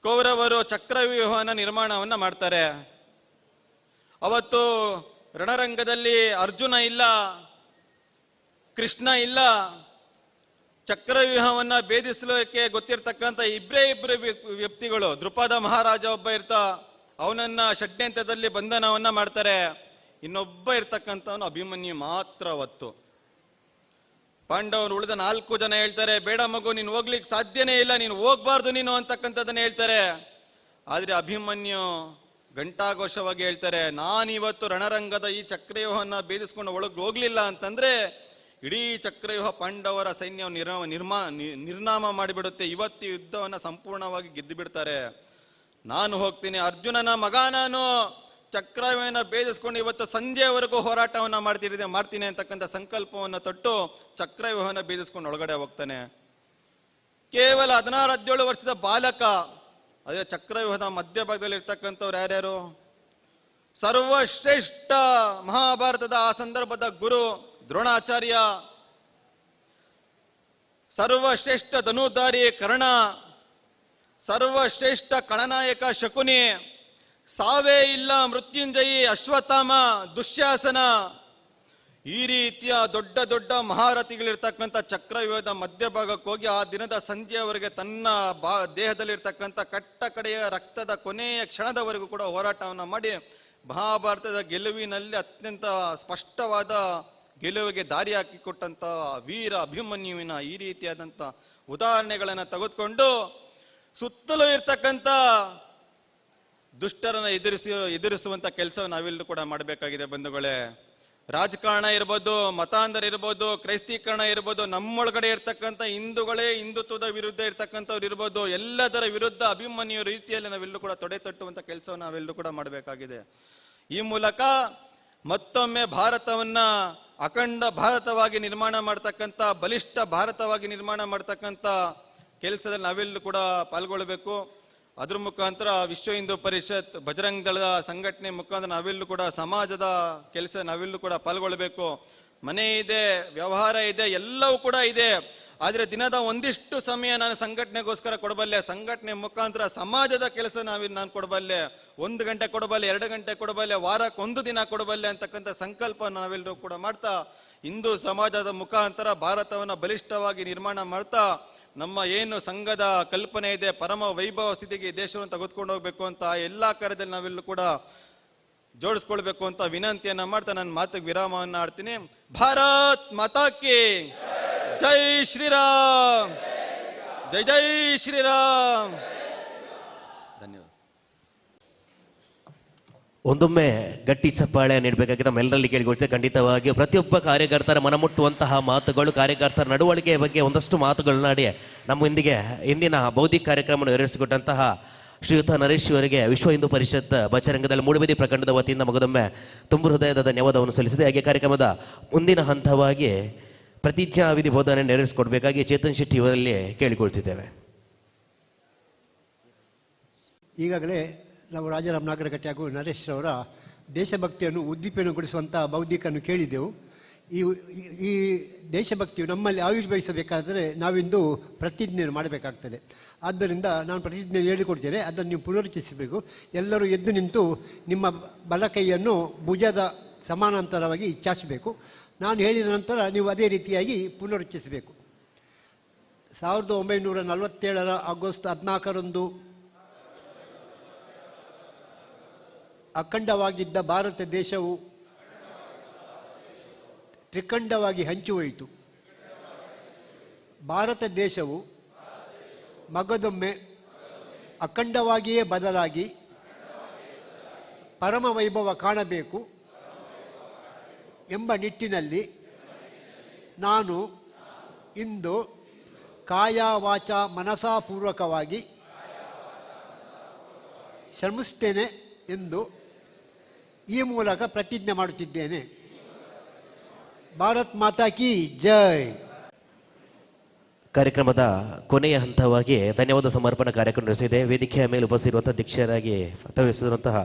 ಕೌರವರು ಚಕ್ರವ್ಯೂಹನ ನಿರ್ಮಾಣವನ್ನ ಮಾಡ್ತಾರೆ. ಅವತ್ತು ರಣರಂಗದಲ್ಲಿ ಅರ್ಜುನ ಇಲ್ಲ, ಕೃಷ್ಣ ಇಲ್ಲ. ಚಕ್ರವ್ಯೂಹವನ್ನ ಭೇದಿಸಲಿಕ್ಕೆ ಗೊತ್ತಿರ್ತಕ್ಕಂಥ ಇಬ್ಬರು ವ್ಯಕ್ತಿಗಳು, ದ್ರುಪದ ಮಹಾರಾಜ ಒಬ್ಬ ಇರ್ತಾ, ಅವನನ್ನ ಷಡ್ಯಂತ್ರದಲ್ಲಿ ಬಂಧನವನ್ನ ಮಾಡ್ತಾರೆ. ಇನ್ನೊಬ್ಬ ಇರ್ತಕ್ಕಂಥವನು ಅಭಿಮನ್ಯು ಮಾತ್ರ. ಅವತ್ತು ಪಾಂಡವರು ಉಳಿದ 4 ಜನ ಹೇಳ್ತಾರೆ, ಬೇಡ ಮಗು, ನೀನು ಹೋಗ್ಲಿಕ್ಕೆ ಸಾಧ್ಯನೇ ಇಲ್ಲ, ನೀನು ಹೋಗ್ಬಾರ್ದು ನೀನು ಅಂತಕ್ಕಂಥದ್ದನ್ನ ಹೇಳ್ತಾರೆ. ಆದ್ರೆ ಅಭಿಮನ್ಯು ಘಂಟಾಘೋಷವಾಗಿ ಹೇಳ್ತಾರೆ, ನಾನಿವತ್ತು ರಣರಂಗದ ಈ ಚಕ್ರವ್ಯೂಹವನ್ನ ಭೇದಿಸ್ಕೊಂಡು ಒಳಗೆ ಹೋಗ್ಲಿಲ್ಲ ಅಂತಂದ್ರೆ ಇಡೀ ಚಕ್ರವ್ಯೂಹ ಪಾಂಡವರ ಸೈನ್ಯವನ್ನು ನಿರ್ನಾಮ ಮಾಡಿಬಿಡುತ್ತೆ, ಇವತ್ತು ಯುದ್ಧವನ್ನ ಸಂಪೂರ್ಣವಾಗಿ ಗೆದ್ದು ಬಿಡ್ತಾರೆ. ನಾನು ಹೋಗ್ತೀನಿ, ಅರ್ಜುನನ ಮಗ ನಾನು, ಚಕ್ರವ್ಯೂಹನ ಭೇದಿಸ್ಕೊಂಡು ಇವತ್ತು ಸಂಜೆವರೆಗೂ ಹೋರಾಟವನ್ನ ಮಾಡ್ತೀನಿ ಅಂತಕ್ಕಂಥ ಸಂಕಲ್ಪವನ್ನು ತೊಟ್ಟು ಚಕ್ರವ್ಯೂಹನ ಭೇದಿಸ್ಕೊಂಡು ಒಳಗಡೆ ಹೋಗ್ತಾನೆ. ಕೇವಲ 16-17 ವರ್ಷದ ಬಾಲಕ. ಅದೇ ಚಕ್ರವ್ಯೂಹದ ಮಧ್ಯಭಾಗದಲ್ಲಿ ಇರ್ತಕ್ಕಂಥವ್ರು ಯಾರ್ಯಾರು? ಸರ್ವಶ್ರೇಷ್ಠ ಮಹಾಭಾರತದ ಆ ಸಂದರ್ಭದ ಗುರು ದ್ರೋಣಾಚಾರ್ಯ, ಸರ್ವಶ್ರೇಷ್ಠ ಧನುಧಾರಿ ಕರ್ಣ, ಸರ್ವಶ್ರೇಷ್ಠ ಕಳನಾಯಕ ಶಕುನಿ, ಸಾವೇ ಇಲ್ಲ ಮೃತ್ಯುಂಜಯಿ ಅಶ್ವತ್ಥಾಮ, ದುಶ್ಯಾಸನ. ಈ ರೀತಿಯ ದೊಡ್ಡ ದೊಡ್ಡ ಮಹಾರಥಿಗಳಿರ್ತಕ್ಕಂಥ ಚಕ್ರವ್ಯೂಹದ ಮಧ್ಯಭಾಗಕ್ಕೆ ಹೋಗಿ ಆ ದಿನದ ಸಂಜೆಯವರೆಗೆ ತನ್ನ ದೇಹದಲ್ಲಿರ್ತಕ್ಕಂಥ ಕಡೆಯ ರಕ್ತದ ಕೊನೆಯ ಕ್ಷಣದವರೆಗೂ ಕೂಡ ಹೋರಾಟವನ್ನು ಮಾಡಿ ಮಹಾಭಾರತದ ಗೆಲುವಿನಲ್ಲಿ ಅತ್ಯಂತ ಸ್ಪಷ್ಟವಾದ ಗೆಲುವಿಗೆ ದಾರಿ ಹಾಕಿಕೊಟ್ಟಂತ ವೀರ ಅಭಿಮನ್ಯುವಿನ ಈ ರೀತಿಯಾದಂಥ ಉದಾಹರಣೆಗಳನ್ನು ತೆಗೆದುಕೊಂಡು ಸುತ್ತಲೂ ಇರ್ತಕ್ಕಂಥ ದುಷ್ಟರನ್ನು ಎದುರಿಸುವಂತ ಕೆಲಸ ನಾವೆಲ್ಲರೂ ಕೂಡ ಮಾಡಬೇಕಾಗಿದೆ ಬಂಧುಗಳೇ. ರಾಜಕಾರಣ ಇರ್ಬೋದು, ಮತಾಂತರ ಇರ್ಬೋದು, ಕ್ರೈಸ್ತೀಕರಣ ಇರ್ಬೋದು, ನಮ್ಮೊಳಗಡೆ ಇರ್ತಕ್ಕಂಥ ಹಿಂದೂಗಳೇ ಹಿಂದುತ್ವದ ವಿರುದ್ಧ ಇರ್ತಕ್ಕಂಥವ್ರು ಇರ್ಬೋದು, ಎಲ್ಲದರ ವಿರುದ್ಧ ಅಭಿಮನ್ಯು ರೀತಿಯಲ್ಲಿ ನಾವೆಲ್ಲರೂ ಕೂಡ ತೊಡೆ ತಟ್ಟುವಂತ ಕೆಲಸವನ್ನು ನಾವೆಲ್ಲರೂ ಕೂಡ ಮಾಡಬೇಕಾಗಿದೆ. ಈ ಮೂಲಕ ಮತ್ತೊಮ್ಮೆ ಭಾರತವನ್ನ ಅಖಂಡ ಭಾರತವಾಗಿ ನಿರ್ಮಾಣ ಮಾಡ್ತಕ್ಕಂಥ, ಬಲಿಷ್ಠ ಭಾರತವಾಗಿ ನಿರ್ಮಾಣ ಮಾಡ್ತಕ್ಕಂಥ ಕೆಲಸದಲ್ಲಿ ನಾವೆಲ್ಲರೂ ಕೂಡ ಪಾಲ್ಗೊಳ್ಬೇಕು. ಅದ್ರ ಮುಖಾಂತರ ವಿಶ್ವ ಹಿಂದೂ ಪರಿಷತ್, ಬಜರಂಗ ದಳದ ಸಂಘಟನೆ ಮುಖಾಂತರ ನಾವೆಲ್ಲೂ ಕೂಡ ಸಮಾಜದ ಕೆಲಸ ನಾವೆಲ್ಲೂ ಕೂಡ ಪಾಲ್ಗೊಳ್ಬೇಕು. ಮನೆ ಇದೆ, ವ್ಯವಹಾರ ಇದೆ, ಎಲ್ಲವೂ ಕೂಡ ಇದೆ. ಆದ್ರೆ ದಿನದ ಒಂದಿಷ್ಟು ಸಮಯ ನಾನು ಸಂಘಟನೆಗೋಸ್ಕರ ಕೊಡಬಲ್ಲೆ, ಸಂಘಟನೆ ಮುಖಾಂತರ ಸಮಾಜದ ಕೆಲಸ ನಾನು ಕೊಡಬಲ್ಲೆ, 1 ಗಂಟೆ ಕೊಡಬಲ್ಲೆ, 2 ಗಂಟೆ ಕೊಡಬಲ್ಲೆ, ವಾರಕ್ಕೆ 1 ದಿನ ಕೊಡಬಲ್ಲೆ ಅಂತಕ್ಕಂಥ ಸಂಕಲ್ಪ ನಾವೆಲ್ಲರೂ ಕೂಡ ಮಾಡ್ತಾ, ಹಿಂದೂ ಸಮಾಜದ ಮುಖಾಂತರ ಭಾರತವನ್ನ ಬಲಿಷ್ಠವಾಗಿ ನಿರ್ಮಾಣ ಮಾಡ್ತಾ, ನಮ್ಮ ಏನು ಸಂಘದ ಕಲ್ಪನೆ ಇದೆ, ಪರಮ ವೈಭವ ಸ್ಥಿತಿಗೆ ದೇಶವನ್ನು ತೆಗೆದುಕೊಂಡು ಹೋಗ್ಬೇಕು ಅಂತ ಎಲ್ಲಾ ಕಾರ್ಯದಲ್ಲಿ ನಾವೆಲ್ಲೂ ಕೂಡ ಜೋಡಿಸ್ಕೊಳ್ಬೇಕು ಅಂತ ವಿನಂತಿಯನ್ನ ಮಾಡ್ತಾ ನನ್ನ ಮಾತಿಗೆ ವಿರಾಮವನ್ನ ಆಡ್ತೀನಿ. ಭಾರತ್ ಮಾತಾ ಕಿ ಜೈ ಶ್ರೀರಾಮ್, ಜೈ ಜೈ ಶ್ರೀರಾಮ್. ಧನ್ಯವಾದ. ಒಂದೊಮ್ಮೆ ಗಟ್ಟಿ ಚಪ್ಪಾಳೆ ನೀಡಬೇಕಾಗಿ ನಮ್ಮೆಲ್ಲರಲ್ಲಿ ಕೇಳಿಕೊಳ್ತೇವೆ. ಖಂಡಿತವಾಗಿಯೂ ಪ್ರತಿಯೊಬ್ಬ ಕಾರ್ಯಕರ್ತರ ಮನಮುಟ್ಟುವಂತಹ ಮಾತುಗಳು, ಕಾರ್ಯಕರ್ತರ ನಡವಳಿಕೆಯ ಬಗ್ಗೆ ಒಂದಷ್ಟು ಮಾತುಗಳನ್ನಾಡಿ ನಮ್ಮೊಂದಿಗೆ ಇಂದಿನ ಬೌದ್ಧಿಕ ಕಾರ್ಯಕ್ರಮವನ್ನು ನೆರವೇರಿಸಿಕೊಟ್ಟಂತಹ ಶ್ರೀಯುತ ನರೇಶ್ ಅವರಿಗೆ ವಿಶ್ವ ಹಿಂದೂ ಪರಿಷತ್ ಬಚರಂಗದಲ್ಲಿ ಮೂಡಬಿದಿ ಪ್ರಖಂಡದ ವತಿಯಿಂದ ಮಗದೊಮ್ಮೆ ತುಂಬು ಹೃದಯದ ಧನ್ಯವಾದವನ್ನು ಸಲ್ಲಿಸಿದೆ. ಹಾಗೆ ಕಾರ್ಯಕ್ರಮದ ಮುಂದಿನ ಹಂತವಾಗಿ ಪ್ರತಿಜ್ಞಾ ವಿಧಿ ಬೋಧನೆ ನೆರವೇರಿಸಿಕೊಡ್ಬೇಕಾಗಿ ಚೇತನ್ ಶೆಟ್ಟಿ ಇವರಲ್ಲಿ ಕೇಳಿಕೊಳ್ತಿದ್ದೇವೆ. ಈಗಾಗಲೇ ನಾವು ರಾಜಾರಾಮ್ ನಾಗರಕಟ್ಟೆ ಹಾಗೂ ನರೇಶ್ ರವರ ದೇಶಭಕ್ತಿಯನ್ನು ಉದ್ದೀಪನಗೊಳಿಸುವಂಥ ಬೌದ್ಧಿಕನ್ನು ಕೇಳಿದೆವು. ಈ ದೇಶಭಕ್ತಿಯು ನಮ್ಮಲ್ಲಿ ಆವಿರ್ಭವಿಸಬೇಕಾದರೆ ನಾವಿಂದು ಪ್ರತಿಜ್ಞೆಯನ್ನು ಮಾಡಬೇಕಾಗ್ತದೆ. ಆದ್ದರಿಂದ ನಾನು ಪ್ರತಿಜ್ಞೆ ಹೇಳಿಕೊಡ್ತೇನೆ, ಅದನ್ನು ನೀವು ಪುನರುಚ್ಚರಿಸಬೇಕು. ಎಲ್ಲರೂ ಎದ್ದು ನಿಂತು ನಿಮ್ಮ ಬಲಕೈಯನ್ನು ಭುಜದ ಸಮಾನಾಂತರವಾಗಿ ಚಾಚಬೇಕು. ನಾನು ಹೇಳಿದ ನಂತರ ನೀವು ಅದೇ ರೀತಿಯಾಗಿ ಪುನರುಚ್ಚರಿಸಬೇಕು. 1947 ಆಗಸ್ಟ್ 14ರಂದು ಅಖಂಡವಾಗಿದ್ದ ಭಾರತ ದೇಶವು ತ್ರಿಖಂಡವಾಗಿ ಹಂಚಿಹೋಯಿತು. ಭಾರತ ದೇಶವು ಮಗದೊಮ್ಮೆ ಅಖಂಡವಾಗಿಯೇ ಬದಲಾಗಿ ಪರಮ ವೈಭವ ಕಾಣಬೇಕು ಎಂಬ ನಿಟ್ಟಿನಲ್ಲಿ ನಾನು ಇಂದು ಕಾಯ ವಾಚ ಮನಸಾಪೂರ್ವಕವಾಗಿ ಶ್ರಮಿಸುತ್ತೇನೆ ಎಂದು ಈ ಮೂಲಕ ಪ್ರತಿಜ್ಞೆ ಮಾಡುತ್ತಿದ್ದೇನೆ. ಭಾರತ್ ಮಾತಾ ಕಿ ಜೈ. ಕಾರ್ಯಕ್ರಮದ ಕೊನೆಯ ಹಂತವಾಗಿ ಧನ್ಯವಾದ ಸಮರ್ಪಣಾ ಕಾರ್ಯಕ್ರಮ ನಡೆಸಿದೆ. ವೇದಿಕೆಯ ಮೇಲೆ ಉಪಸ್ಥಿತಿರುವಂತಹ ಅಧ್ಯಕ್ಷರಾಗಿ ಪ್ರವೇಶಿಸಿರುವಂತಹ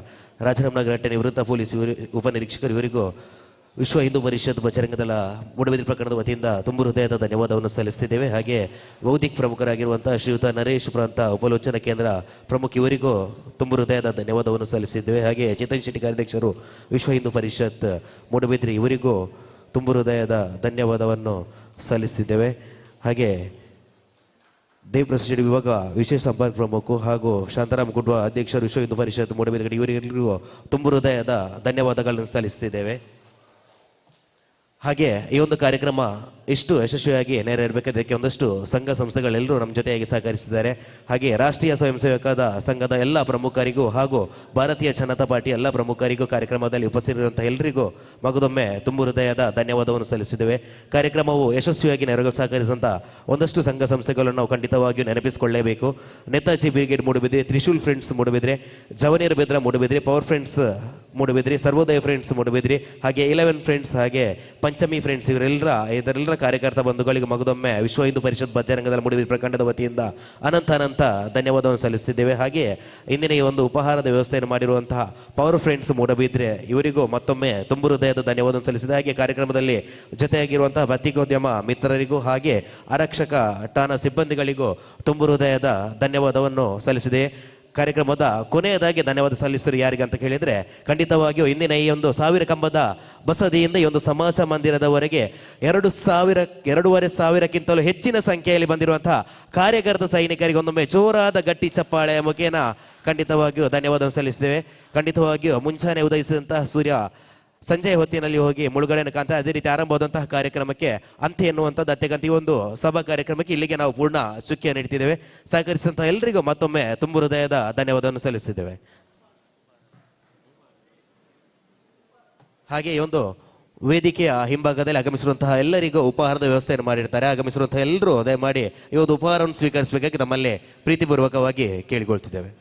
ರಾಜರಾಮನಗರ ನಿವೃತ್ತ ಪೊಲೀಸ್ ಉಪನಿರೀಕ್ಷಕರು ಇವರಿಗೂ ವಿಶ್ವ ಹಿಂದೂ ಪರಿಷತ್ ಬಜರಂಗದಳ ಮೂಡಬಿದಿರೆ ಪ್ರಕರಣದ ವತಿಯಿಂದ ತುಂಬು ಹೃದಯದ ಧನ್ಯವಾದವನ್ನು ಸಲ್ಲಿಸುತ್ತಿದ್ದೇವೆ. ಹಾಗೆ ಬೌದ್ಧಿಕ ಪ್ರಮುಖರಾಗಿರುವಂತಹ ಶ್ರೀಯುತ ನರೇಶ್ ಪ್ರಾಂತ ಉಪಲೋಚನಾ ಕೇಂದ್ರ ಪ್ರಮುಖ ಇವರಿಗೂ ತುಂಬು ಹೃದಯದ ಧನ್ಯವಾದವನ್ನು ಸಲ್ಲಿಸಿದ್ದೇವೆ. ಹಾಗೆ ಚೇತನ್ ಶೆಟ್ಟಿ ಕಾರ್ಯಾಧ್ಯಕ್ಷರು ವಿಶ್ವ ಹಿಂದೂ ಪರಿಷತ್ ಮೂಡಬಿದಿರೆ ಇವರಿಗೂ ತುಂಬು ಹೃದಯದ ಧನ್ಯವಾದವನ್ನು ಸಲ್ಲಿಸುತ್ತಿದ್ದೇವೆ. ಹಾಗೆ ದೇವಪ್ರಸಾದ್ ವಿಭಾಗ ವಿಶೇಷ ಸಂಪರ್ಕ ಪ್ರಮುಖ ಹಾಗೂ ಶಾಂತಾರಾಮ್ ಕುಡ್ವ ಅಧ್ಯಕ್ಷರು ವಿಶ್ವ ಹಿಂದೂ ಪರಿಷತ್ ಮೂಡಬಿದಿರೆ ಇವರಿಗೂ ತುಂಬು ಹೃದಯದ ಧನ್ಯವಾದಗಳನ್ನು ಸಲ್ಲಿಸುತ್ತಿದ್ದೇವೆ. ಹಾಗೆ ಈ ಒಂದು ಕಾರ್ಯಕ್ರಮ ಇಷ್ಟು ಯಶಸ್ವಿಯಾಗಿ ನೆರವೇರಬೇಕಾದಕ್ಕೆ ಒಂದಷ್ಟು ಸಂಘ ಸಂಸ್ಥೆಗಳೆಲ್ಲರೂ ನಮ್ಮ ಜೊತೆಯಾಗಿ ಸಹಕರಿಸಿದ್ದಾರೆ. ಹಾಗೆ ರಾಷ್ಟ್ರೀಯ ಸ್ವಯಂ ಸೇವಕದ ಸಂಘದ ಎಲ್ಲ ಪ್ರಮುಖರಿಗೂ ಹಾಗೂ ಭಾರತೀಯ ಜನತಾ ಪಾರ್ಟಿ ಎಲ್ಲ ಪ್ರಮುಖರಿಗೂ ಕಾರ್ಯಕ್ರಮದಲ್ಲಿ ಉಪಸ್ಥಿತಿರುವಂತಹ ಎಲ್ಲರಿಗೂ ಮಗದೊಮ್ಮೆ ತುಂಬು ಹೃದಯದ ಧನ್ಯವಾದವನ್ನು ಸಲ್ಲಿಸಿದ್ದೇವೆ. ಕಾರ್ಯಕ್ರಮವು ಯಶಸ್ವಿಯಾಗಿ ನೆರವೇರಲು ಸಹಕರಿಸಿದಂಥ ಒಂದಷ್ಟು ಸಂಘ ಸಂಸ್ಥೆಗಳನ್ನು ನಾವು ಖಂಡಿತವಾಗಿಯೂ ನೆನಪಿಸಿಕೊಳ್ಳಲೇಬೇಕು. Netaji brigade Moodbidri, Trishul friends Moodbidri, ಜವನಿಯರ್ Bedra Moodbidri, power friends Moodbidri, ಸರ್ವೋದಯ ಫ್ರೆಂಡ್ಸ್ ಮೂಡಬಿದ್ರಿ, ಹಾಗೆ 11 ಫ್ರೆಂಡ್ಸ್, ಹಾಗೆ ಪಂಚಮಿ ಫ್ರೆಂಡ್ಸ್ ಇದರೆಲ್ಲರ ಕಾರ್ಯಕರ್ತ ಬಂಧುಗಳಿಗೆ ಮಗದೊಮ್ಮೆ ವಿಶ್ವ ಹಿಂದೂ ಪರಿಷತ್ ಬಜರಂಗದಳ ಮೂಡಬಿದ್ರಿ ಪ್ರಖಂಡದ ವತಿಯಿಂದ ಅನಂತ ಧನ್ಯವಾದವನ್ನು ಸಲ್ಲಿಸುತ್ತಿದ್ದೇವೆ. ಹಾಗೆ ಇಂದಿನ ಈ ಒಂದು ಉಪಹಾರದ ವ್ಯವಸ್ಥೆಯನ್ನು ಮಾಡಿರುವಂತಹ ಪವರ್ ಫ್ರೆಂಡ್ಸ್ ಮೂಡಬಿದ್ರೆ ಇವರಿಗೂ ಮತ್ತೊಮ್ಮೆ ತುಂಬು ಹೃದಯದ ಧನ್ಯವಾದವನ್ನು ಸಲ್ಲಿಸಿದೆ. ಹಾಗೆ ಕಾರ್ಯಕ್ರಮದಲ್ಲಿ ಜೊತೆಯಾಗಿರುವಂತಹ ಪತ್ರಿಕೋದ್ಯಮ ಮಿತ್ರರಿಗೂ ಹಾಗೆ ಆರಕ್ಷಕ ಠಾಣಾ ಸಿಬ್ಬಂದಿಗಳಿಗೂ ತುಂಬು ಹೃದಯದ ಧನ್ಯವಾದವನ್ನು ಸಲ್ಲಿಸಿದೆ. ಕಾರ್ಯಕ್ರಮದ ಕೊನೆಯದಾಗಿ ಧನ್ಯವಾದ ಸಲ್ಲಿಸರು ಯಾರಿಗೆ ಅಂತ ಕೇಳಿದರೆ ಖಂಡಿತವಾಗಿಯೂ ಇಂದಿನ ಈ ಒಂದು 1000 ಕಂಬದ ಬಸದಿಯಿಂದ ಈ ಒಂದು ಸಮಾಜ ಮಂದಿರದವರೆಗೆ 2,500ಕ್ಕಿಂತಲೂ ಹೆಚ್ಚಿನ ಸಂಖ್ಯೆಯಲ್ಲಿ ಬಂದಿರುವಂತಹ ಕಾರ್ಯಕರ್ತ ಸೈನಿಕರಿಗೆ ಒಂದೊಮ್ಮೆ ಜೋರಾದ ಗಟ್ಟಿ ಚಪ್ಪಾಳೆಯ ಮುಖೇನ ಖಂಡಿತವಾಗಿಯೂ ಧನ್ಯವಾದವನ್ನು ಸಲ್ಲಿಸಿದ್ದೇವೆ. ಖಂಡಿತವಾಗಿಯೂ ಮುಂಚಾನೆ ಉದಯಿಸಿದಂತಹ ಸೂರ್ಯ ಸಂಜೆ ಹೊತ್ತಿನಲ್ಲಿ ಹೋಗಿ ಮುಳುಗಡೆಯನ್ನು ಕಾಣ್ತಾ ಅದೇ ರೀತಿ ಆರಂಭವಾದಂತಹ ಕಾರ್ಯಕ್ರಮಕ್ಕೆ ಅಂತ್ಯ ಎನ್ನುವಂಥದ್ದು ಅತ್ಯಗಂತ ಈ ಒಂದು ಸಭಾ ಕಾರ್ಯಕ್ರಮಕ್ಕೆ ಇಲ್ಲಿಗೆ ನಾವು ಪೂರ್ಣ ಚುಕ್ಕಿಯನ್ನು ನೀಡ್ತಿದ್ದೇವೆ. ಸಹಕರಿಸಿದಂತಹ ಎಲ್ಲರಿಗೂ ಮತ್ತೊಮ್ಮೆ ತುಂಬು ಹೃದಯದ ಧನ್ಯವಾದವನ್ನು ಸಲ್ಲಿಸಿದ್ದೇವೆ. ಹಾಗೆ ಈ ಒಂದು ವೇದಿಕೆಯ ಹಿಂಭಾಗದಲ್ಲಿ ಆಗಮಿಸಿರುವಂತಹ ಎಲ್ಲರಿಗೂ ಉಪಹಾರದ ವ್ಯವಸ್ಥೆಯನ್ನು ಮಾಡಿರ್ತಾರೆ. ಆಗಮಿಸಿರುವಂತಹ ಎಲ್ಲರೂ ದಯಮಾಡಿ ಈ ಒಂದು ಉಪಹಾರವನ್ನು ಸ್ವೀಕರಿಸಬೇಕಾಗಿ ನಮ್ಮಲ್ಲಿ ಪ್ರೀತಿಪೂರ್ವಕವಾಗಿ ಕೇಳಿಕೊಳ್ತಿದ್ದೇವೆ.